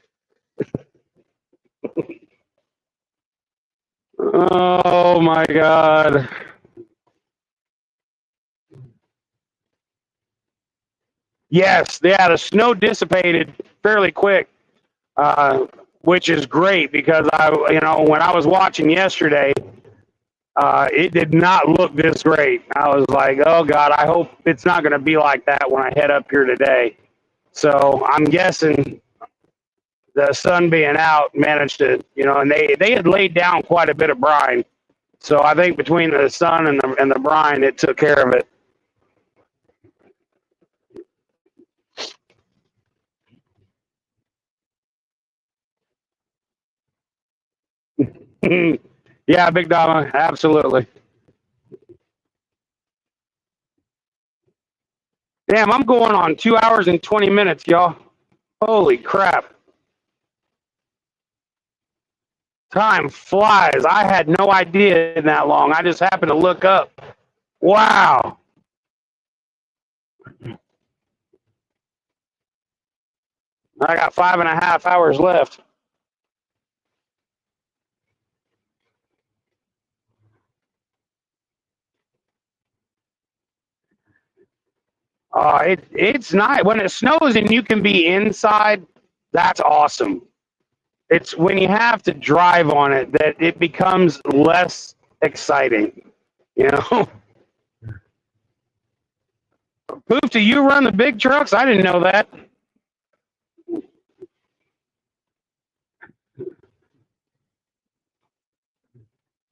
Oh my God. Yes, yeah, the snow dissipated fairly quick, which is great because when I was watching yesterday, it did not look this great. I was like, oh God, I hope it's not going to be like that when I head up here today. So I'm guessing the sun being out managed to, and they had laid down quite a bit of brine. So I think between the sun and the brine, it took care of it. Yeah, Big Dama, absolutely. Damn, I'm going on 2 hours and 20 minutes, y'all. Holy crap. Time flies. I had no idea in that long. I just happened to look up. Wow. I got 5.5 hours left. It's not when it snows and you can be inside. That's awesome. It's when you have to drive on it that it becomes less exciting. Poof, do you run the big trucks? I didn't know that.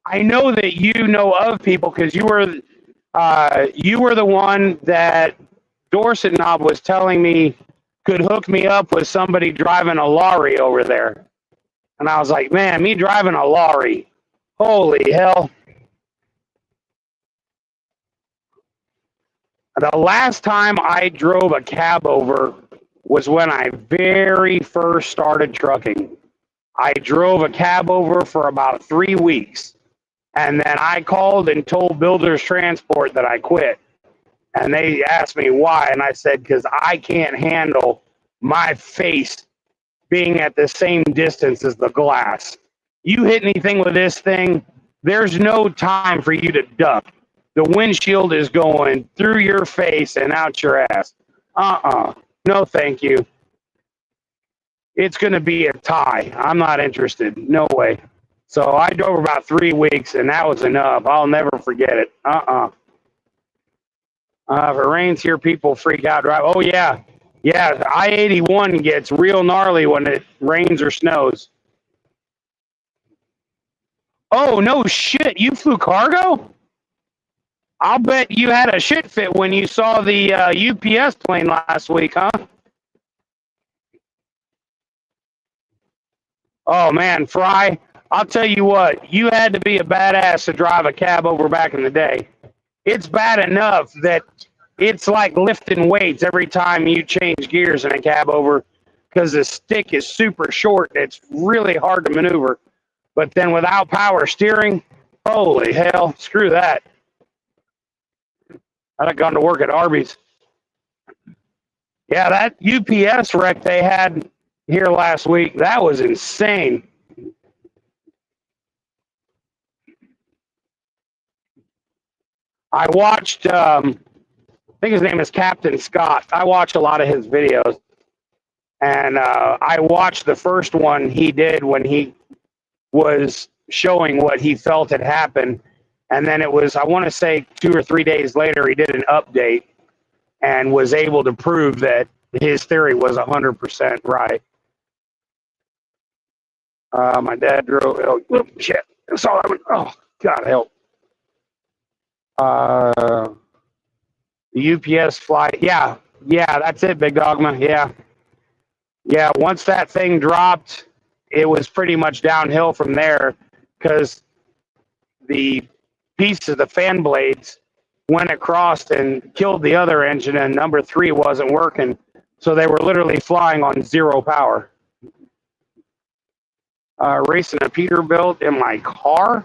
I know that you know of people because you were the one that Dorset Knob was telling me could hook me up with somebody driving a lorry over there. And I was like, man, me driving a lorry. Holy hell. The last time I drove a cab over was when I very first started trucking. I drove a cab over for about 3 weeks. And then I called and told Builders Transport that I quit. And they asked me why. And I said, because I can't handle my face being at the same distance as the glass. You hit anything with this thing, there's no time for you to duck. The windshield is going through your face and out your ass. No, thank you. It's going to be a tie. I'm not interested. No way. So I drove about 3 weeks, and that was enough. I'll never forget it. If it rains here, people freak out. Drive. Oh, yeah. Yeah, I-81 gets real gnarly when it rains or snows. Oh, no shit. You flew cargo? I'll bet you had a shit fit when you saw the UPS plane last week, huh? Oh, man, Fry, I'll tell you what. You had to be a badass to drive a cab over back in the day. It's bad enough that it's like lifting weights every time you change gears in a cab over because the stick is super short. It's really hard to maneuver. But then without power steering, holy hell, screw that. I'd have gone to work at Arby's. Yeah, that UPS wreck they had here last week, that was insane. I watched, I think his name is Captain Scott. I watched a lot of his videos. And I watched the first one he did when he was showing what he felt had happened. And then it was, I want to say 2 or 3 days later, he did an update and was able to prove that his theory was 100% right. My dad drove, oh, shit. I saw that one. Oh, God help. The UPS flight. Yeah, that's it, Big Dogma. Yeah. Once that thing dropped, it was pretty much downhill from there because the piece of the fan blades went across and killed the other engine, and number 3 wasn't working. So they were literally flying on 0 power. Racing a Peterbilt in my car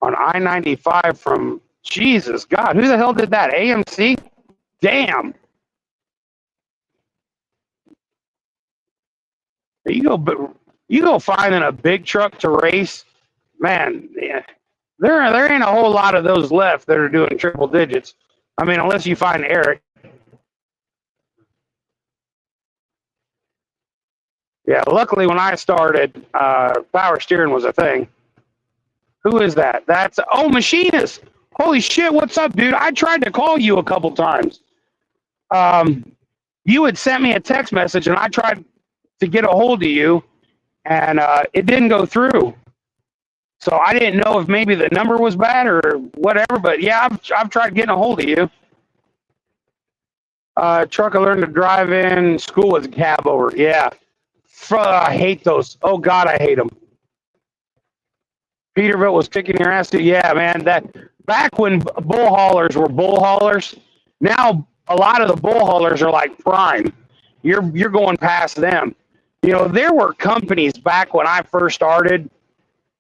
on I-95 from, Jesus God, who the hell did that? AMC? Damn. You go finding a big truck to race, man. Yeah, there ain't a whole lot of those left that are doing triple digits. I mean, unless you find Eric. Yeah, luckily when I started, power steering was a thing. Who is that? That's, oh, Machinist. Holy shit, what's up, dude? I tried to call you a couple times. You had sent me a text message, and I tried to get a hold of you, and it didn't go through. So I didn't know if maybe the number was bad or whatever, but yeah, I've tried getting a hold of you. Truck I learned to drive in school with a cab over. Yeah. I hate those. Oh, God, I hate them. Peterbilt was kicking your ass too. Yeah, man. That back when bull haulers were bull haulers, now a lot of the bull haulers are like Prime. You're going past them. You know, there were companies back when I first started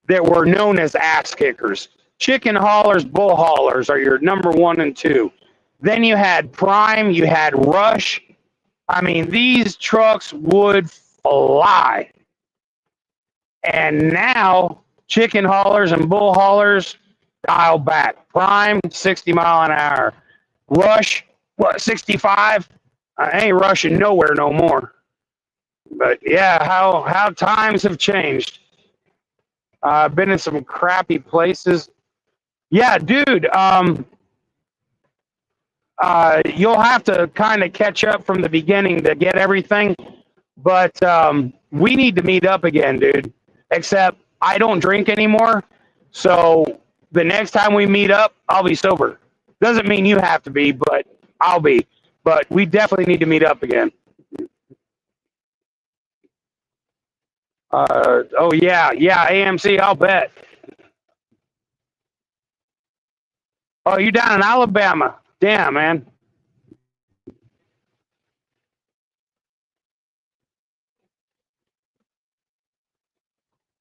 that were known as ass kickers. Chicken haulers, bull haulers are your number 1 and 2. Then you had Prime, you had Rush. I mean, these trucks would fly. And now, chicken haulers and bull haulers dial back. Prime, 60 mile an hour. Rush, what, 65? I ain't rushing nowhere no more. But yeah, how times have changed. I've been in some crappy places. Yeah, dude, you'll have to kind of catch up from the beginning to get everything. But we need to meet up again, dude. Except I don't drink anymore. So the next time we meet up, I'll be sober. Doesn't mean you have to be, but I'll be. But we definitely need to meet up again. Oh, yeah, AMC, I'll bet. Oh, you down in Alabama? Damn, man.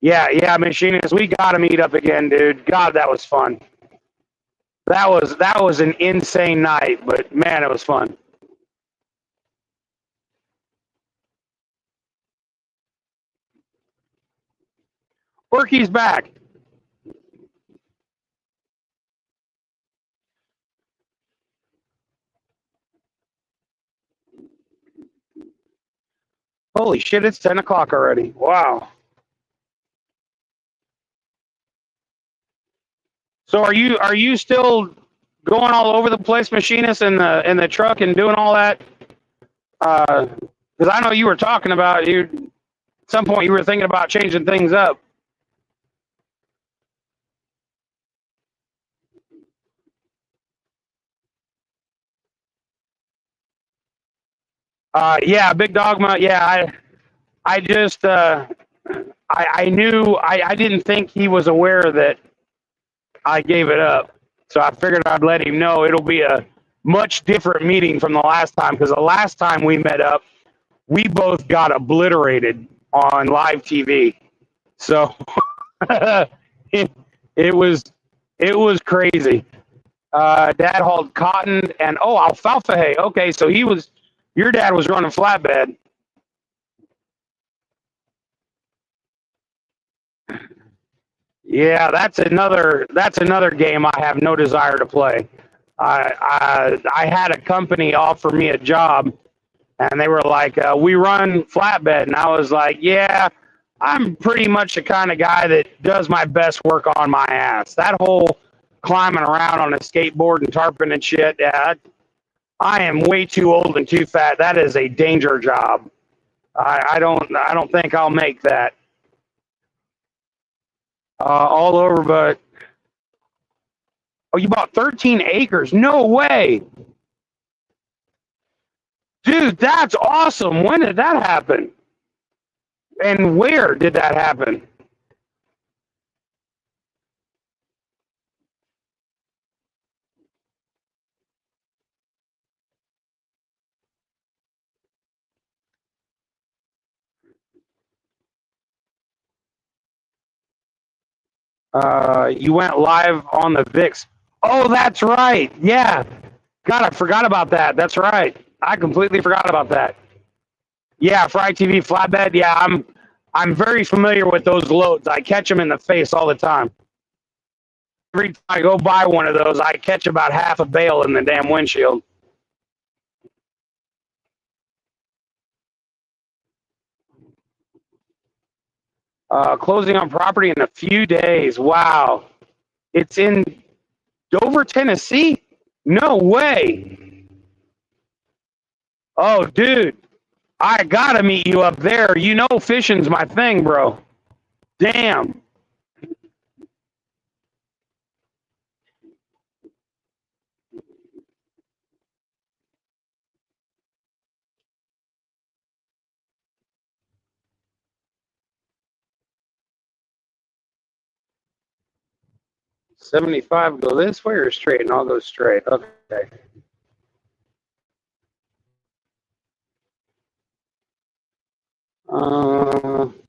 Yeah, Machinist, we gotta meet up again, dude. God, that was fun. That was an insane night, but man, it was fun. Porky's back. Holy shit, it's 10 o'clock already. Wow. So are you still going all over the place, Machinist, in the truck and doing all that? Because I know you were talking about at some point you were thinking about changing things up. Yeah, Big Dogma. Yeah, I just I knew I didn't think he was aware that I gave it up, so I figured I'd let him know. It'll be a much different meeting from the last time, because the last time we met up, we both got obliterated on live TV. So it was crazy. Dad hauled cotton and alfalfa hay. Okay, so your dad was running flatbed. Yeah, that's another game I have no desire to play. I had a company offer me a job, and they were like, "We run flatbed," and I was like, "Yeah, I'm pretty much the kind of guy that does my best work on my ass. That whole climbing around on a skateboard and tarping and shit, yeah, I am way too old and too fat. That is a danger job. I don't think I'll make that." All over, but you bought 13 acres? No way, dude. That's awesome. When did that happen? And where did that happen? You went live on the VIX. Oh, that's right. Yeah. God, I forgot about that. That's right. I completely forgot about that. Yeah, Fry TV flatbed. Yeah, I'm very familiar with those loads. I catch them in the face all the time. Every time I go buy one of those, I catch about half a bale in the damn windshield. Closing on property in a few days. Wow. It's in Dover, Tennessee? No way. Oh, dude. I gotta meet you up there. You know fishing's my thing, bro. Damn. $75 go this way or straight? And I'll go straight. Okay.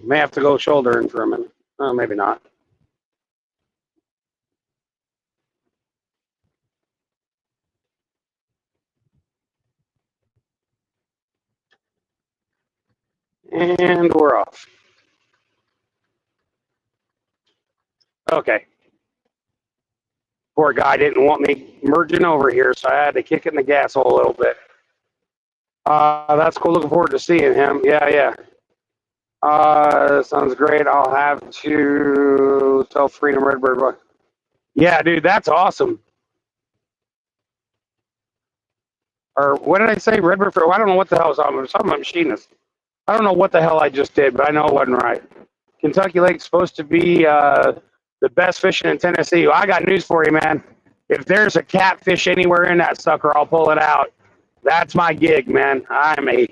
May have to go shoulder in for a minute. Maybe not. And we're off. Okay. Poor guy didn't want me merging over here, so I had to kick it in the gas hole a little bit. That's cool. Looking forward to seeing him. Yeah. Sounds great. I'll have to tell Freedom Redbird. Yeah, dude, that's awesome. Or what did I say? Redbird? I don't know what the hell I was talking about machinist. I don't know what the hell I just did, but I know it wasn't right. Kentucky Lake's supposed to be the best fishing in Tennessee. Well, I got news for you, man. If there's a catfish anywhere in that sucker, I'll pull it out. That's my gig, man. I'm a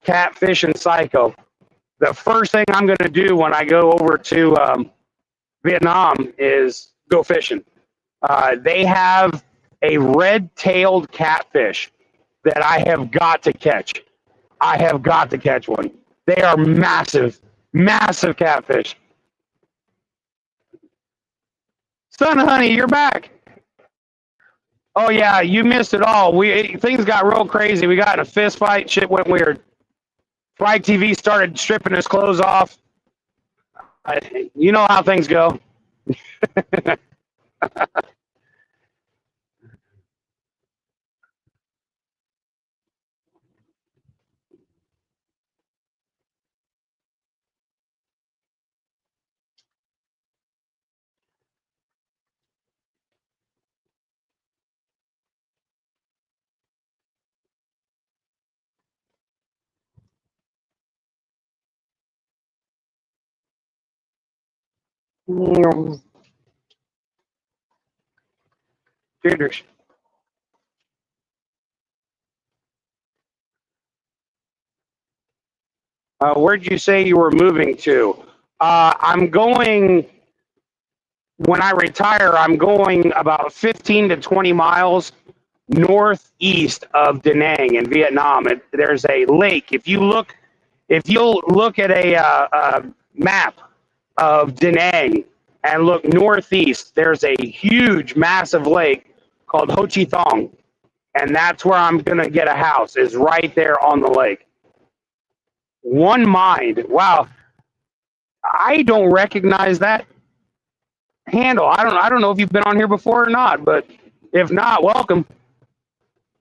catfishing psycho. The first thing I'm going to do when I go over to Vietnam is go fishing. They have a red-tailed catfish that I have got to catch. I have got to catch one. They are massive, massive catfish. Son, honey, you're back. Oh yeah, you missed it all. Things got real crazy. We got in a fist fight. Shit went weird. Fry TV started stripping his clothes off. You know how things go. Where'd you say you were moving to? I'm going, when I retire, I'm going about 15 to 20 miles northeast of Da Nang in Vietnam. There's a lake. If you'll look at a map of Da Nang and look northeast, there's a huge, massive lake called Ho Chi Thong. And that's where I'm going to get a house, is right there on the lake. One Mind. Wow. I don't recognize that handle. I don't know if you've been on here before or not, but if not, welcome.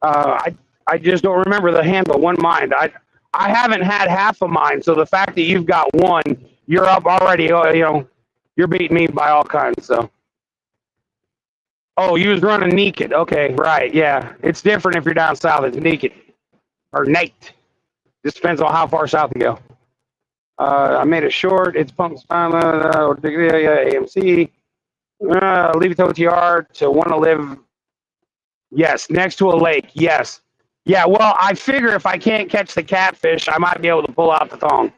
I just don't remember the handle. One Mind. I haven't had half of mine, so the fact that you've got one, you're up already. You're beating me by all kinds. So. Oh, you was running naked. Okay, right. Yeah, it's different if you're down south. It's naked or Nate. Just depends on how far south you go. I made it short. It's pump AMC. Leave it to OTR to want to live. Yes, next to a lake. Yes. Yeah, well, I figure if I can't catch the catfish, I might be able to pull out the thong.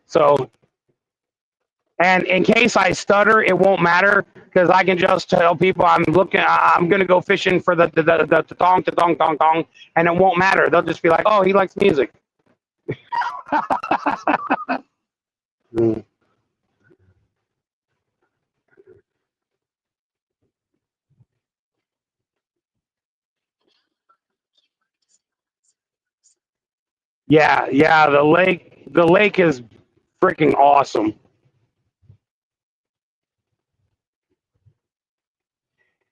So And in case I stutter, it won't matter because I can just tell people I'm going to go fishing for the tong, tong, and it won't matter. They'll just be like, oh, he likes music. Mm. Yeah, yeah, the lake is freaking awesome.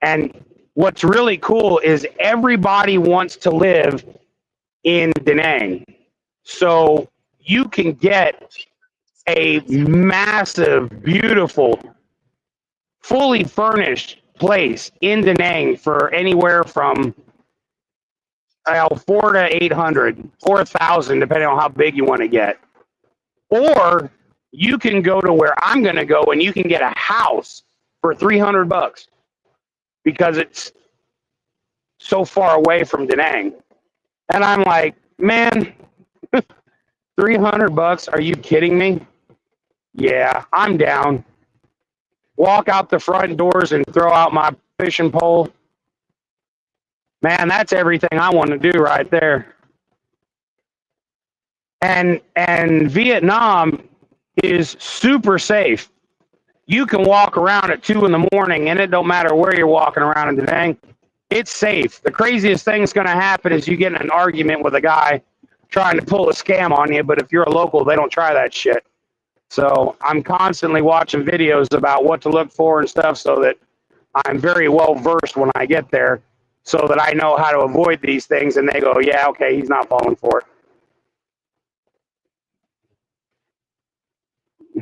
And what's really cool is everybody wants to live in Da Nang. So you can get a massive, beautiful, fully furnished place in Da Nang for anywhere from 4 to 800, 4,000, depending on how big you want to get. Or you can go to where I'm going to go and you can get a house for $300 because it's so far away from Da Nang. And I'm like, man, $300? Are you kidding me? Yeah, I'm down. Walk out the front doors and throw out my fishing pole. Man, that's everything I want to do right there. And Vietnam is super safe. You can walk around at 2 in the morning, and it don't matter where you're walking around in Da Nang. It's safe. The craziest thing that's going to happen is you get in an argument with a guy trying to pull a scam on you. But if you're a local, they don't try that shit. So I'm constantly watching videos about what to look for and stuff, so that I'm very well versed when I get there, so that I know how to avoid these things. And they go, yeah, okay, he's not falling for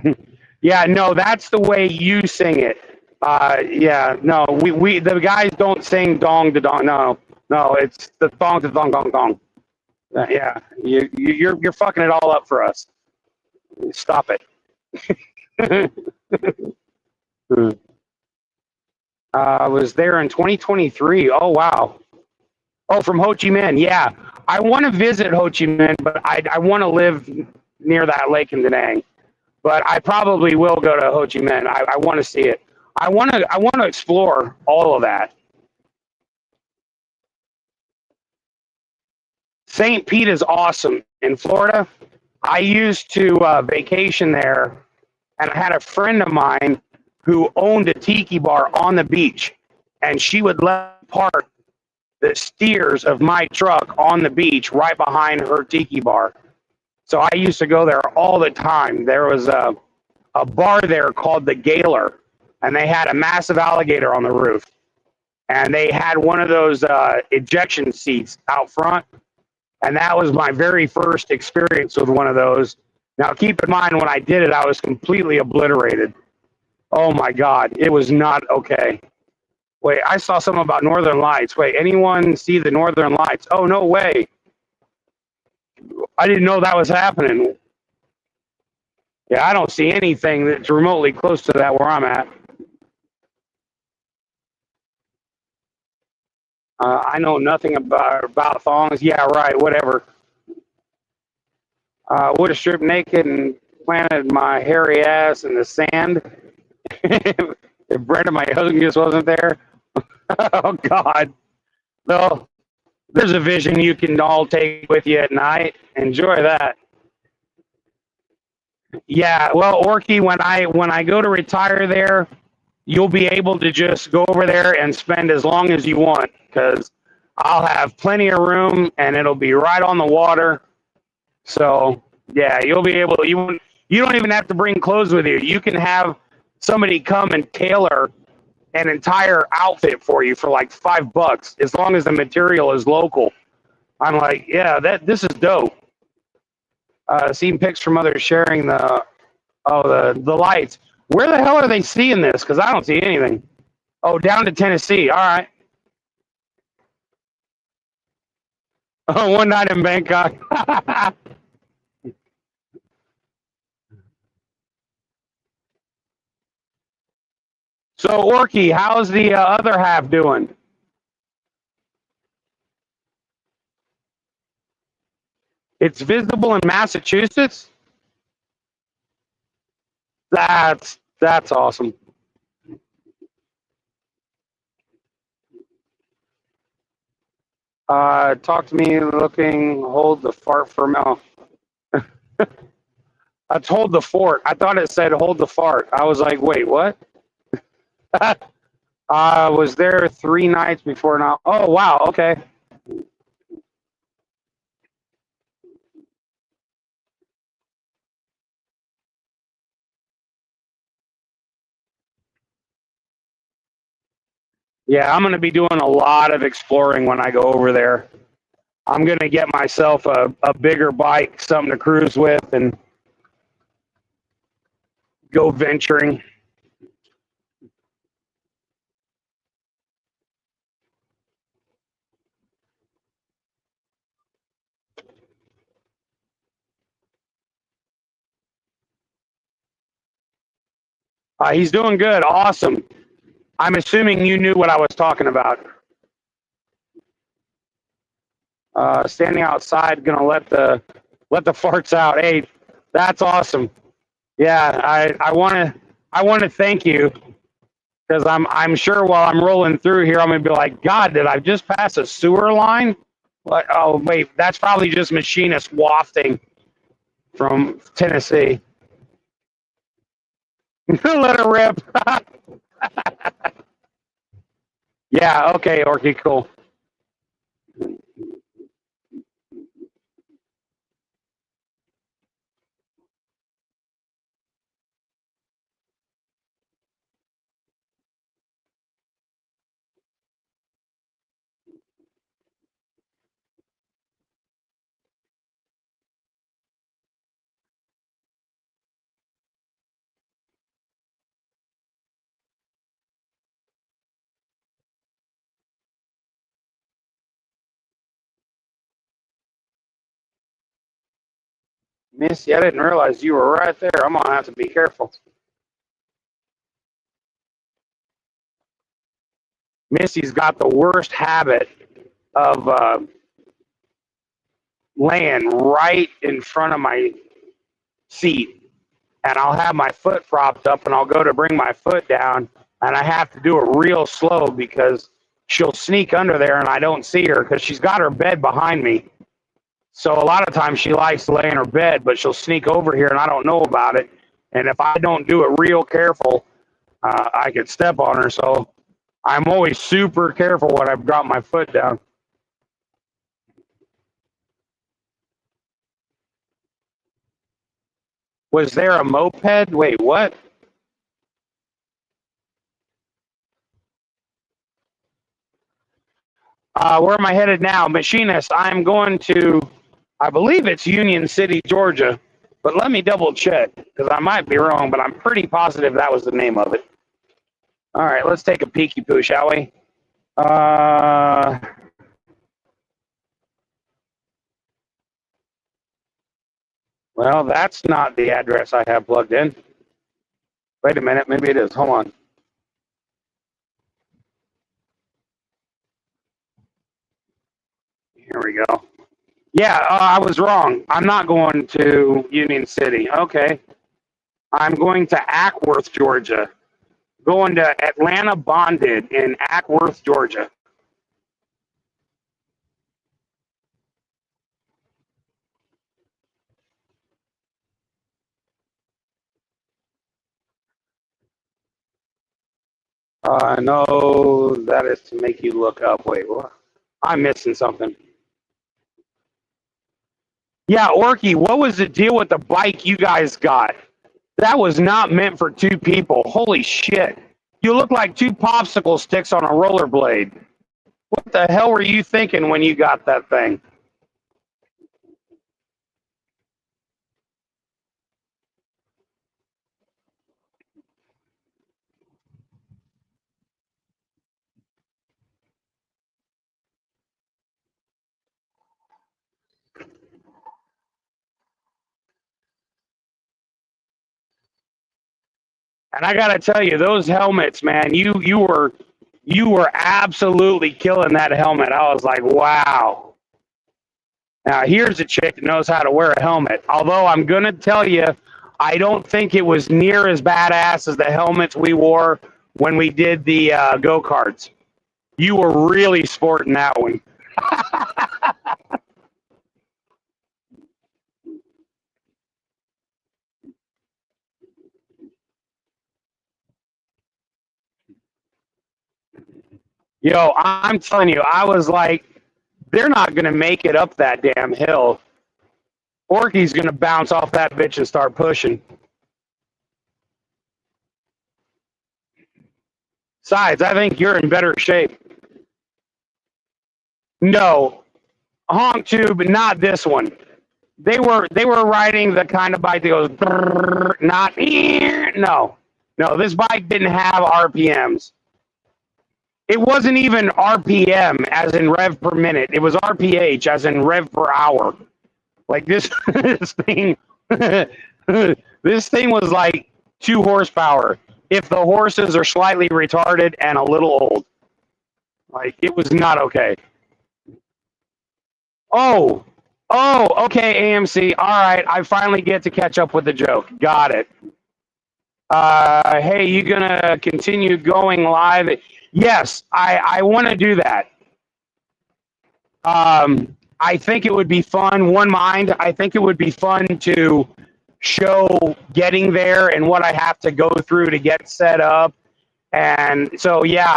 it. Yeah, no, that's the way you sing it. Yeah, no, we the guys don't sing dong to dong. No, no, it's the thong to thong dong dong. Yeah, you're fucking it all up for us. Stop it. I was there in 2023. Oh wow. Oh, from Ho Chi Minh. Yeah, I want to visit Ho Chi Minh, but I want to live near that lake in Da Nang. But I probably will go to Ho Chi Minh. I want to see it. I want to explore all of that. St. Pete is awesome in Florida. I used to vacation there, and I had a friend of mine who owned a tiki bar on the beach, and she would let park the steers of my truck on the beach right behind her tiki bar. So I used to go there all the time. There was a bar there called the Gaylor, and they had a massive alligator on the roof. And they had one of those ejection seats out front. And that was my very first experience with one of those. Now, keep in mind, when I did it, I was completely obliterated. Oh my God, it was not okay. Wait, I saw something about Northern Lights. Wait, anyone see the Northern Lights? Oh, no way. I didn't know that was happening. Yeah, I don't see anything that's remotely close to that where I'm at. I know nothing about thongs. Yeah, right, whatever. Would have stripped naked and planted my hairy ass in the sand if Brenda, my husband, just wasn't there. Oh, God. Well, there's a vision you can all take with you at night. Enjoy that. Yeah, well, Orky, when I go to retire there, you'll be able to just go over there and spend as long as you want because I'll have plenty of room and it'll be right on the water. So yeah, you'll be able. You don't even have to bring clothes with you. You can have somebody come and tailor an entire outfit for you for like $5 as long as the material is local. I'm like, yeah, this is dope. Seeing pics from others sharing the lights. Where the hell are they seeing this? Because I don't see anything. Oh, down to Tennessee. All right. Oh, one night in Bangkok. So, Orky, how's the other half doing? It's visible in Massachusetts. That's awesome. Talk to me looking, hold the fart for mouth. That's hold the fort. I thought it said hold the fart. I was like, wait, what? I was there 3 nights before now. Oh, wow. Okay. Yeah, I'm going to be doing a lot of exploring when I go over there. I'm going to get myself a bigger bike, something to cruise with, and go venturing. He's doing good. Awesome. I'm assuming you knew what I was talking about. Standing outside, gonna let the farts out. Hey, that's awesome. Yeah, I want to thank you, because I'm sure while I'm rolling through here, I'm gonna be like, God, did I just pass a sewer line? Like, oh wait, that's probably just machinists wafting from Tennessee. Let it rip. Yeah, okay, Orky, cool. Missy, I didn't realize you were right there. I'm gonna have to be careful. Missy's got the worst habit of laying right in front of my seat, and I'll have my foot propped up, and I'll go to bring my foot down, and I have to do it real slow because she'll sneak under there and I don't see her because she's got her bed behind me. So a lot of times she likes to lay in her bed, but she'll sneak over here and I don't know about it. And if I don't do it real careful, I could step on her. So I'm always super careful when I've got my foot down. Was there a moped? Wait, what? Where am I headed now? Machinist, I'm going to, I believe it's Union City, Georgia, but let me double check because I might be wrong, but I'm pretty positive that was the name of it. All right, let's take a peeky poo, shall we? Well, that's not the address I have plugged in. Wait a minute, maybe it is. Hold on. Here we go. Yeah, I was wrong. I'm not going to Union City. Okay. I'm going to Ackworth, Georgia. Going to Atlanta Bonded in Ackworth, Georgia. No, that is to make you look up. Wait, what? I'm missing something. Yeah, Orky, what was the deal with the bike you guys got? That was not meant for 2 people. Holy shit. You look like 2 popsicle sticks on a rollerblade. What the hell were you thinking when you got that thing? And I gotta tell you, those helmets, man, you were absolutely killing that helmet. I was like, wow. Now here's a chick that knows how to wear a helmet. Although I'm gonna tell you, I don't think it was near as badass as the helmets we wore when we did the go-karts. You were really sporting that one. Yo, I'm telling you, I was like, they're not going to make it up that damn hill. Orky's going to bounce off that bitch and start pushing. Besides, I think you're in better shape. No, honk tube, not this one. They were riding the kind of bike that goes brrr, not no. This bike didn't have RPMs. It wasn't even RPM as in rev per minute. It was RPH as in rev per hour. Like this thing this thing was like 2 horsepower if the horses are slightly retarded and a little old. Like, it was not okay. Oh, okay, AMC. All right, I finally get to catch up with the joke. Got it. Hey, you gonna continue going live? Yes, I want to do that. I think it would be fun. One mind, I think it would be fun to show getting there and what I have to go through to get set up. And so, yeah,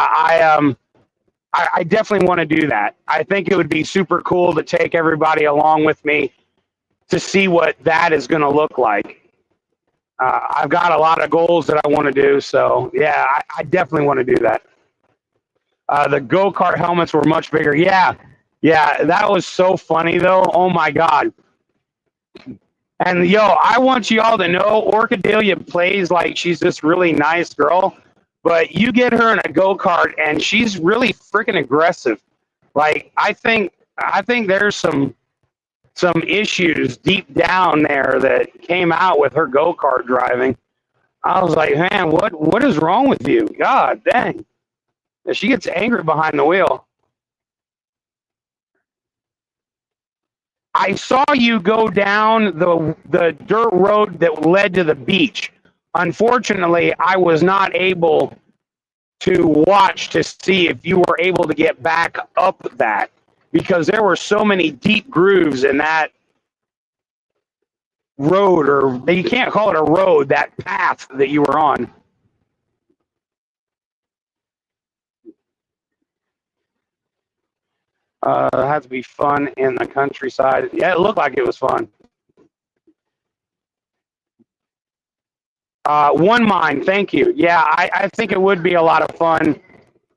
I definitely want to do that. I think it would be super cool to take everybody along with me to see what that is going to look like. I've got a lot of goals that I want to do. So, yeah, I definitely want to do that. The go-kart helmets were much bigger. Yeah, that was so funny, though. Oh, my God. And, yo, I want you all to know Orcadelia plays like she's this really nice girl, but you get her in a go-kart, and she's really freaking aggressive. Like, I think there's some issues deep down there that came out with her go-kart driving. I was like, man, what is wrong with you? God dang. She gets angry behind the wheel. I saw you go down the dirt road that led to the beach. Unfortunately, I was not able to watch to see if you were able to get back up that, because there were so many deep grooves in that road, or you can't call it a road, that path that you were on. It had to be fun in the countryside. Yeah, it looked like it was fun. One mind, thank you. Yeah, I think it would be a lot of fun,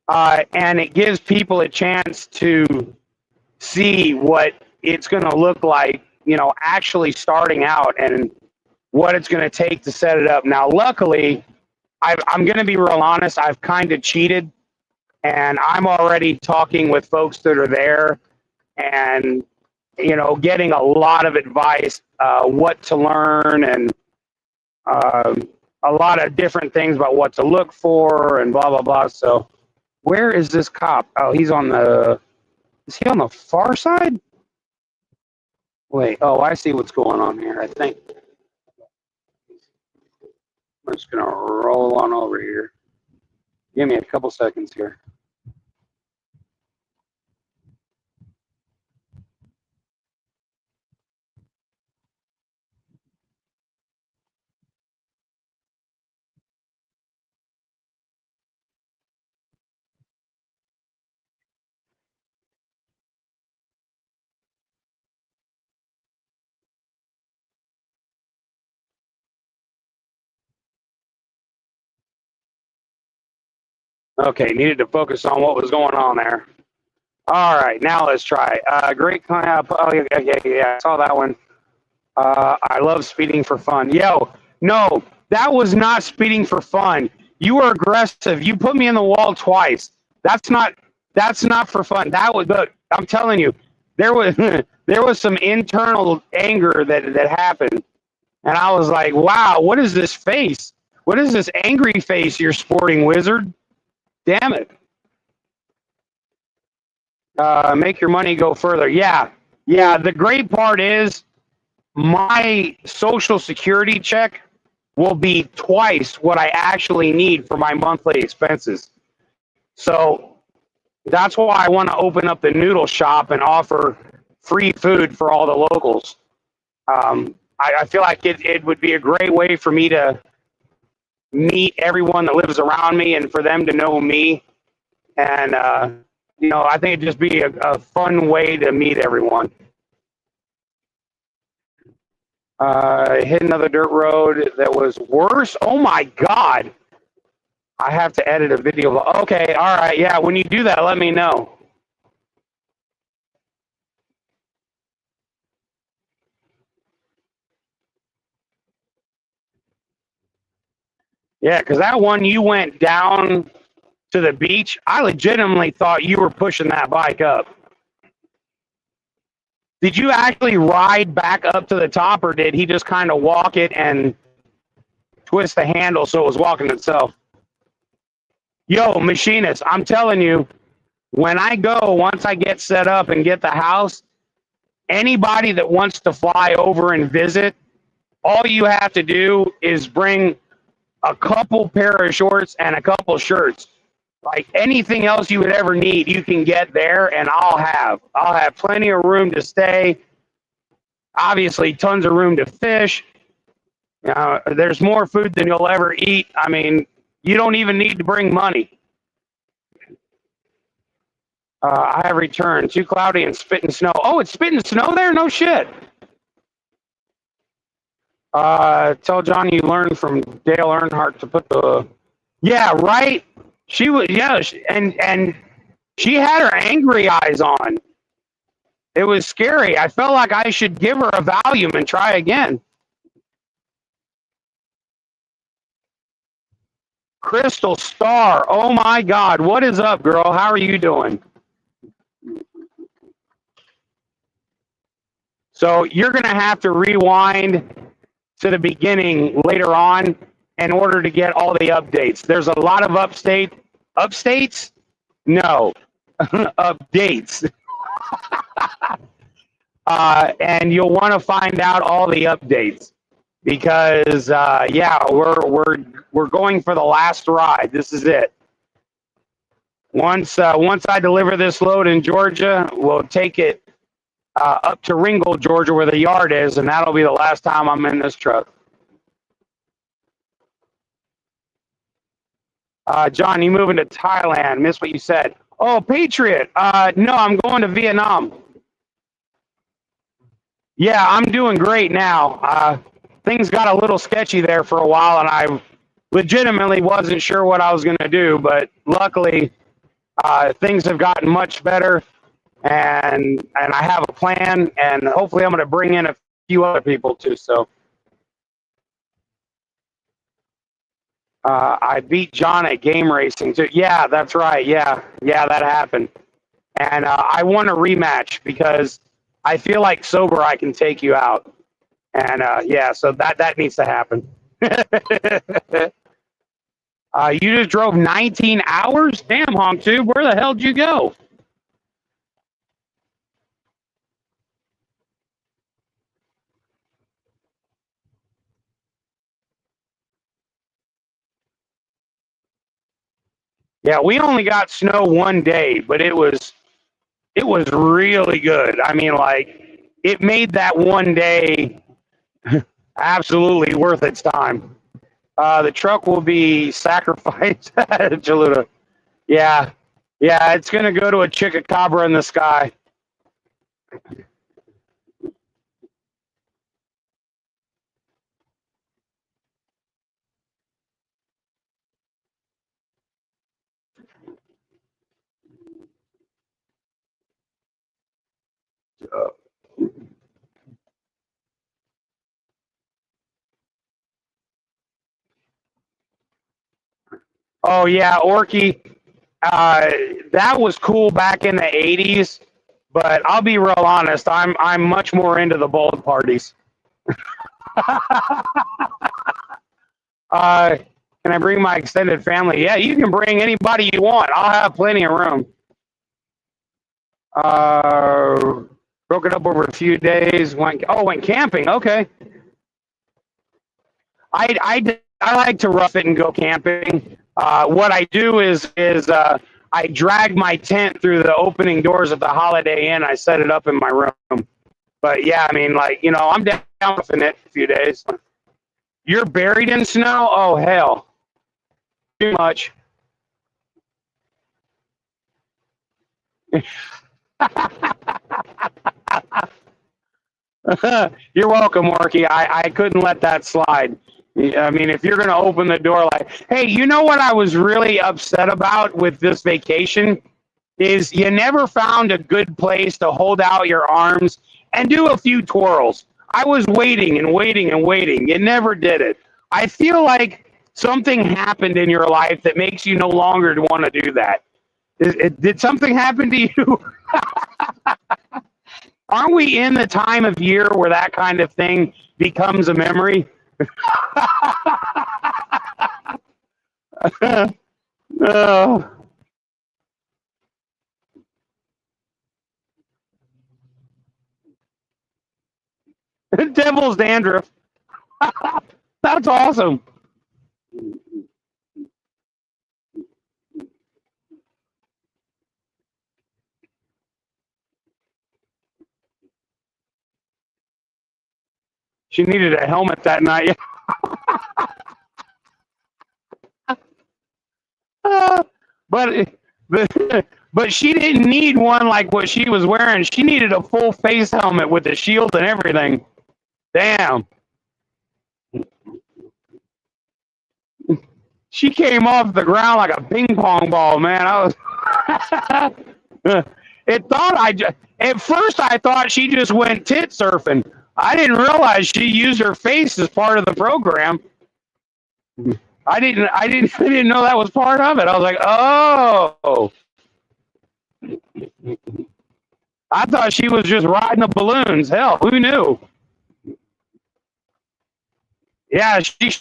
and it gives people a chance to see what it's going to look like, actually starting out and what it's going to take to set it up. Now, luckily, I'm going to be real honest, I've kind of cheated. And I'm already talking with folks that are there and, getting a lot of advice, what to learn, and a lot of different things about what to look for and blah, blah, blah. So where is this cop? Oh, is he on the far side? Wait, I see what's going on here, I think. I'm just going to roll on over here. Give me a couple seconds here. Okay, needed to focus on what was going on there. All right, now let's try. Great. Yeah, I saw that one. I love speeding for fun. Yo, no, that was not speeding for fun. You were aggressive. You put me in the wall twice. That's not for fun. I'm telling you, there was some internal anger that happened, and I was like, wow, what is this face? What is this angry face you're sporting, wizard? Damn it. Make your money go further. Yeah. The great part is my Social Security check will be twice what I actually need for my monthly expenses. So that's why I want to open up the noodle shop and offer free food for all the locals. I feel like it would be a great way for me to meet everyone that lives around me and for them to know me. And, I think it'd just be a fun way to meet everyone. Hit another dirt road that was worse. Oh my God. I have to edit a video. Okay. All right. Yeah. When you do that, let me know. Yeah. Cause that one, you went down to the beach. I legitimately thought you were pushing that bike up. Did you actually ride back up to the top, or did he just kind of walk it and twist the handle so it was walking itself? Yo, machinist, I'm telling you, when I go, once I get set up and get the house, anybody that wants to fly over and visit, all you have to do is bring a couple pair of shorts and a couple shirts. Like anything else you would ever need, you can get there, and I'll have plenty of room to stay. Obviously, tons of room to fish. There's more food than you'll ever eat. I mean, you don't even need to bring money. I have returned. Too cloudy and spitting snow. Oh, it's spitting snow there? No shit. Tell John you learned from Dale Earnhardt to put the... Yeah, right? She was, yeah, and she had her angry eyes on. It was scary. I felt like I should give her a Valium and try again. Crystal Star. Oh my God. What is up, girl? How are you doing? So you're going to have to rewind to the beginning later on in order to get all the updates. There's a lot of upstates? No, updates. And you'll want to find out all the updates because, yeah, we're going for the last ride. This is it. Once I deliver this load in Georgia, we'll take it up to Ringgold, Georgia, where the yard is, and that'll be the last time I'm in this truck. John, you moving to Thailand? Missed what you said. Oh, Patriot. No, I'm going to Vietnam. Yeah, I'm doing great now. Things got a little sketchy there for a while, and I legitimately wasn't sure what I was going to do, but luckily things have gotten much better, and I have a plan, and hopefully I'm going to bring in a few other people too. So I beat John at game racing too. Yeah, that's right. Yeah, that happened, and I want a rematch because I feel like sober I can take you out, and yeah, so that needs to happen. You just drove 19 hours? Damn, Honk Tube, where the hell did you go? Yeah, we only got snow one day, but it was really good. I mean, like, it made that one day absolutely worth its time. The truck will be sacrificed, Jaluta. Yeah, it's going to go to a chicacabra in the sky. Oh yeah, Orky. That was cool back in the '80s, but I'll be real honest. I'm much more into the bold parties. Can I bring my extended family? Yeah, you can bring anybody you want. I'll have plenty of room. Broke it up over a few days. Went camping. Okay. I like to rough it and go camping. What I do is I drag my tent through the opening doors of the Holiday Inn. I set it up in my room. But yeah, I mean, like, you know, I'm down with it a few days. You're buried in snow? Oh, hell. Too much. You're welcome, Marky. I couldn't let that slide. I mean, if you're going to open the door like, hey, you know what I was really upset about with this vacation is you never found a good place to hold out your arms and do a few twirls. I was waiting and waiting and waiting. You never did it. I feel like something happened in your life that makes you no longer want to do that. Did something happen to you? Aren't we in the time of year where that kind of thing becomes a memory? Oh. Devil's dandruff. That's awesome. She needed a helmet that night. but but she didn't need one like what she was wearing. She needed a full face helmet with the shield and everything. Damn. She came off the ground like a ping pong ball, man. At first I thought she just went tit surfing. I didn't realize she used her face as part of the program. I didn't know that was part of it. I was like, oh. I thought she was just riding the balloons. Hell, who knew? Yeah, she.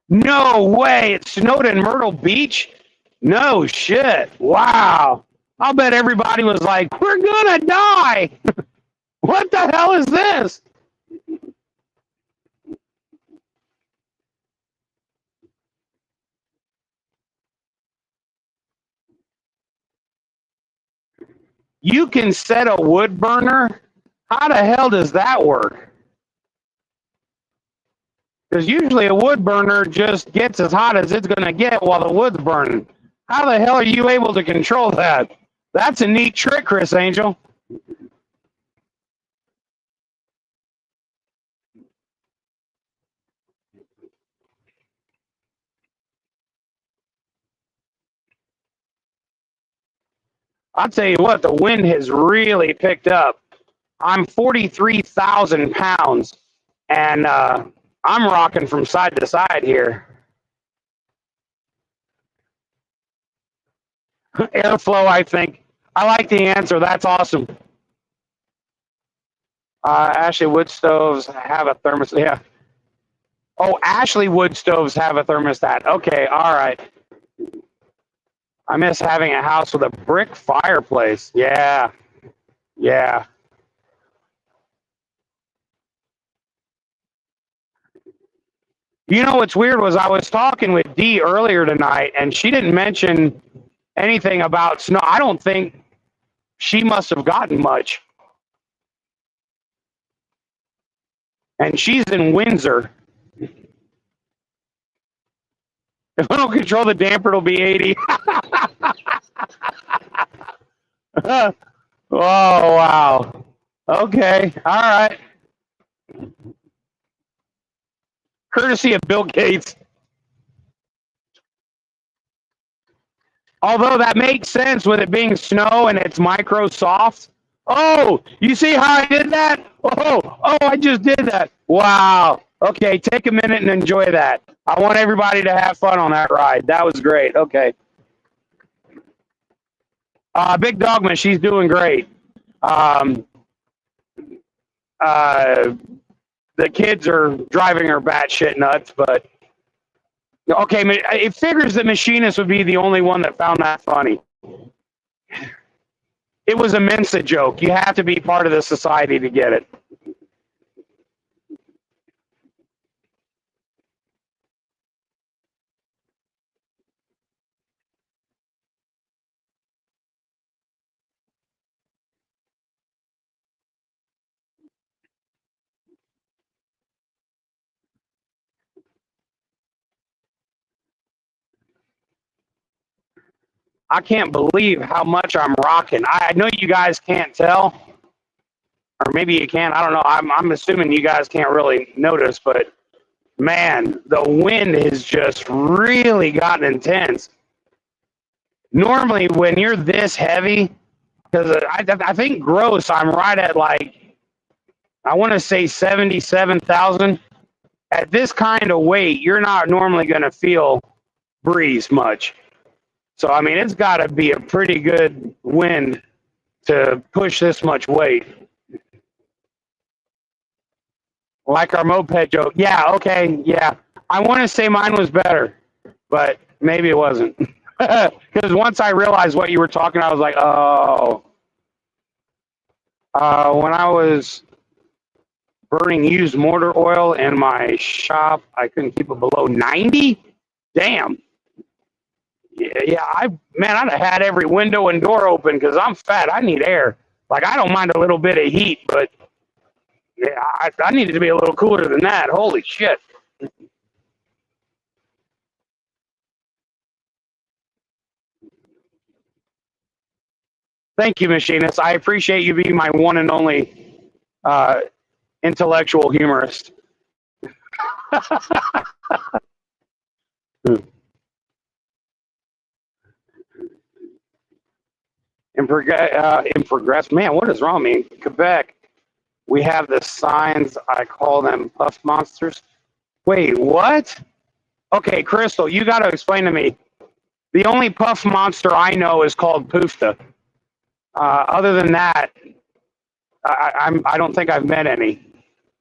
No way! It snowed in Myrtle Beach? No shit. Wow. I'll bet everybody was like, we're gonna die. What the hell is this? You can set a wood burner? How the hell does that work? Because usually a wood burner just gets as hot as it's going to get while the wood's burning. How the hell are you able to control that? That's a neat trick, Chris Angel. I'll tell you what, the wind has really picked up. I'm 43,000 pounds, and I'm rocking from side to side here. Airflow, I think. I like the answer. That's awesome. Ashley wood stoves have a thermostat. Yeah. Oh, Ashley wood stoves have a thermostat. Okay, all right. I miss having a house with a brick fireplace. Yeah. Yeah. You know what's weird was I was talking with Dee earlier tonight, and she didn't mention anything about snow. I don't think she must have gotten much. And she's in Windsor. If I don't control the damper, it'll be 80. Oh, wow. Okay. All right. Courtesy of Bill Gates. Although that makes sense with it being snow and it's Microsoft. Oh, you see how I did that? Oh, I just did that. Wow. Okay, take a minute and enjoy that. I want everybody to have fun on that ride. That was great. Okay. Big Dogma, she's doing great. The kids are driving her batshit nuts, but okay, it figures that Machinist would be the only one that found that funny. It was a Mensa joke. You have to be part of the society to get it. I can't believe how much I'm rocking. I know you guys can't tell, or maybe you can. I don't know. I'm assuming you guys can't really notice, but man, the wind has just really gotten intense. Normally, when you're this heavy, because I think gross, I'm right at like, I want to say 77,000. At this kind of weight, you're not normally going to feel breeze much. So, I mean, it's got to be a pretty good wind to push this much weight. Like our moped joke. Yeah, okay, yeah. I want to say mine was better, but maybe it wasn't. Because once I realized what you were talking, I was like, oh. When I was burning used motor oil in my shop, I couldn't keep it below 90. Damn. Yeah, I'd have had every window and door open because I'm fat. I need air. Like, I don't mind a little bit of heat, but yeah, I need it to be a little cooler than that. Holy shit. Thank you, Machinist. I appreciate you being my one and only intellectual humorist. In progress, man, what is wrong with me? Quebec, we have the signs. I call them puff monsters. Wait, what? Okay, Crystal, you got to explain to me. The only puff monster I know is called Poofta. Other than that, I don't think I've met any.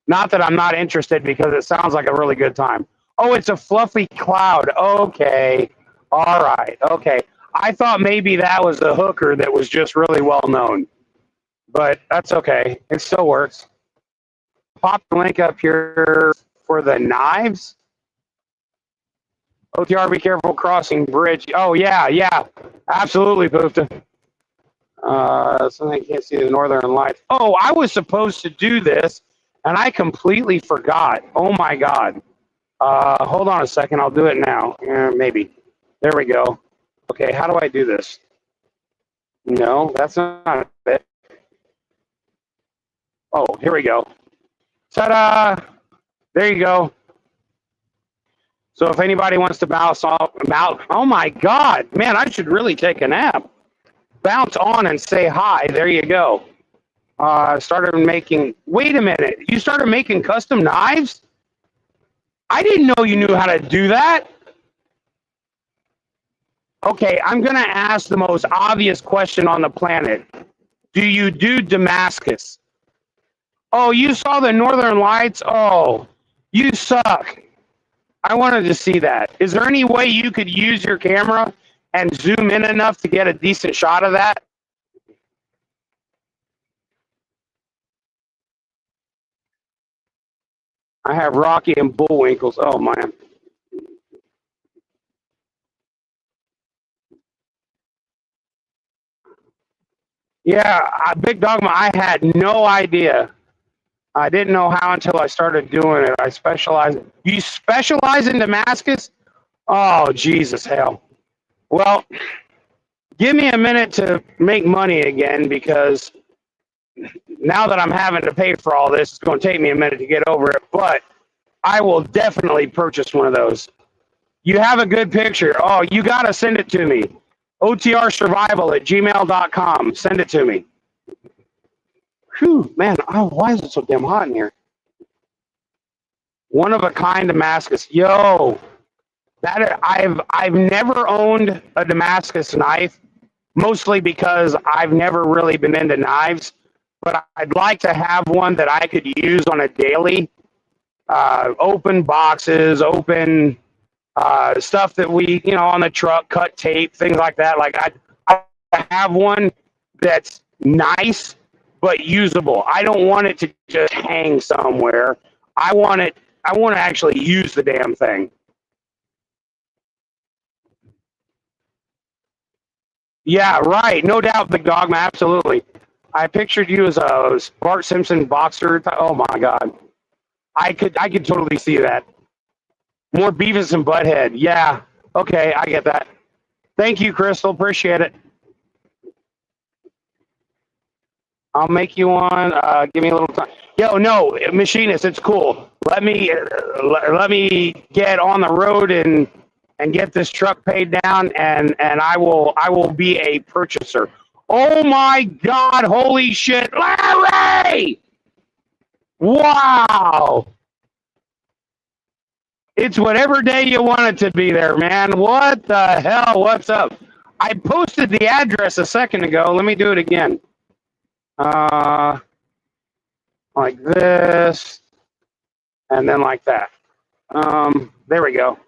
Not that I'm not interested because it sounds like a really good time. Oh, it's a fluffy cloud. Okay. All right. Okay. I thought maybe that was the hooker that was just really well known. But that's okay. It still works. Pop the link up here for the knives. OTR, be careful crossing bridge. Oh, yeah. Absolutely, Poofta. So I can't see the northern lights. Oh, I was supposed to do this, and I completely forgot. Oh, my God. Hold on a second. I'll do it now. Maybe. There we go. Okay, how do I do this? No, that's not it. Oh, here we go. Ta-da! There you go. So if anybody wants to bounce off, oh my God, man, I should really take a nap. Bounce on and say hi. There you go. Started making, wait a minute, you started making custom knives? I didn't know you knew how to do that. Okay, I'm going to ask the most obvious question on the planet. Do you do Damascus? Oh, you saw the Northern Lights? Oh, you suck. I wanted to see that. Is there any way you could use your camera and zoom in enough to get a decent shot of that? I have Rocky and Bullwinkles. Oh, man. Yeah, Big Dogma, I had no idea. I didn't know how until I started doing it. I specialize. You specialize in Damascus? Oh, Jesus, hell. Well, give me a minute to make money again because now that I'm having to pay for all this, it's going to take me a minute to get over it. But I will definitely purchase one of those. You have a good picture. Oh, you got to send it to me. OTRsurvival@gmail.com. Send it to me. Whew, man, why is it so damn hot in here? One of a kind Damascus. Yo, that I've never owned a Damascus knife, mostly because I've never really been into knives. But I'd like to have one that I could use on a daily. Open boxes, open stuff that we, on the truck, cut tape, things like that. Like I to have one that's nice but usable. I don't want it to just hang somewhere. I want it. I want to actually use the damn thing. Yeah, right. No doubt, Big Dogma. Absolutely. I pictured you as a Bart Simpson boxer. Oh my God, I could totally see that. More Beavis and Butthead. Yeah. Okay, I get that. Thank you, Crystal. Appreciate it. I'll make you one. Give me a little time. Yo, no, machinist, it's cool. Let me get on the road and get this truck paid down, and I will be a purchaser. Oh my God! Holy shit, Larry! Wow! It's whatever day you want it to be there, man. What the hell? What's up? I posted the address a second ago. Let me do it again. Like this, and then like that. There we go.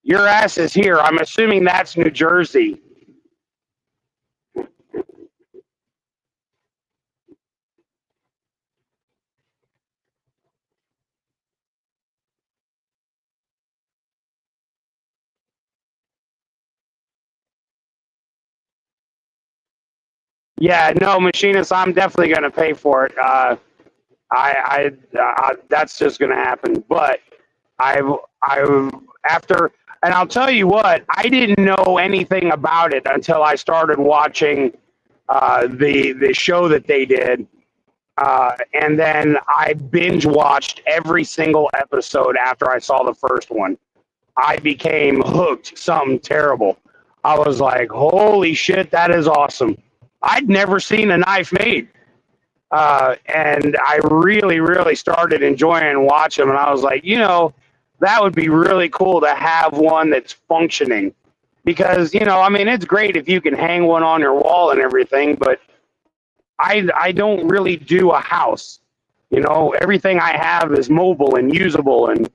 Your ass is here. I'm assuming that's New Jersey. Yeah, no, machinist. I'm definitely going to pay for it. That's just going to happen. But I after, and I'll tell you what, I didn't know anything about it until I started watching the show that they did, and then I binge watched every single episode after I saw the first one. I became hooked. Something terrible. I was like, holy shit, that is awesome. I'd never seen a knife made. And I really, really started enjoying watching them. And I was like, that would be really cool to have one that's functioning. Because, I mean, it's great if you can hang one on your wall and everything, but I don't really do a house. Everything I have is mobile and usable. And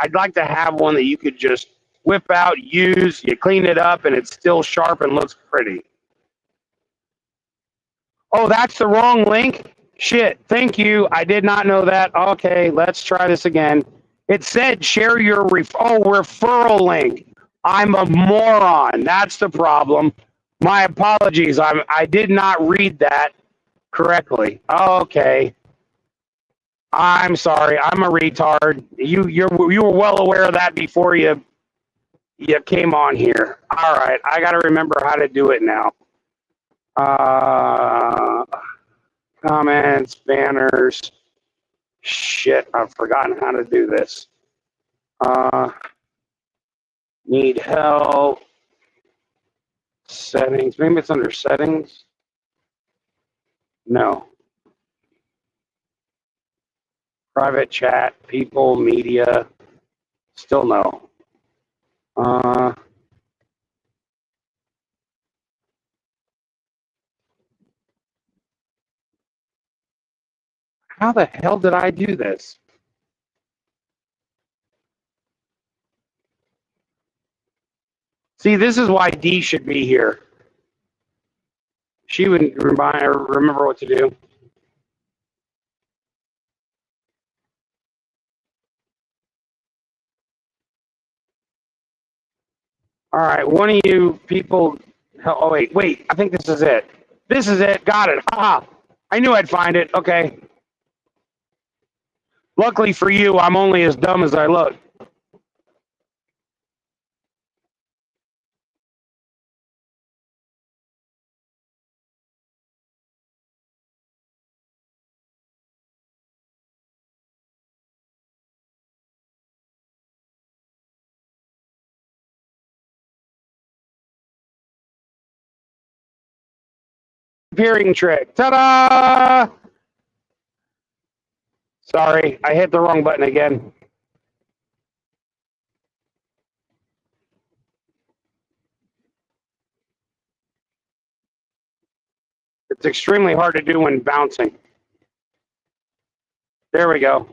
I'd like to have one that you could just whip out, use, you clean it up, and it's still sharp and looks pretty. Oh, that's the wrong link? Shit, thank you. I did not know that. Okay, let's try this again. It said share your referral link. I'm a moron. That's the problem. My apologies. I did not read that correctly. Okay. I'm sorry. I'm a retard. You were well aware of that before you came on here. All right. I got to remember how to do it now. Comments, banners. Shit, I've forgotten how to do this. Need help. Settings. Maybe it's under settings. No. Private chat, people, media. Still no. How the hell did I do this? See, this is why Dee should be here. She would remember what to do. All right, one of you people. Oh, wait. I think this is it. This is it. Got it. Ha! I knew I'd find it. Okay. Luckily for you, I'm only as dumb as I look. Peering trick. Ta-da! Sorry, I hit the wrong button again. It's extremely hard to do when bouncing. There we go.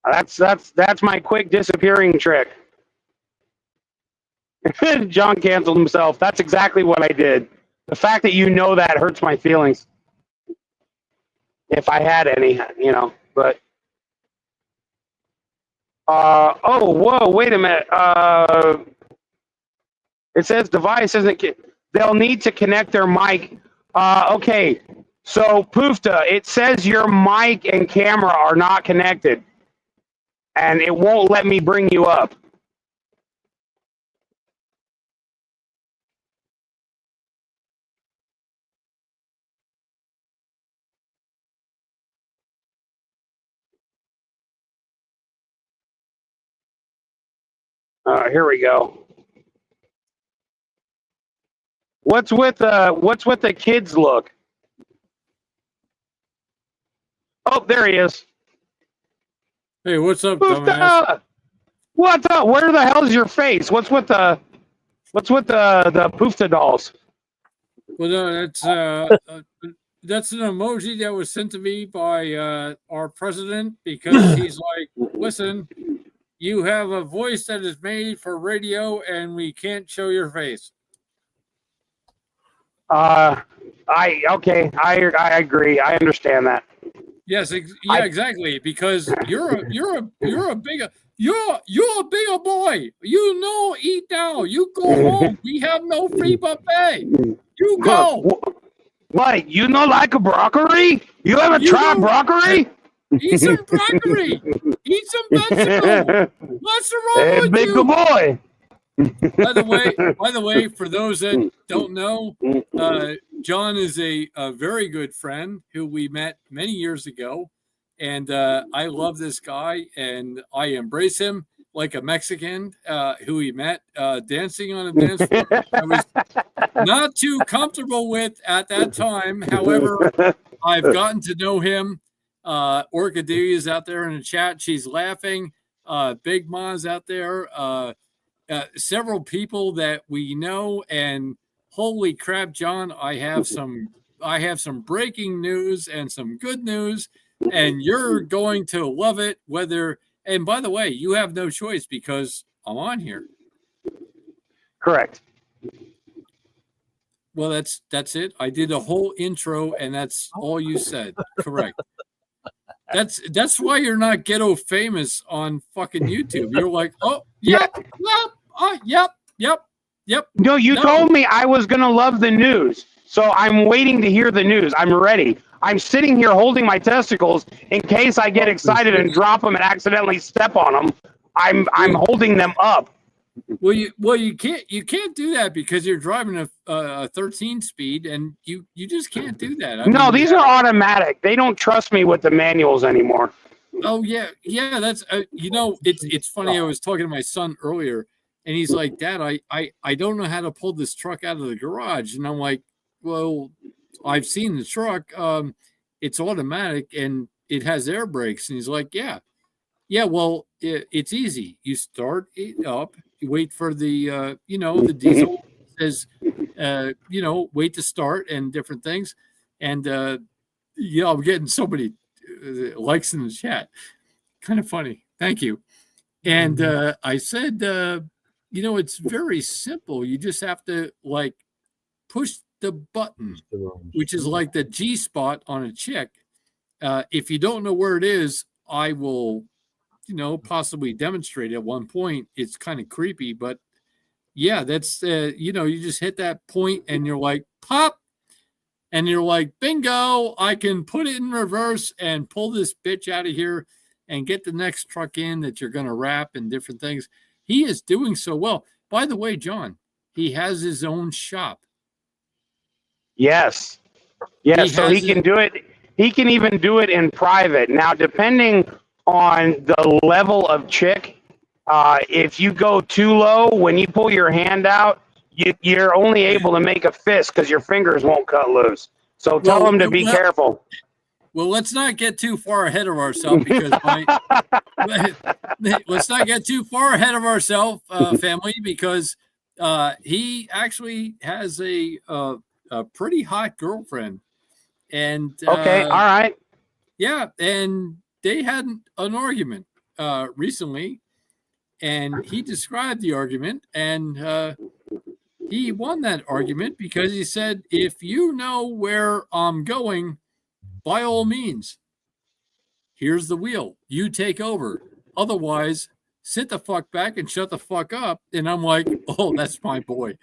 That's my quick disappearing trick. John canceled himself. That's exactly what I did. The fact that you know that hurts my feelings. If I had any, but. Oh, whoa, wait a minute. It says device isn't. They'll need to connect their mic. Okay. So, Poofta, it says your mic and camera are not connected. And it won't let me bring you up. Here we go. What's with the kids look? Oh, there he is. Hey, what's up, Poofta! dumbass? What's up? Where the hell's your face? What's with the Poofta dolls? Well, no, that's an emoji that was sent to me by our president because he's like, listen, you have a voice that is made for radio, and we can't show your face. I agree. I understand that. Yes, exactly. Because you're a bigger boy. You know, eat now. You go home. We have no free buffet. You go. What? You know, like a broccoli? You haven't tried broccoli? Eat some broccoli. Eat some vegetables. What's wrong with big you? Boy. By the way, for those that don't know, John is a very good friend who we met many years ago, and I love this guy, and I embrace him like a Mexican who he met dancing on a dance floor. I was not too comfortable with at that time. However, I've gotten to know him. Orchidea is out there in the chat. She's laughing. Big Ma's out there. Several people that we know, and holy crap, John, I have some breaking news and some good news, and you're going to love it. And by the way, you have no choice because I'm on here. Correct. Well, that's it. I did a whole intro, and that's all you said. Correct. That's why you're not ghetto famous on fucking YouTube. You're like, oh, yep. No, you told me I was going to love the news. So I'm waiting to hear the news. I'm ready. I'm sitting here holding my testicles in case I get excited and drop them and accidentally step on them. I'm holding them up. Well, you can't do that because you're driving a 13 speed, and you just can't do that. These are automatic. They don't trust me with the manuals anymore. Oh yeah. That's it's funny. I was talking to my son earlier, and he's like, "Dad, I don't know how to pull this truck out of the garage," and I'm like, "Well, I've seen the truck. It's automatic and it has air brakes," and he's like, "Yeah." Well, it's easy. You start it up. You wait for the the diesel says wait to start and different things, and I'm getting so many likes in the chat. Kind of funny. Thank you. And I said, it's very simple. You just have to push the button, which is like the G spot on a chick. If you don't know where it is, I will possibly demonstrate at one point. It's kind of creepy, but yeah, that's you just hit that point and you're like pop, and you're like bingo, I can put it in reverse and pull this bitch out of here and get the next truck in that you're going to wrap and different things. He is doing so well. By the way, John, he has his own shop. Yes, so he can do it. He can even do it in private. Now, depending on the level of chick, if you go too low, when you pull your hand out, you're only able to make a fist because your fingers won't cut loose. So tell him to be careful. Well, let's not get too far ahead of ourselves because let's not get too far ahead of ourselves, family, because he actually has a pretty hot girlfriend, And Okay, all right. yeah, and they had an argument recently, and he described the argument, and he won that argument because he said, if you know where I'm going, by all means, here's the wheel. You take over. Otherwise, sit the fuck back and shut the fuck up. And I'm like, oh, that's my boy.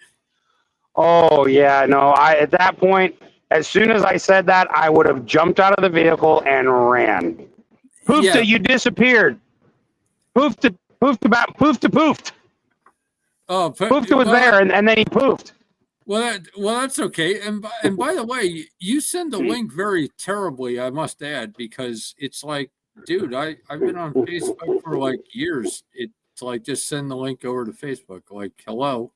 Oh yeah, no. At that point, as soon as I said that, I would have jumped out of the vehicle and ran. Poofta, Yeah. you disappeared. Poofta, poofed. Oh, Poofta was there, and then he poofed. Well, that's okay. And by the way, you send the link very terribly, I must add, because it's like, dude, I've been on Facebook for like years. It's like, just send the link over to Facebook. Like, hello.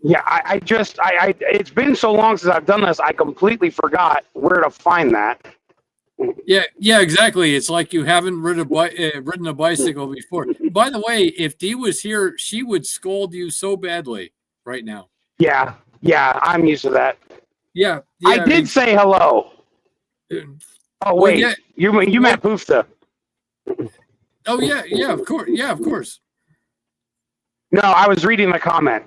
Yeah, I it's been so long since I've done this, I completely forgot where to find that. Yeah, exactly. It's like you haven't ridden a bicycle before. By the way, if Dee was here, she would scold you so badly right now. Yeah, I'm used to that. Yeah, I did say hello. Oh wait, yeah. you meant Poofta. Oh yeah, of course. Yeah, of course. No, I was reading the comment.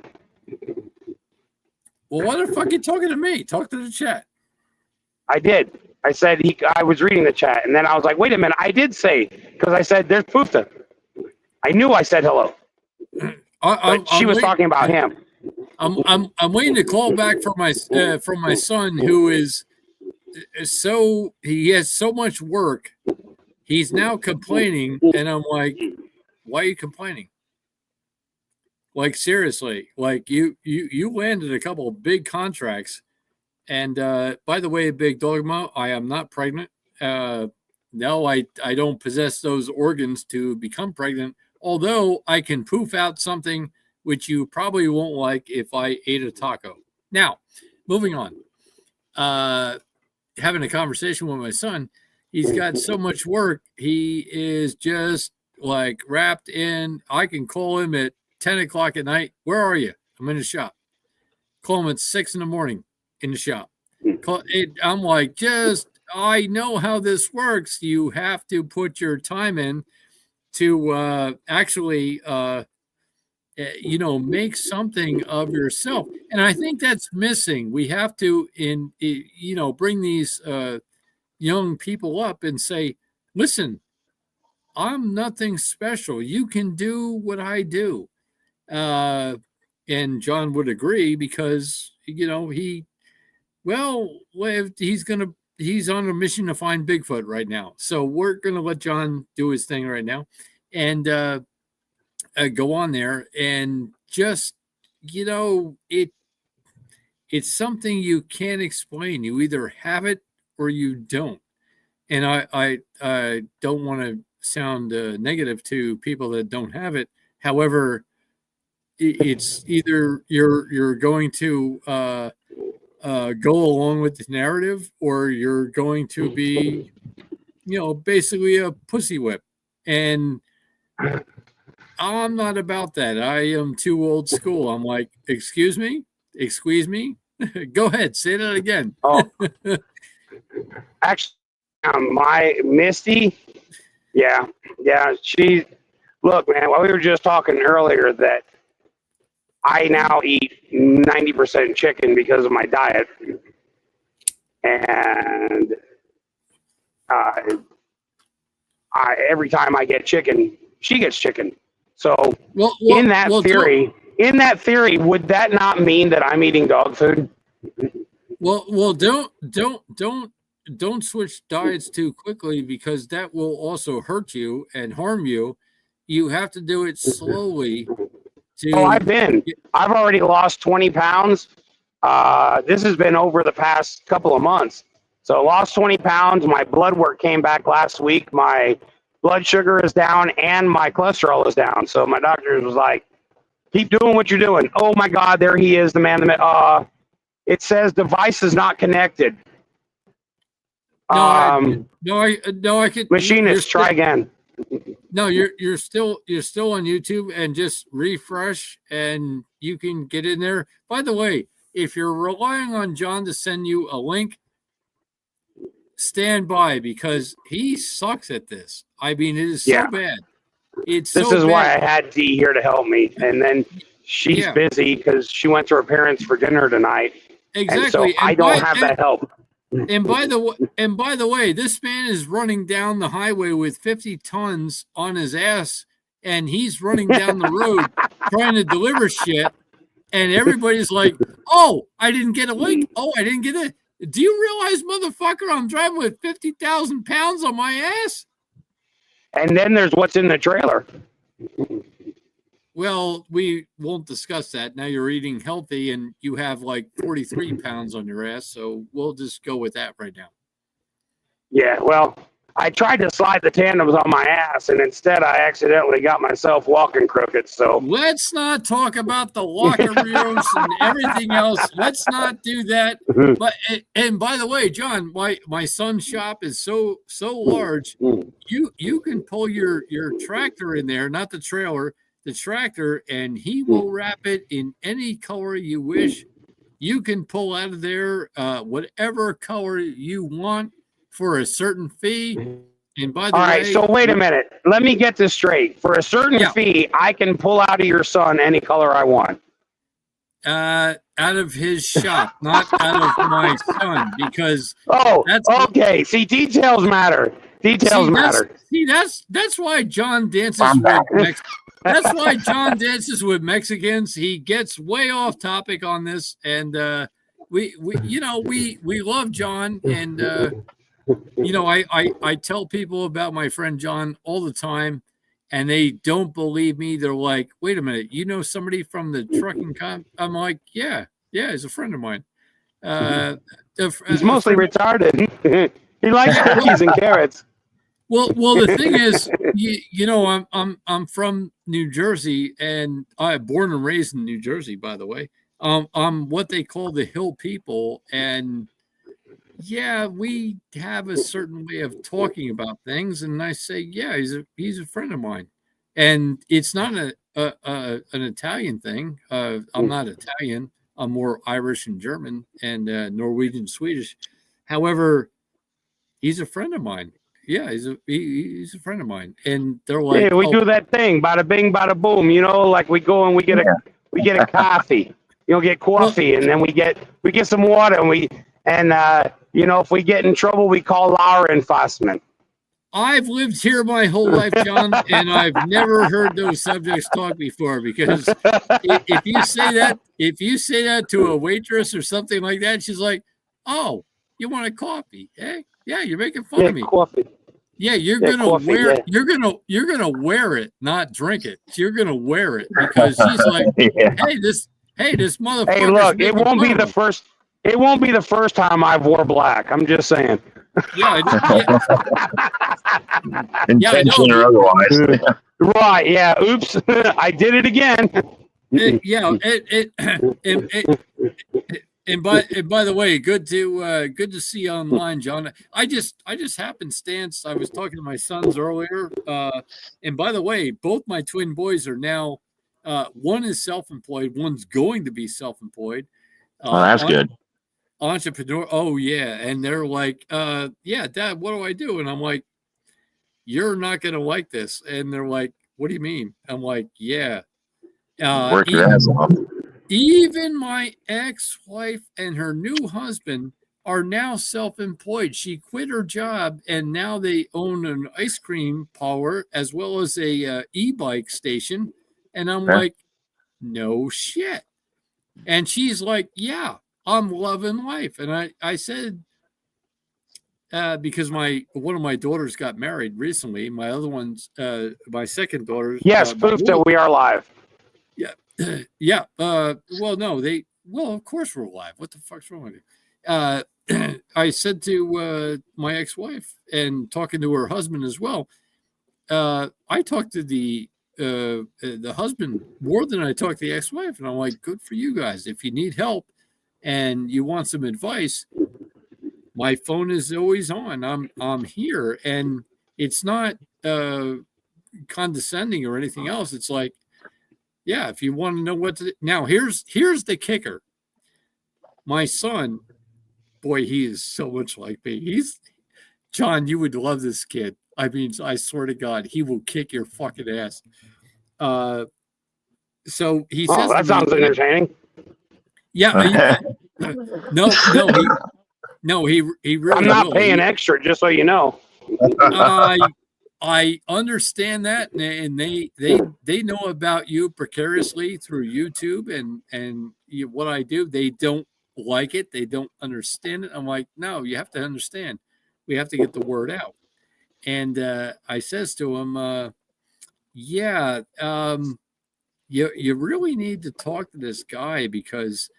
Well, why the fuck are you talking to me? Talk to the chat. I did. I said I was reading the chat, and then I was like, wait a minute, I did say, because I said there's Poofta. I knew I said hello. But she was talking about him. I'm waiting to call back from my son, who is so, he has so much work. He's now complaining, and I'm like, why are you complaining? Like, seriously, like you landed a couple of big contracts. And by the way, Big Dogma, I am not pregnant. No, I don't possess those organs to become pregnant, although I can poof out something which you probably won't like if I ate a taco. Now, moving on. Having a conversation with my son, he's got so much work. He is just like wrapped in. I can call him at 10 o'clock at night. Where are you? I'm in the shop. Call him at 6 in the morning in the shop. I'm like, I know how this works. You have to put your time in to actually, make something of yourself. And I think that's missing. We have to, bring these young people up and say, listen, I'm nothing special. You can do what I do. And John would agree because, he's on a mission to find Bigfoot right now. So we're going to let John do his thing right now and go on there and just, it's something you can't explain. You either have it or you don't. And I don't want to sound negative to people that don't have it. However, it's either you're going to go along with the narrative, or you're going to be, basically a pussy whip. And I'm not about that. I am too old school. I'm like, excuse me? Go ahead, say that again. Oh, actually, my Misty, yeah. Look, man, while we were just talking earlier that I now eat 90% chicken because of my diet, and every time I get chicken, she gets chicken. So in that theory, would that not mean that I'm eating dog food? Well, don't switch diets too quickly, because that will also hurt you and harm you. You have to do it slowly. I've already lost 20 pounds. This has been over the past couple of months. So I lost 20 pounds. My blood work came back last week. My blood sugar is down and my cholesterol is down. So my doctor was like, keep doing what you're doing. Oh my God, there he is, the man. It says device is not connected. I can. Machinist, try again. No, you're still on YouTube, and just refresh and you can get in there. By the way, if you're relying on John to send you a link, stand by because he sucks at this. I mean, it is so Yeah. bad. It's This so is bad. why I had Dee here to help me. And then she's Yeah. busy because she went to her parents for dinner tonight. Exactly. And so I don't have that help. And by the way, this man is running down the highway with 50 tons on his ass, and he's running down the road trying to deliver shit. And everybody's like, "Oh, I didn't get a link. Oh, I didn't get it. Do you realize, motherfucker, I'm driving with 50,000 pounds on my ass?" And then there's what's in the trailer. Well, we won't discuss that. Now you're eating healthy and you have like 43 pounds on your ass. So we'll just go with that right now. Yeah, well, I tried to slide the tandems on my ass, and instead I accidentally got myself walking crooked. So Let's not talk about the locker rooms and everything else. Let's not do that. But and by the way, John, my son's shop is so large. You can pull your tractor in there, not the trailer, the tractor, and he will wrap it in any color you wish. You can pull out of there whatever color you want for a certain fee. And by the all way, right, so wait a minute. Let me get this straight. For a certain Yeah. fee, I can pull out of your son any color I want. out of his shop, not out of my son, because Oh, That's- okay. See, details matter. Details matter. That's why John dances I'm with back. That's why John dances with Mexicans. He gets way off topic on this, and we love John, and I tell people about my friend John all the time, and they don't believe me. They're like, "Wait a minute, you know somebody from the trucking comp?" I'm like, "Yeah, he's a friend of mine." He's mostly retarded. He likes cookies and carrots. Well, the thing is, I'm from New Jersey, and I'm born and raised in New Jersey, by the way. I'm what they call the hill people, and yeah, we have a certain way of talking about things, and I say, yeah, he's a friend of mine, and it's not an Italian thing. I'm not Italian. I'm more Irish and German and Norwegian, Swedish. However, he's a friend of mine. Yeah, he's a friend of mine, and they're like, Yeah, we do that thing, bada bing, bada boom. Like we go and we get a coffee. Get coffee, and then we get some water, and if we get in trouble, we call law enforcement. I've lived here my whole life, John, and I've never heard those subjects talk before. Because if you say that to a waitress or something like that, she's like, "Oh, you want a coffee? Eh? Yeah, you're making fun of me. Coffee. Yeah, you're Yeah, gonna coffee, wear yeah. you're gonna wear it, not drink it. You're gonna wear it because she's like, Yeah. hey, this motherfucker. Hey, look, it won't be the first. It won't be the first time I've wore black. I'm just saying. Yeah, Intention or otherwise. Right? Yeah. Oops. I did it again. And by the way, good to see you online, John. I just happenstance. I was talking to my sons earlier, and by the way, both my twin boys are now. One is self-employed. One's going to be self-employed. Oh, that's good. Entrepreneur. Oh yeah, and they're like, yeah, Dad, what do I do? And I'm like, you're not gonna like this. And they're like, what do you mean? I'm like, yeah. Work your ass off. Even my ex-wife and her new husband are now self-employed. She quit her job, and now they own an ice cream parlor as well as a e-bike station. And I'm like, no shit. And she's like, yeah, I'm loving life. And I said, because one of my daughters got married recently. My other one's my second daughter. Yes, proof that we are live. Yeah. Well, no, of course we're live. What the fuck's wrong with you? I said to my ex-wife and talking to her husband as well. I talked to the husband more than I talked to the ex-wife, and I'm like, good for you guys. If you need help and you want some advice, my phone is always on. I'm here, and it's not condescending or anything else. It's like, yeah, if you want to know what to do. Now, here's the kicker. My son, boy, he is so much like me. John, you would love this kid. I mean, I swear to God, he will kick your fucking ass. So he says, that sounds entertaining. Yeah. He really. I'm not paying extra, just so you know. I understand that, and they know about you precariously through YouTube and what I do. They don't like it. They don't understand it. I'm like, no, you have to understand. We have to get the word out. And I says to him, you really need to talk to this guy because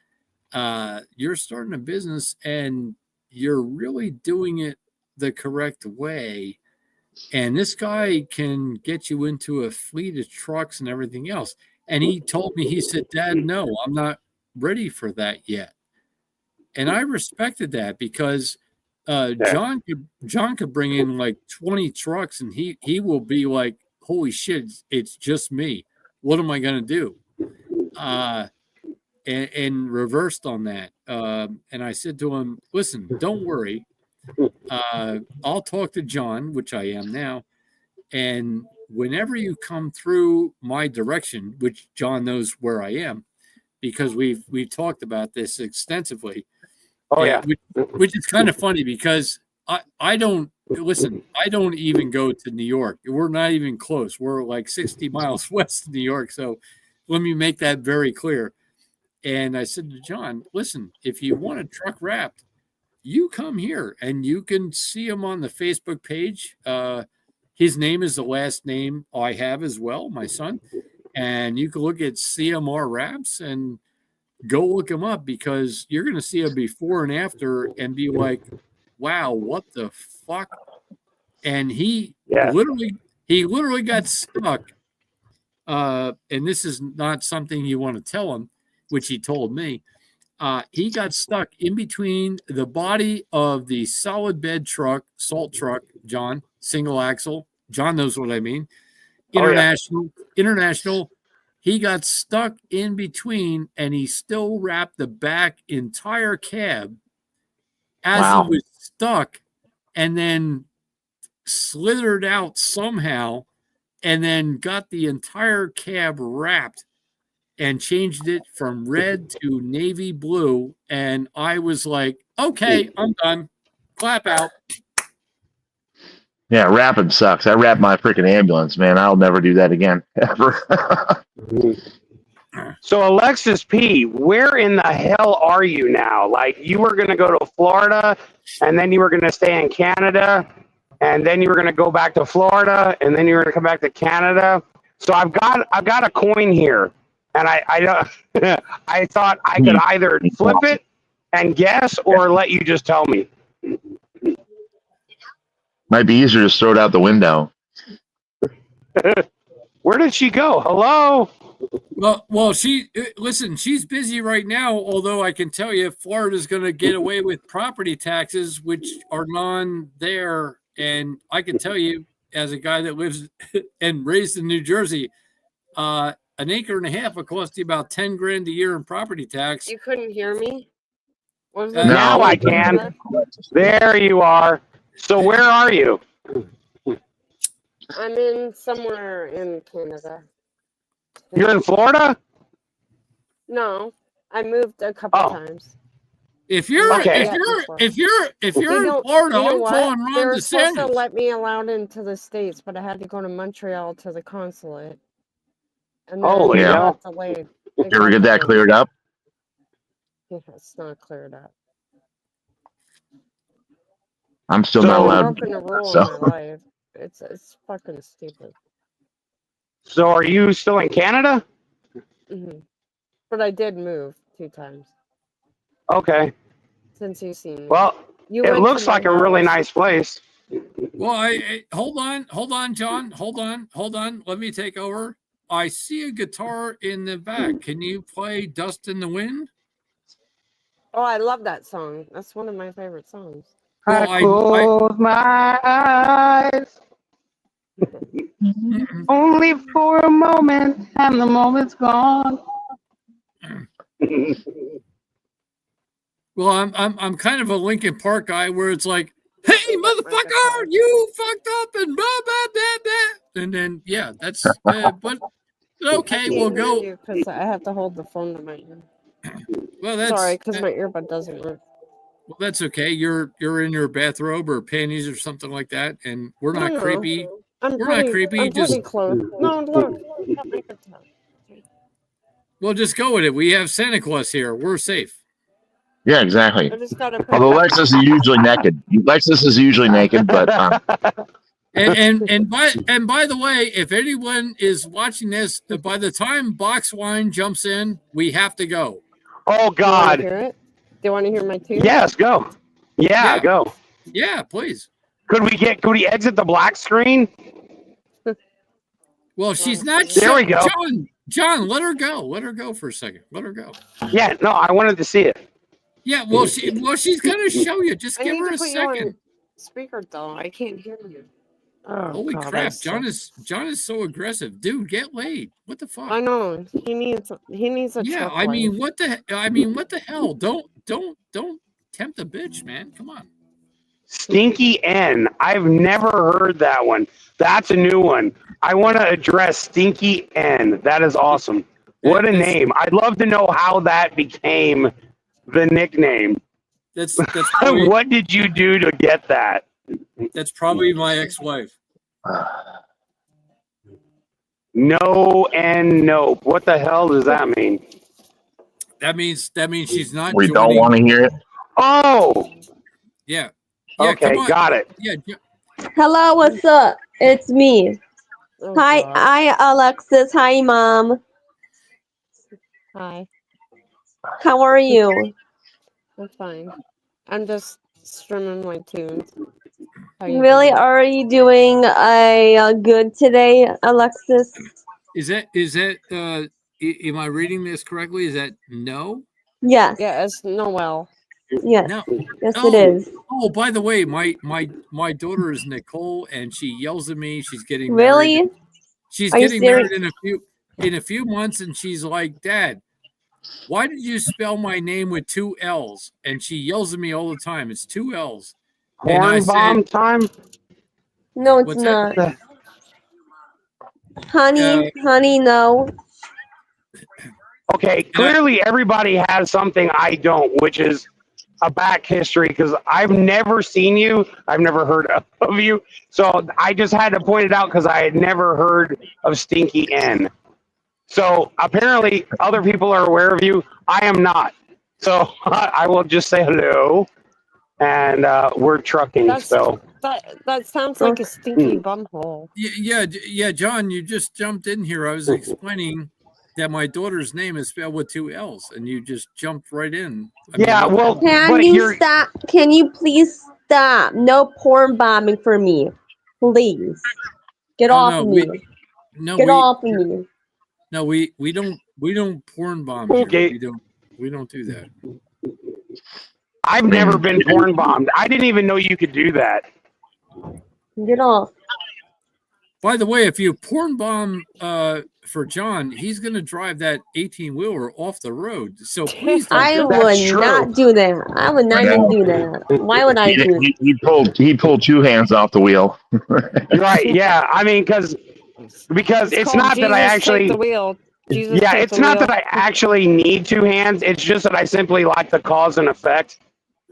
you're starting a business and you're really doing it the correct way. And this guy can get you into a fleet of trucks and everything else. And he told me, he said, Dad, no, I'm not ready for that yet. And I respected that because John could bring in like 20 trucks and he will be like, holy shit, it's just me. What am I going to do? And reversed on that. And I said to him, listen, don't worry. I'll talk to John, which I am now. And whenever you come through my direction, which John knows where I am, because we've talked about this extensively. Oh, yeah. Which is kind of funny because I don't even go to New York. We're not even close. We're like 60 miles west of New York. So let me make that very clear. And I said to John, listen, if you want a truck wrapped, you come here and you can see him on the Facebook page. His name is the last name I have as well, my son. And you can look at CMR Wraps and go look him up because you're going to see a before and after and be like, wow, what the fuck? And he literally got stuck. And this is not something you want to tell him, which he told me. He got stuck in between the body of the solid bed truck, salt truck, John, single axle. John knows what I mean. International. He got stuck in between and he still wrapped the back entire cab as he was stuck and then slithered out somehow and then got the entire cab wrapped and changed it from red to navy blue. And I was like, okay, I'm done. Clap out. Yeah, wrapping sucks. I wrapped my freaking ambulance, man. I'll never do that again, ever. So, Alexis P., where in the hell are you now? Like, you were going to go to Florida, and then you were going to stay in Canada, and then you were going to go back to Florida, and then you were going to come back to Canada. So I've got a coin here. And I thought I could either flip it and guess or let you just tell me. Might be easier to throw it out the window. Where did she go? Hello? Well, she's busy right now, although I can tell you Florida's going to get away with property taxes, which are there. And I can tell you, as a guy that lives and raised in New Jersey, an acre and a half will cost you about $10,000 a year in property tax. You couldn't hear me? What was that? Now I can. There you are. So where are you? I'm in somewhere in Canada. You're in Florida? No, I moved a couple times. If you're Okay. if you're in Florida, I'm calling Ron They were supposed to DeSantis. let me allowed into the States, but I had to go to Montreal to the consulate. And then Holy it hell. got delayed. You ever get that cleared up? Yeah, it's not cleared up. I'm still So- not I've allowed. broken a rule So in my life. It's fucking stupid. So are you still in Canada? Hmm. But I did move 2 times Okay. since you've seen me. Well, You it went looks to my like a really house. nice place. Well, hold on, John. Hold on. Let me take over. I see a guitar in the back. Can you play Dust in the Wind? Oh, I love that song. That's one of my favorite songs. Well, I close my eyes only for a moment, and the moment's gone. Well, I'm kind of a Linkin Park guy where it's like, hey motherfucker, you fucked up and blah, blah, blah, blah. And then, yeah, that's, but okay, we'll go. Because I have to hold the phone to my ear. Well, that's, Sorry, because my earbud doesn't work. well, that's okay. You're in your bathrobe or panties or something like that. And we're not No, creepy. I'm We're pretty, not creepy. I'm Just, pretty close. No, look. Got my guitar. well, just go with it. We have Santa Claus here. We're safe. Yeah, exactly. I just gotta pick Although up- Lexus is usually naked. Lexus is usually naked, but And by the way, if anyone is watching this, by the time Box Wine jumps in, we have to go. Oh Do you wanna God. hear it? Do you want to hear my tune? Yes, go. Yeah, Yeah. go. Yeah, please. Could we exit the black screen? Well, she's not. There we go. John, let her go. Let her go for a second. Let her go. Yeah, no, I wanted to see it. Yeah, well, she's gonna show you. Just I give need her to a put you on second. speaker though. I can't hear you. Oh, Holy God, crap, I John suck. is so aggressive, dude. Get laid. What the fuck? I know he needs a Yeah, truck I mean, wife. what the hell? Don't tempt a bitch, man. Come on. Stinky N. I've never heard that one. That's a new one. I want to address Stinky N. That is awesome. What a name. I'd love to know how that became the nickname. That's probably, What did you do to get that? that's probably my ex-wife. No and nope. What the hell does that mean? That means she's not. we don't joining. want to hear it. Oh, Yeah. okay, come on. got it. Yeah. Hello, what's up? It's me. Oh, Hi, God. hi, Alexis. Hi, Mom. Hi. How are you? I'm fine. I'm just strumming my tunes. How you Really? doing? Are you doing good today, Alexis? Is that am I reading this correctly? Is that no? Yes. Yeah, it's Noel. Yes. No. Yes, No. it is. Oh, by the way, my daughter is Nicole, and she yells at me. She's getting Really? married. She's Are you getting married serious? in a few months, and she's like, "Dad, why did you spell my name with 2 L's?" And she yells at me all the time. It's 2 L's. And I Horn bomb time? No, it's What's that? not. Honey, no. Okay, clearly everybody has something I don't, which is a back history because I've never seen you. I've never heard of you. So I just had to point it out because I had never heard of Stinky N. So apparently other people are aware of you. I am not. So I will just say hello. And we're trucking. That's So that sounds like a stinky bumhole. Yeah, John, you just jumped in here. I was explaining that my daughter's name is spelled with 2 L's, and you just jumped right in. I mean, yeah, well, Can but you you're stop? Can you please stop? No porn bombing for me. Please. Get Oh, off no, of we- me. no, Get off of me. No, we don't porn bomb Okay. here. We don't do that. I've never been porn bombed. I didn't even know you could do that. Get off. By the way, if you porn bomb for John, he's gonna drive that 18-wheeler off the road. So please don't I do That's would true. not do that. I would not even do that. Why would I do that? He pulled 2 hands off the wheel. Right? Yeah. I mean, because it's called not that I Jesus actually. Take the wheel. Jesus Yeah, take it's the not wheel. that I actually need 2 hands. It's just that I simply like the cause and effect.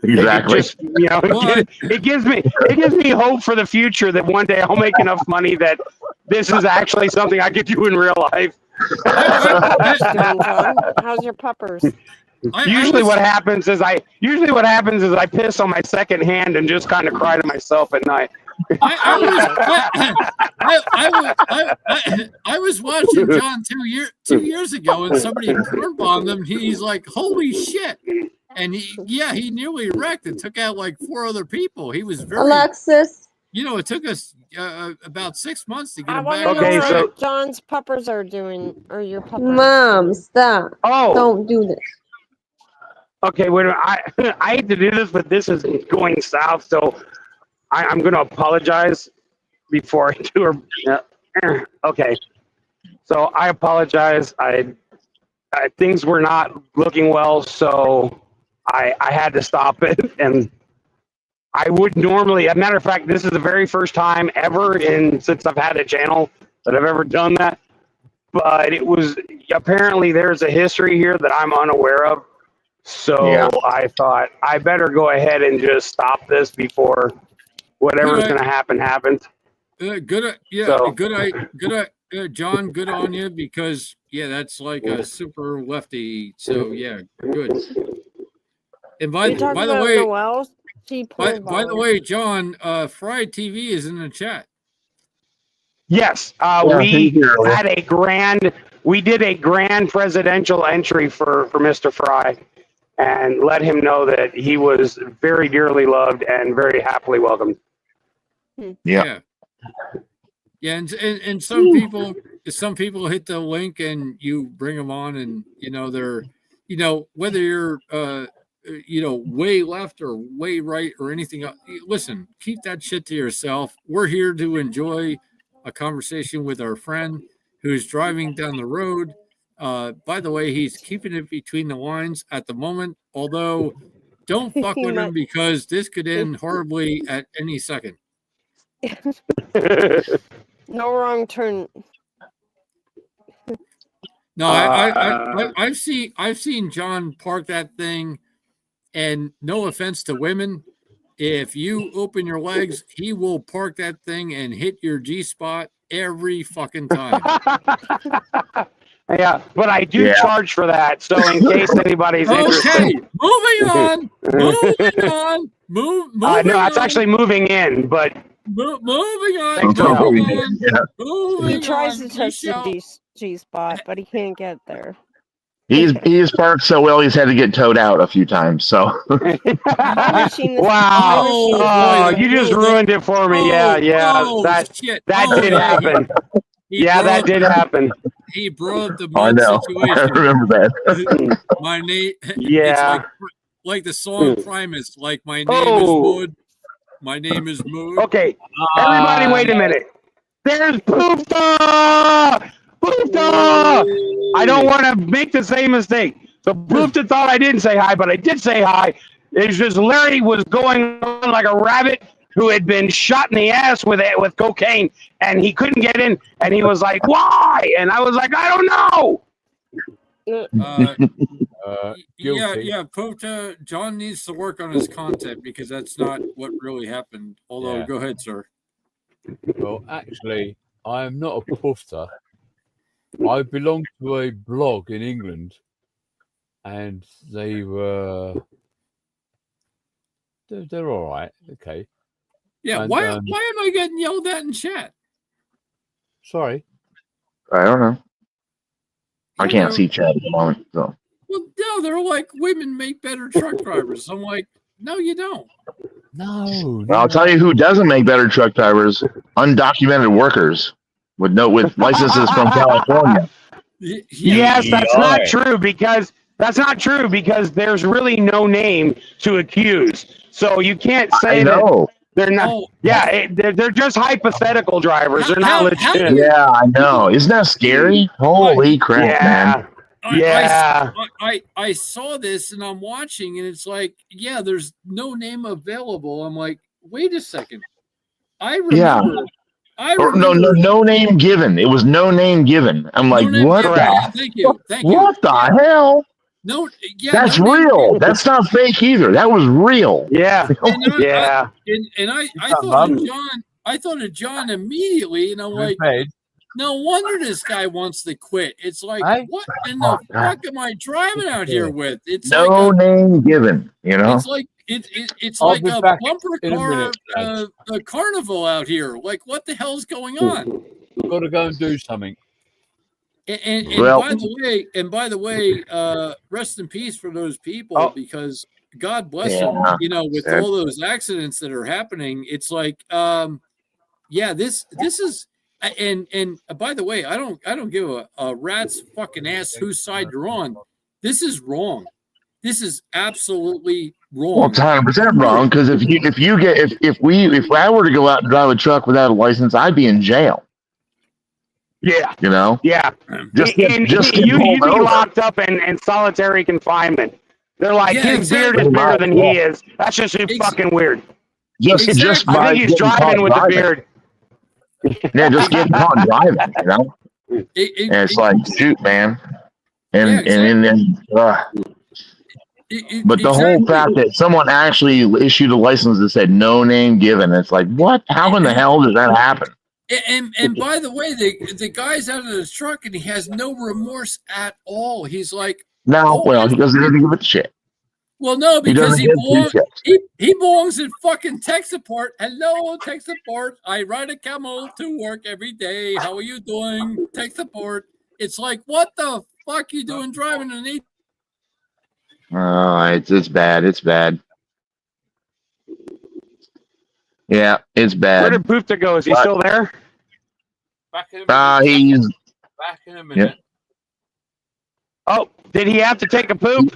Exactly. It just, it gives me hope for the future that one day I'll make enough money that this is actually something I could do in real life. How's your puppers doing, John? How's your puppers? Usually what happens is I piss on my second hand and just kind of cry to myself at night. I was watching John 2 years ago, and somebody porn bombed him. He's like, "Holy shit!" And he nearly wrecked and took out like 4 other people. He was very, Alexis, it took us about 6 months to get I him want back. to know Okay, how so- John's puppers are doing, or your puppers. Mom, stop. Oh, Don't do this. okay. Wait a minute. I hate to do this, but this is going south, so I'm going to apologize before I do her. Okay. So I apologize. Things were not looking well, so I had to stop it, and I would normally, as a matter of fact, this is the very first time ever since I've had a channel that I've ever done that. But it was, apparently there's a history here that I'm unaware of. So Yeah. I thought I better go ahead and just stop this before whatever's going to happen happens. Good, So- John. Good on you, because that's like a super lefty. So yeah, good. And by You talking the about way, Noel? She by pulled the on. way, John, Fried TV is in the chat. Yes, Yeah, we he's here. had we did a grand presidential entry for Mr. Fry and let him know that he was very dearly loved and very happily welcomed. Yeah. Yeah, and some people hit the link and you bring them on, and they're whether you're way left or way right or anything else, listen, keep that shit to yourself. We're here to enjoy a conversation with our friend who's driving down the road. By the way, he's keeping it between the lines at the moment, although don't fuck with him, because this could end horribly at any second. No wrong turn. No, I've seen John park that thing, and no offense to women, if you open your legs, he will park that thing and hit your G spot every fucking time. Yeah, but I do Yeah. charge for that. So in case anybody's Okay, interested, moving on. Moving no, it's on. actually moving in, but Moving on. Thanks for Moving moving. on. Yeah. He Moving tries on. to touch We shall- the G spot, but he can't get there. He's parked so well he's had to get towed out a few times. So Punishing the- wow, Oh, boy, you just ruined it for me. Yeah, that shit. that Oh, did yeah, happen. he Yeah, that brought- did happen. He brought the I mud know. I situation. remember that. My name. Yeah. It's like the song Primus. Like my name Oh. is Mood. My name is Mood. Okay, everybody, wait a minute. There's Poofta! Poofta! I don't want to make the same mistake. So Poofta thought I didn't say hi, but I did say hi. It's just Larry was going on like a rabbit who had been shot in the ass with cocaine, and he couldn't get in, and he was like, "Why?" And I was like, "I don't know." Yeah. Pota, John needs to work on his content, because that's not what really happened. Although, Yeah. go ahead, sir. Well, actually, I am not a poofter. I belong to a blog in England, and they're all right. Okay, Yeah. And, Why am I getting yelled at in chat? sorry. I don't know. I You can't know, see Chad at the moment. So Well, no, they're like, women make better truck drivers. I'm like, no, you don't. No, I'll tell you who doesn't make better truck drivers: undocumented workers with licenses from California. Yes, that's not true because there's really no name to accuse. So you can't say I that know. they're not. Oh, Yeah, they're just hypothetical drivers. They're not How- legit. Yeah, I know. Isn't that scary? Holy crap, man! Yeah. I saw this and I'm watching, and it's like, yeah, there's no name available. I'm like, wait a second. I remember. Yeah. Or, no name given. It was no name given. I'm like, No name what given. the? Yeah, thank you. Thank you. What the hell? No, yeah, That's no name real. given. That's not fake either. That was real. Yeah. And Yeah. I thought of John immediately, and I'm like, paid. no wonder this guy wants to quit. It's like, Hey. what in the fuck am I driving out here with? It's No like name given. You know. it's like it's I'll like be a back bumper in a car, minute, guys. a carnival out here. Like, what the hell's going on? Got to go and do something. And Well- by the way, rest in peace for those people, Oh. because God bless them. Yeah. You know, with Sad. all those accidents that are happening, it's like, yeah, this is. And by the way, I don't give a rat's fucking ass whose side you're on. This is wrong. This is absolutely Well, wrong. it's 100% wrong because if I were to go out and drive a truck without a license, I'd be in jail. Yeah. You know, Yeah. just get And get you'd pulled be over. locked up in solitary confinement. They're like, Yeah, his beard exactly. is bigger than he is. That's just fucking weird. just Exactly. I by think he's getting caught driving with the driving. beard. Yeah, just getting caught driving, you know. And it's like, shoot, man. And Yeah, and then but the whole exactly. fact that someone actually issued a license that said no name given, it's like, what? How in the hell does that happen? And by the way, the guy's out of the truck and he has no remorse at all. He's like, Now, oh, well, he doesn't even give a shit. well, no, He because doesn't give two shits. he belongs in fucking tech support. Hello, tech support. I ride a camel to work every day. How are you doing? Tech support. It's like, what the fuck you doing driving an 8? It's bad. It's bad. Yeah, it's Where bad. did Poofta go? Is he What? still there? Back in a minute. He's Back in a minute. Oh, did he have to take a poop?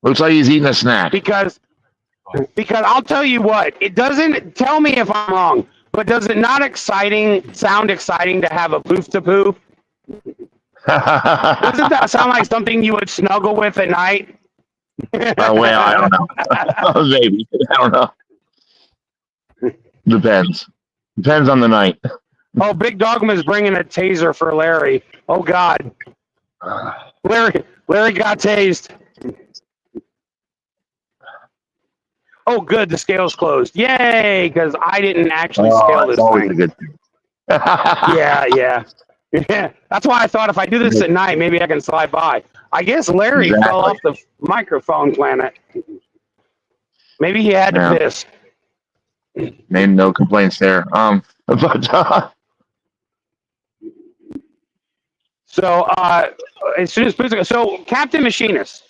looks like he's eating a snack. Because I'll tell you what, it doesn't, tell me if I'm wrong, but does it not sound exciting to have a Poofta poo? Doesn't that sound like something you would snuggle with at night? Well, I don't know. Maybe. I don't know. Depends. Depends on the night. Oh, Big Dogma's bringing a taser for Larry. Oh, God. Larry got tased. Oh, good. The scale's closed. Yay, because I didn't actually scale That's this always a thing. good thing. Yeah. That's why I thought if I do this at night, maybe I can slide by. I guess Larry Exactly. fell off the microphone planet. Maybe he had to Yeah. piss. Made no complaints there. But So as soon as so Captain Machinist,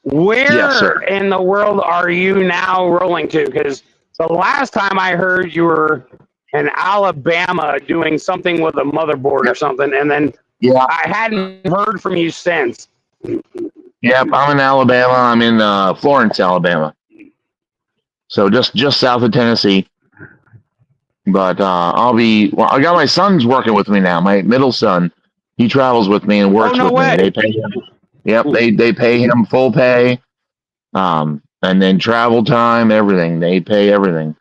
where Yes, sir. in the world are you now rolling to? Because the last time I heard you were in Alabama doing something with a motherboard or something, and then yeah, I hadn't heard from you since. yep. I'm in Alabama. I'm in Florence, Alabama. So just south of Tennessee. But I got my son's working with me now. My middle son, he travels with me and works no with way. me. They pay him. Yep, they pay him full pay. And then travel time, everything. They pay everything.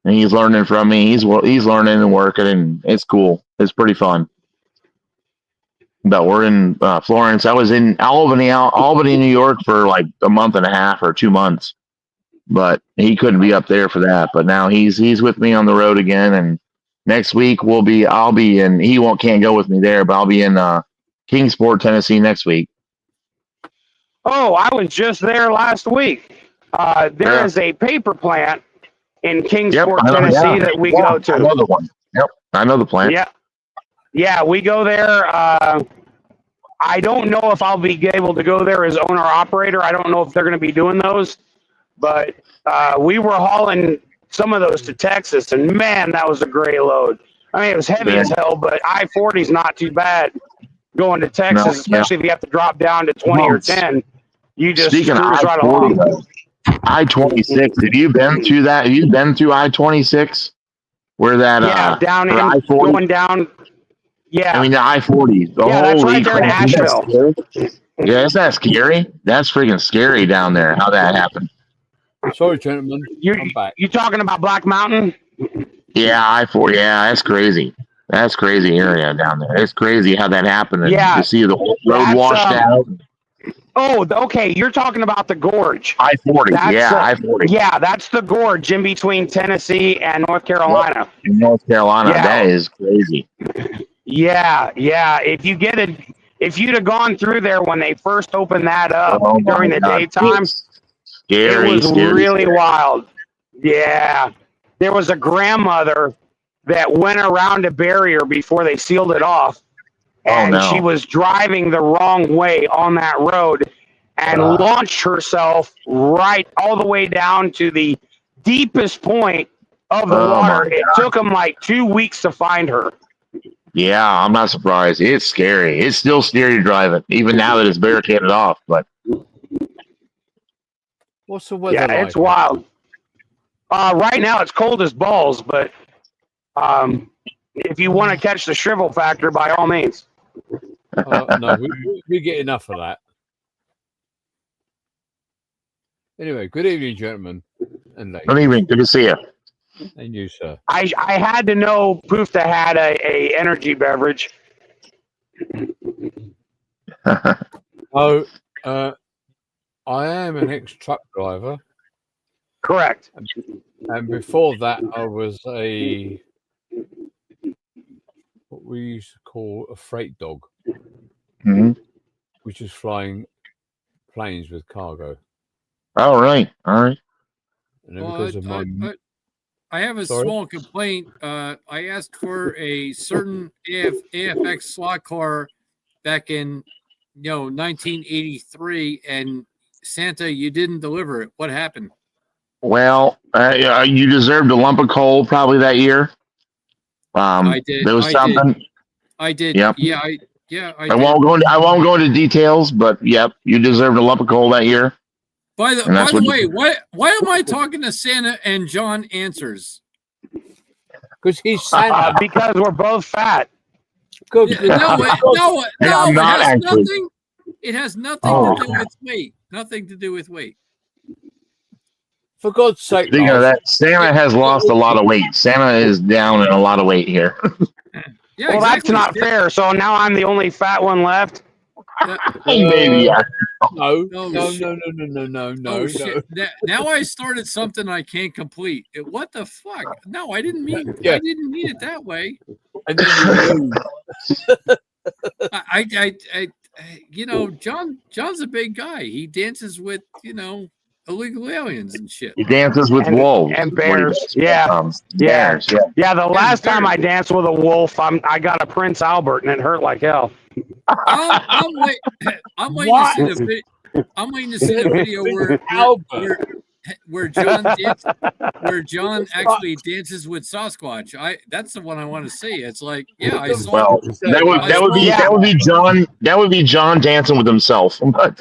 And he's learning from me. He's learning and working, and it's cool. It's pretty fun. But we're in Florence. I was in Albany, New York for like a month and a half or 2 months. But he couldn't be up there for that. But now he's with me on the road again. And next week I'll be in. Can't go with me there, but I'll be in Kingsport, Tennessee next week. Oh, I was just there last week. There is a paper plant in Kingsport, Tennessee that we go to. I know the one. Yep, I know the plant. Yeah, we go there. I don't know if I'll be able to go there as owner operator. I don't know if they're going to be doing those, but we were hauling some of those to Texas, and man, that was a great load. I mean, it was heavy as hell, but I-40 is not too bad going to Texas, especially if you have to drop down to 20 or 10. You just cruise right along. I-26. Have you been through that? Have you been through I-26? Where that down in I-40? going down. Yeah. I mean the I-40. Yeah, that's right there in Asheville. Yeah, isn't that scary? That's freaking scary down there. How that happened? Sorry, gentlemen. I'm back. You talking about Black Mountain? Yeah, I-40. Yeah, that's crazy. That's crazy area down there. It's crazy how that happened. And Yeah. to see the whole road washed out. Oh, okay. You're talking about the gorge. I-40. I-40. Yeah, that's the gorge in between Tennessee and North Carolina. In North Carolina, Yeah. that is crazy. Yeah. If you'd have gone through there when they first opened that up during the daytime, Scary, it was scary, really scary. wild. Yeah. There was a grandmother that went around a barrier before they sealed it off. And she was driving the wrong way on that road and launched herself right all the way down to the deepest point of the water. It took them like 2 weeks to find her. Yeah, I'm not surprised. It's scary. It's still scary to drive it, even now that it's barricaded off. But What's the weather Yeah, like? it's wild. Right now it's cold as balls, but if you want to catch the shrivel factor, by all means. No, we get enough of that. Anyway, good evening, gentlemen. and ladies. Good evening. Good to see you. And you, sir. I had to know Poofta had a energy beverage. Oh, I am an ex-truck driver, Correct. and before that, I was what we used to call a freight dog, Mhm. which is flying planes with cargo. All right. All right. And then Well, because of my I have a Sorry? small complaint. I asked for a certain AFX slot car back in 1983, and Santa, you didn't deliver it. What happened? Well, you deserved a lump of coal probably that year. I did. There was I something. did. I did. Yep. Yeah. I I did. won't go into details, but yep, you deserved a lump of coal that year. By And the that's way, what why am I talking to Santa and John answers? because he's Santa. Because we're both fat. Good. No, I'm it not has actually. nothing. It has nothing Oh, to do with weight. Nothing to do with weight. For God's sake, Speaking of Lars, that, Santa has lost a lot of weight. Santa is down in a lot of weight here. Yeah, Well, that's not fair. So now I'm the only fat one left. Maybe. Yeah. no, Oh, no, shit. no, no, no, no, no, no, Oh no. shit! Now I started something I can't complete. What the fuck? No, I didn't mean. Yeah. I didn't mean it that way. And then John's a big guy. He dances with illegal aliens and shit. He dances with And- wolves. and is what he bears. does. Yeah. Yeah. Bears. Yeah. Yeah, the last time bears. I danced with a wolf, I got a Prince Albert and it hurt like hell. I'm waiting to see the video. I'm waiting to see the video where John actually dances with Sasquatch. That's the one I want to see. It's like, yeah, I saw. Well, that would be John dancing with himself. But,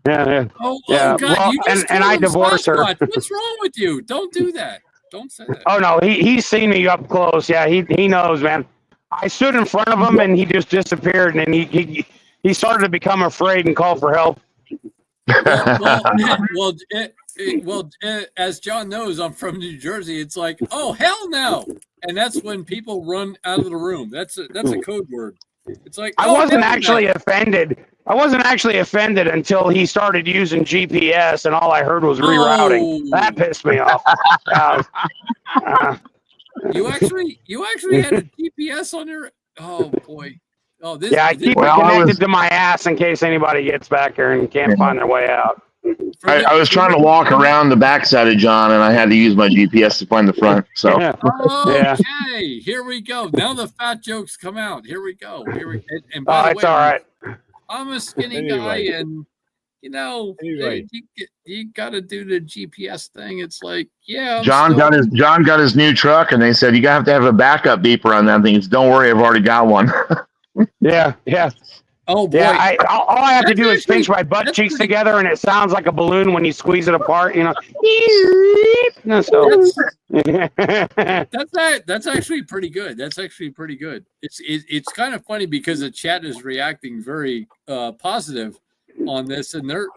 Yeah. Oh Yeah, God! well, You just and told I him divorced her. Sasquatch. What's wrong with you? Don't do that. Don't say that. Oh no, he's seen me up close. Yeah, he knows, man. I stood in front of him and he just disappeared, and he started to become afraid and call for help. Well, as John knows, I'm from New Jersey. It's like, oh hell no, and that's when people run out of the room. That's a code word. It's like I wasn't actually offended. I wasn't actually offended until he started using GPS, and all I heard was rerouting. Oh. That pissed me off. You actually had a GPS on your. Oh boy. Oh, this. Yeah, I keep it connected to my ass in case anybody gets back here and can't find their way out. I was trying to walk around the backside of John, and I had to use my GPS to find the front. So Yeah. Okay, here we go. Now the fat jokes come out. Here we go. And by the it's way, all right. I'm a skinny Anyway. guy, and Anyway. you got to do the GPS thing. It's like, yeah, John got his new truck, and they said you have to have a backup beeper on that thing. It's, don't worry, I've already got one. Yeah. Oh boy, Yeah, all I have to That's do is actually- pinch my butt that's cheeks pretty- together, and it sounds like a balloon when you squeeze it apart. No, so that's actually pretty good. That's actually pretty good. It's kind of funny because the chat is reacting very positive on this, and they're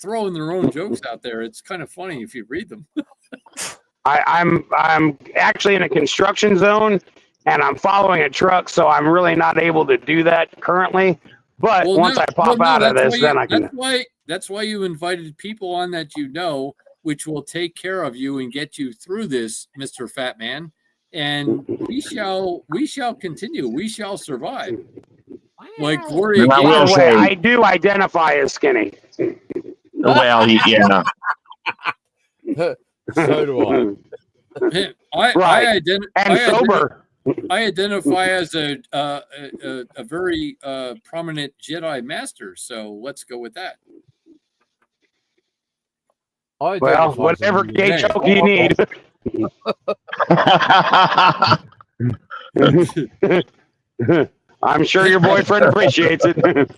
throwing their own jokes out there. It's kind of funny if you read them. I'm actually in a construction zone, and I'm following a truck, so I'm really not able to do that currently. But once I pop out of this, then I can. That's why you invited people on that which will take care of you and get you through this, Mr. Fat Man. And we shall continue. We shall survive. Like Gloria And I Gaynor. will By the way, say- I do identify as skinny. Well, yeah. so do I. Right. And sober. I identify as a very prominent Jedi master. So let's go with that. I Well, identify as a whatever new gay man. joke you need. I'm sure your boyfriend appreciates it.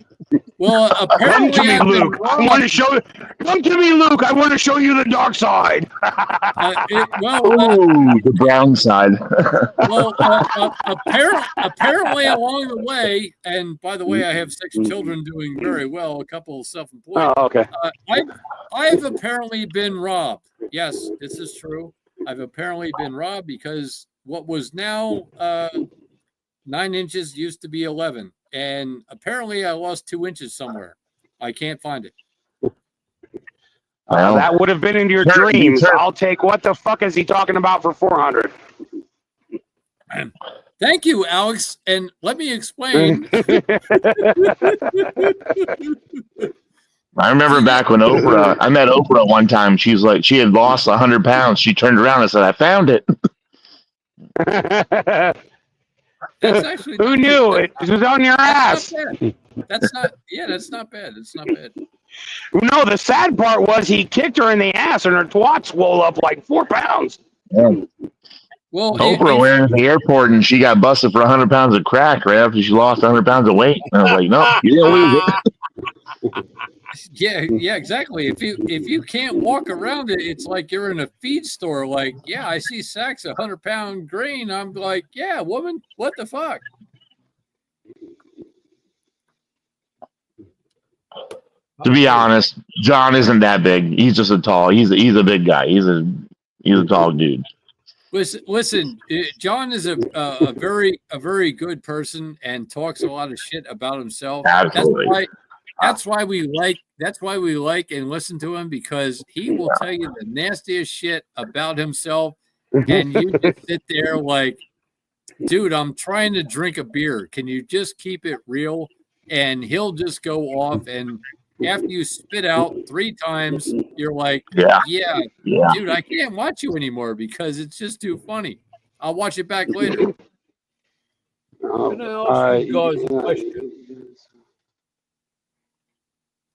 Well, Come apparently, to me, I've been Luke. I want to show. Come to me, Luke. I want to show you the dark side. Ooh, the brown side. Apparently along the way, and by the way, I have 6 children doing very well, a couple self-employed. Oh, okay. I've apparently been robbed. yes, this is true. I've apparently been robbed because what was now 9 inches used to be 11. And apparently I lost 2 inches somewhere. I can't find it. Well, that would have been in your Sure, dreams. sure. I'll take. What the fuck is he talking about for 400? Thank you, Alex. And let me explain. I remember back when I met Oprah one time. She's like, she had lost 100 pounds. She turned around and said, "I found it." That's actually Who knew it? It was on your ass. That's not. Yeah, that's not bad. It's not bad. No, the sad part was he kicked her in the ass and her twat swole up like 4 pounds. Yeah. Well, Oprah went into the airport and she got busted for 100 pounds of crack right after she lost 100 pounds of weight. And I was like, no, you didn't lose it. yeah, exactly. If you can't walk around it, it's like you're in a feed store. Like, yeah, I see sacks of 100-pound grain. I'm like, yeah, woman, what the fuck? To be honest, John isn't that big. He's just he's a big guy. He's a tall dude. Listen, John is a very good person and talks a lot of shit about himself. Absolutely. That's why we like and listen to him, because he will tell you the nastiest shit about himself, and you just sit there like, dude, I'm trying to drink a beer. Can you just keep it real? And he'll just go off, and after you spit out 3 times, you're like, yeah, dude, I can't watch you anymore because it's just too funny. I'll watch it back later. Can I ask you guys a question?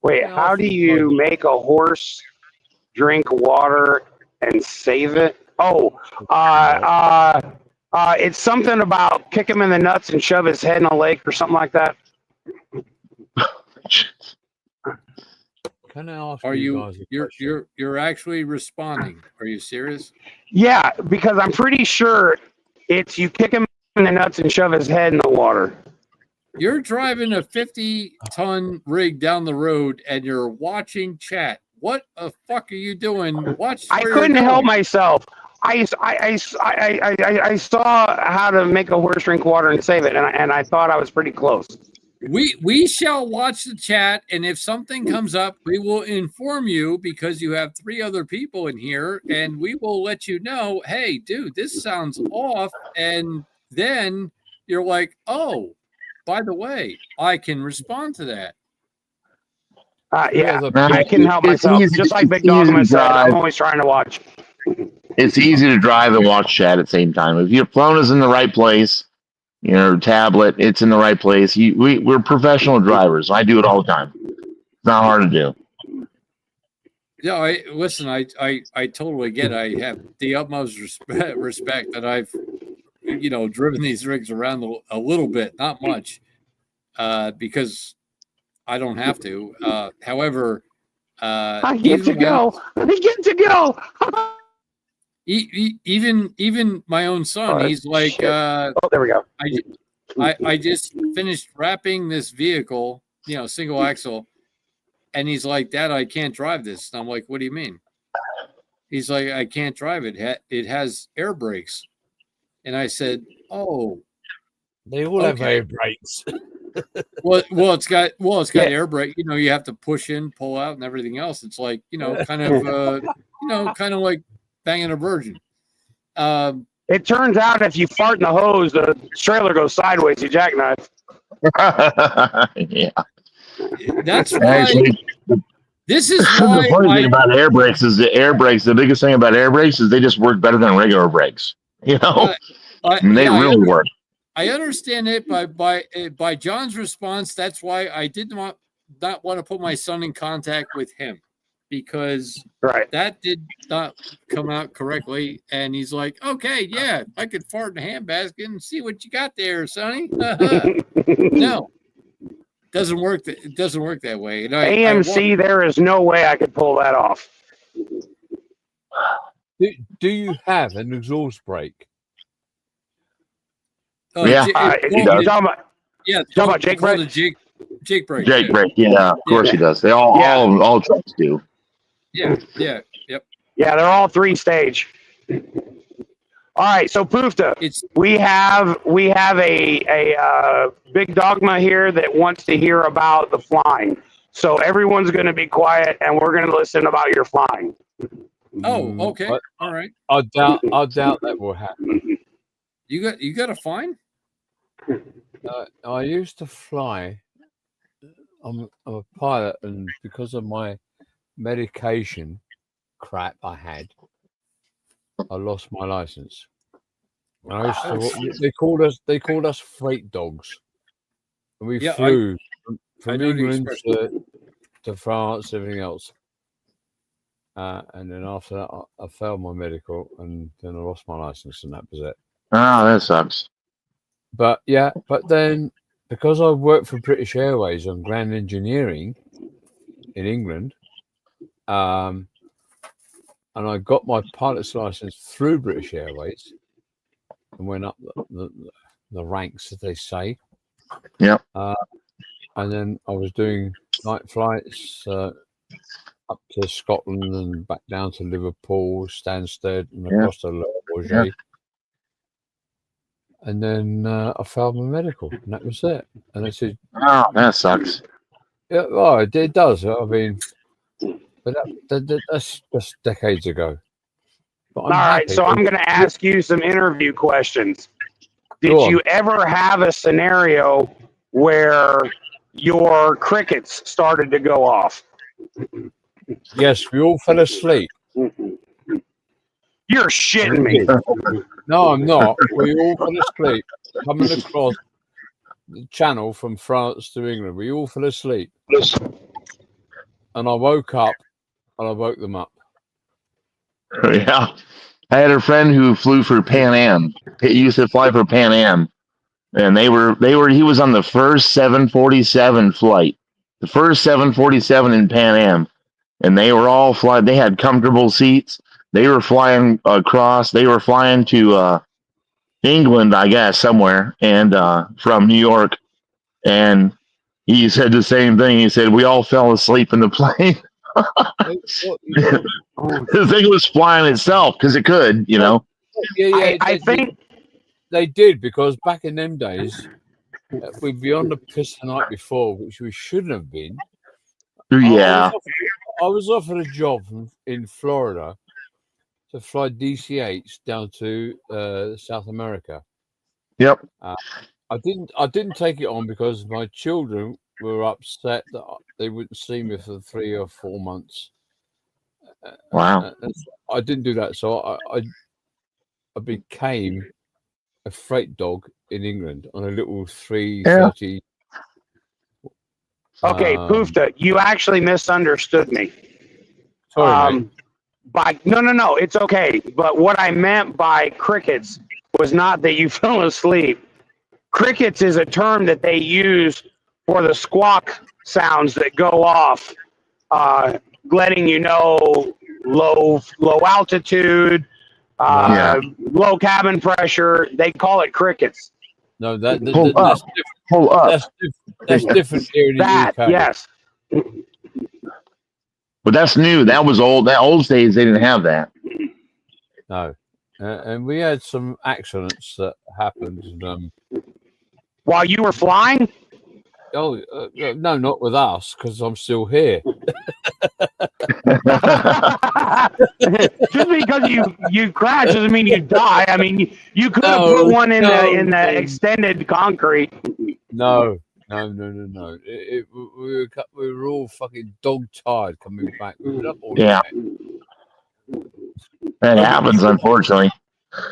Wait, how do you make a horse drink water and save it? Oh, it's something about kick him in the nuts and shove his head in a lake or something like that. Can I ask Are you you guys a question? you're actually responding? Are you serious? Yeah, because I'm pretty sure it's you kick him in the nuts and shove his head in the water. You're driving a 50-ton rig down the road and you're watching chat. What the fuck are you doing? Watch. I couldn't help myself. I saw how to make a horse drink water and save it, and I thought I was pretty close. We shall watch the chat, and if something comes up, we will inform you, because you have 3 other people in here, and we will let you know, hey, dude, this sounds off. And then you're like, oh, by the way, I can respond to that. Yeah, I can help myself. Just like Big Dogma said, I'm always trying to watch. It's easy to drive and watch chat at the same time. If your phone is in the right place, your tablet, it's in the right place. We're professional drivers. I do it all the time. It's not hard to do. Yeah, I totally get it. I have the utmost respect that I've, driven these rigs around a little bit, not much, because I don't have to. However, I get to go. Even my own son, he's like, oh, there we go. I just finished wrapping this vehicle, single axle, and he's like, Dad, I can't drive this. And I'm like, what do you mean? He's like, I can't drive it. It has air brakes. And I said, oh, they all have air brakes. well, it's got air brake. You have to push in, pull out, and everything else. It's like, kind of like banging a virgin. It turns out if you fart in the hose, the trailer goes sideways. You jackknife. Yeah. That's why. Actually, this is the why. funny thing about air brakes is the biggest thing about air brakes is they just work better than regular brakes. They really work. I understand it by John's response. That's why I did not want to put my son in contact with him, because that did not come out correctly. And he's like, okay, yeah, I could fart in a handbasket and see what you got there, Sonny. No, doesn't work. It doesn't work that way. And AMC, there is no way I could pull that off. Do you have an exhaust brake? Yeah, he does. Talking about Jake brake? Jake brake. Jake brake, yeah, of course he does. They all trucks do. Yeah. Yeah, they're all 3-stage. All right, so Pufta, It's we have a big dogma here that wants to hear about the flying. So everyone's going to be quiet, and we're going to listen about your flying. okay. But All right. I doubt that will happen. You got a fine? I used to fly. I'm a pilot, and because of my medication crap I had, I lost my license. And I used to, they called us freight dogs. And we Yeah, flew I from know the England expression. to France, everything else. And then after that, I failed my medical, and then I lost my license, and that was it. Oh, that sucks. But then because I worked for British Airways on ground engineering in England, and I got my pilot's license through British Airways and went up the ranks, as they say. Yep. And then I was doing night flights up to Scotland and back down to Liverpool, Stansted, and across to Le Bourget. Yeah. And then I failed my medical, and that was it. And they said, Oh, that sucks. "Yeah, well, it does. I mean, but that's just decades ago." But All right, so I'm going to ask you some interview questions. Did Go on. you ever have a scenario where your crickets started to go off? Yes, we all fell asleep. You're shitting me. No, I'm not. We all fell asleep coming across the channel from France to England. We all fell asleep. And I woke up and I woke them up. Yeah. I had a friend who flew for Pan Am. He used to fly for Pan Am. And he was on the first 747 flight. The first 747 in Pan Am. And they were all flying. They had comfortable seats. They were flying across. They were flying to England, I guess, somewhere, and from New York. And he said the same thing. He said, we all fell asleep in the plane. The thing was flying itself because it could, you know. Yeah, I think they did, because back in them days, we'd be on the piss the night before, which we shouldn't have been. Yeah. I was offered a job in Florida to fly DC-8s down to South America. Yep. I didn't take it on because my children were upset that they wouldn't see me for 3 or 4 months. Wow. I didn't do that, so I became a freight dog in England on a little 330. Okay, Pufta, you actually misunderstood me. Sorry, mate. No, it's okay. But what I meant by crickets was not that you fell asleep. Crickets is a term that they use for the squawk sounds that go off, letting you know low altitude, low cabin pressure. They call it crickets. No, that's different. Pull up. That's different here in the UK. Yes. But that's new. That was old. That old days, they didn't have that. No. And we had some accidents that happened. While you were flying? No, not with us, because I'm still here. Just because you crash doesn't mean you die. I mean, you could have put one in the extended concrete. No. We were all fucking dog tired coming back. We were up all night. That happens, unfortunately.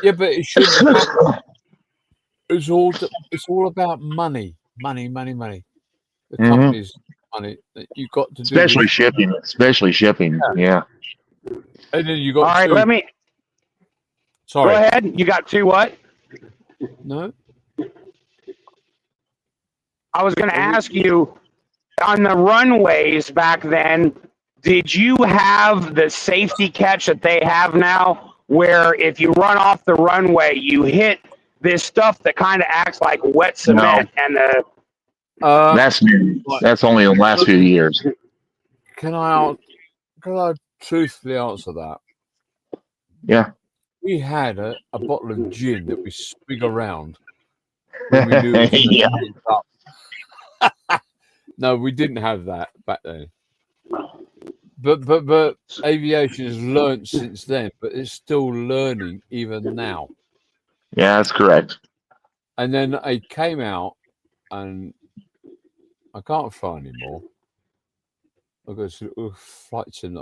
Yeah, but it shouldn't happen. It's all about money. The company's money that you got to do. Especially shipping. Yeah. And then you got. All right, two. let me. Sorry. Go ahead. You got two what? No. I was going to ask you, on the runways back then, did you have the safety catch that they have now, where if you run off the runway, you hit this stuff that kind of acts like wet cement, and the that's new. That's only the last few years. Can I truthfully answer that? Yeah. We had a bottle of gin that we swig around when we knew it was Yeah. up. No, we didn't have that back then. But aviation has learned since then, but it's still learning even now. Yeah, that's correct. And then I came out and I can't fly anymore. I've got flights in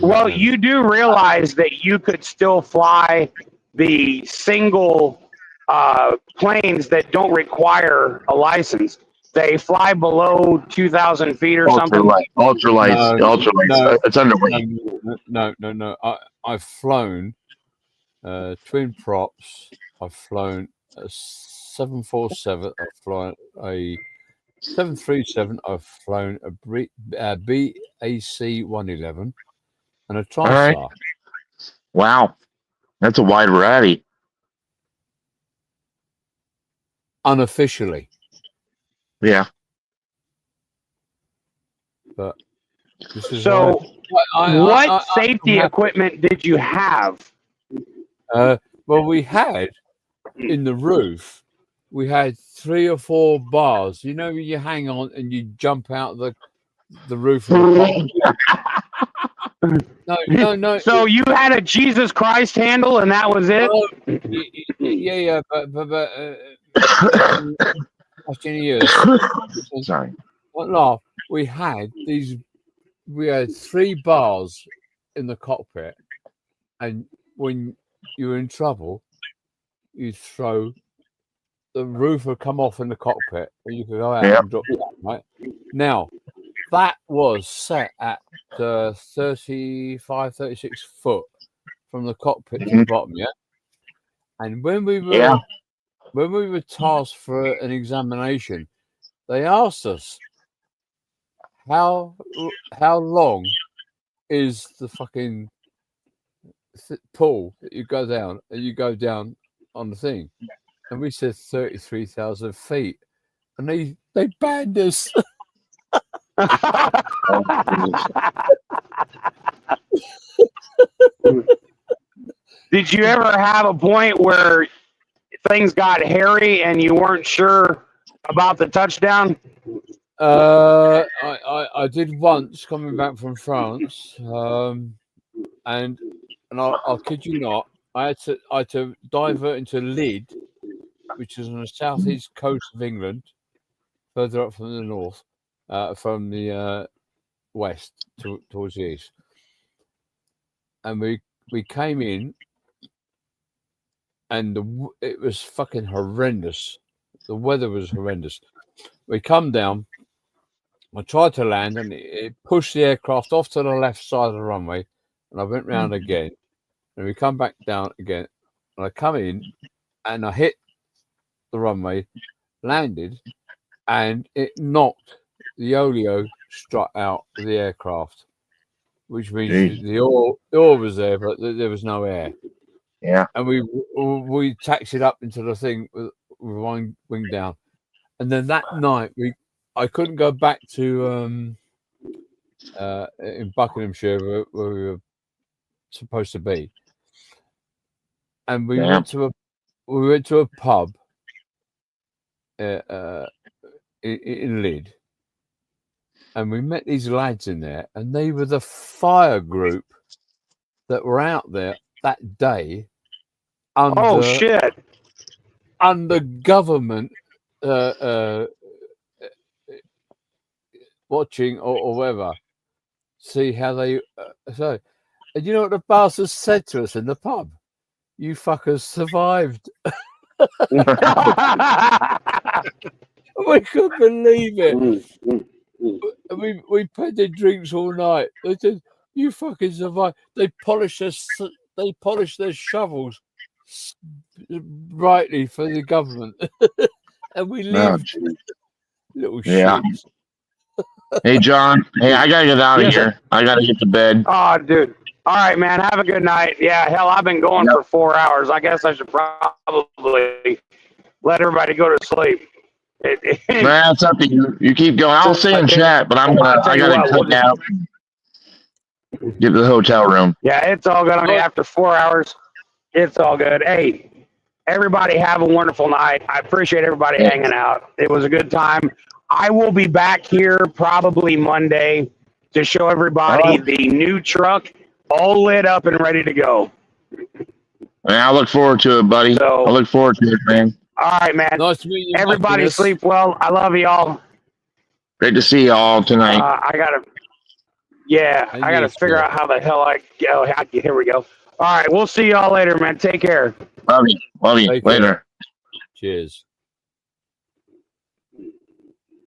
Well, you do realize that you could still fly the single planes that don't require a license. They fly below 2,000 feet or something. Ultralights. No, it's underweight. No. I've flown twin props. I've flown a 747. I've flown a 737. I've flown a BAC 111 and a TriStar. Right. Wow, that's a wide variety. Unofficially. Yeah. But this is So, what safety I'm equipment did you have? well, we had in the roof, we had 3 or 4 bars. You know, you hang on and you jump out the roof of the No. So you had a Jesus Christ handle, and that was it. Yeah, but after years, Sorry. what laugh? We had 3 bars in the cockpit, and when you were in trouble, you'd throw. The roof would come off in the cockpit, and you could go out and drop down. Right now, that was set at 35, 36 foot from the cockpit to the bottom. Yeah, and when we were tasked for an examination, they asked us how long is the fucking pool that you go down on the thing, and we said 33,000 feet, and they banned us. Did you ever have a point where things got hairy and you weren't sure about the touchdown? I did once coming back from France, and I'll kid you not, I had to divert into Lydd, which is on the southeast coast of England, further up from the north, from the west towards the east, and we came in, and it was fucking horrendous. The weather was horrendous. We come down. I tried to land, and it pushed the aircraft off to the left side of the runway, and I went round again, and we come back down again, and I come in, and I hit the runway, landed, and it knocked the oleo strut out of the aircraft, which means the oar was there, but there was no air. Yeah. And we taxied up into the thing with one wing down, and then that night I couldn't go back to in Buckinghamshire where we were supposed to be, and we went to a pub in Lydd, and we met these lads in there, and they were the fire group that were out there that day under government watching or whatever, see how they so. And you know what the bastards said to us in the pub? You fuckers survived. We couldn't believe it. We paid their drinks all night. They said, "You fucking survived." They polished their shovels brightly for the government, and we lived. Little shits. Hey, John. Hey, I gotta get out of here. I gotta get to bed. Oh, dude. All right, man. Have a good night. Yeah, hell, I've been going for 4 hours. I guess I should probably let everybody go to sleep. That's up to you. You keep going. I'll stay in chat, but I gotta click out. Get to the hotel room. Yeah, it's all good. I mean, after 4 hours, it's all good. Hey, everybody have a wonderful night. I appreciate everybody hanging out. It was a good time. I will be back here probably Monday to show everybody the new truck all lit up and ready to go. And I look forward to it, buddy. So- I look forward to it, man. All right, man. Nice to meet you. Everybody Marcus. sleep well. I love y'all. Great to see y'all tonight. I gotta figure out how the hell I go. Here we go. All right, we'll see y'all later, man. Take care. Love you. Take care. Later. Cheers.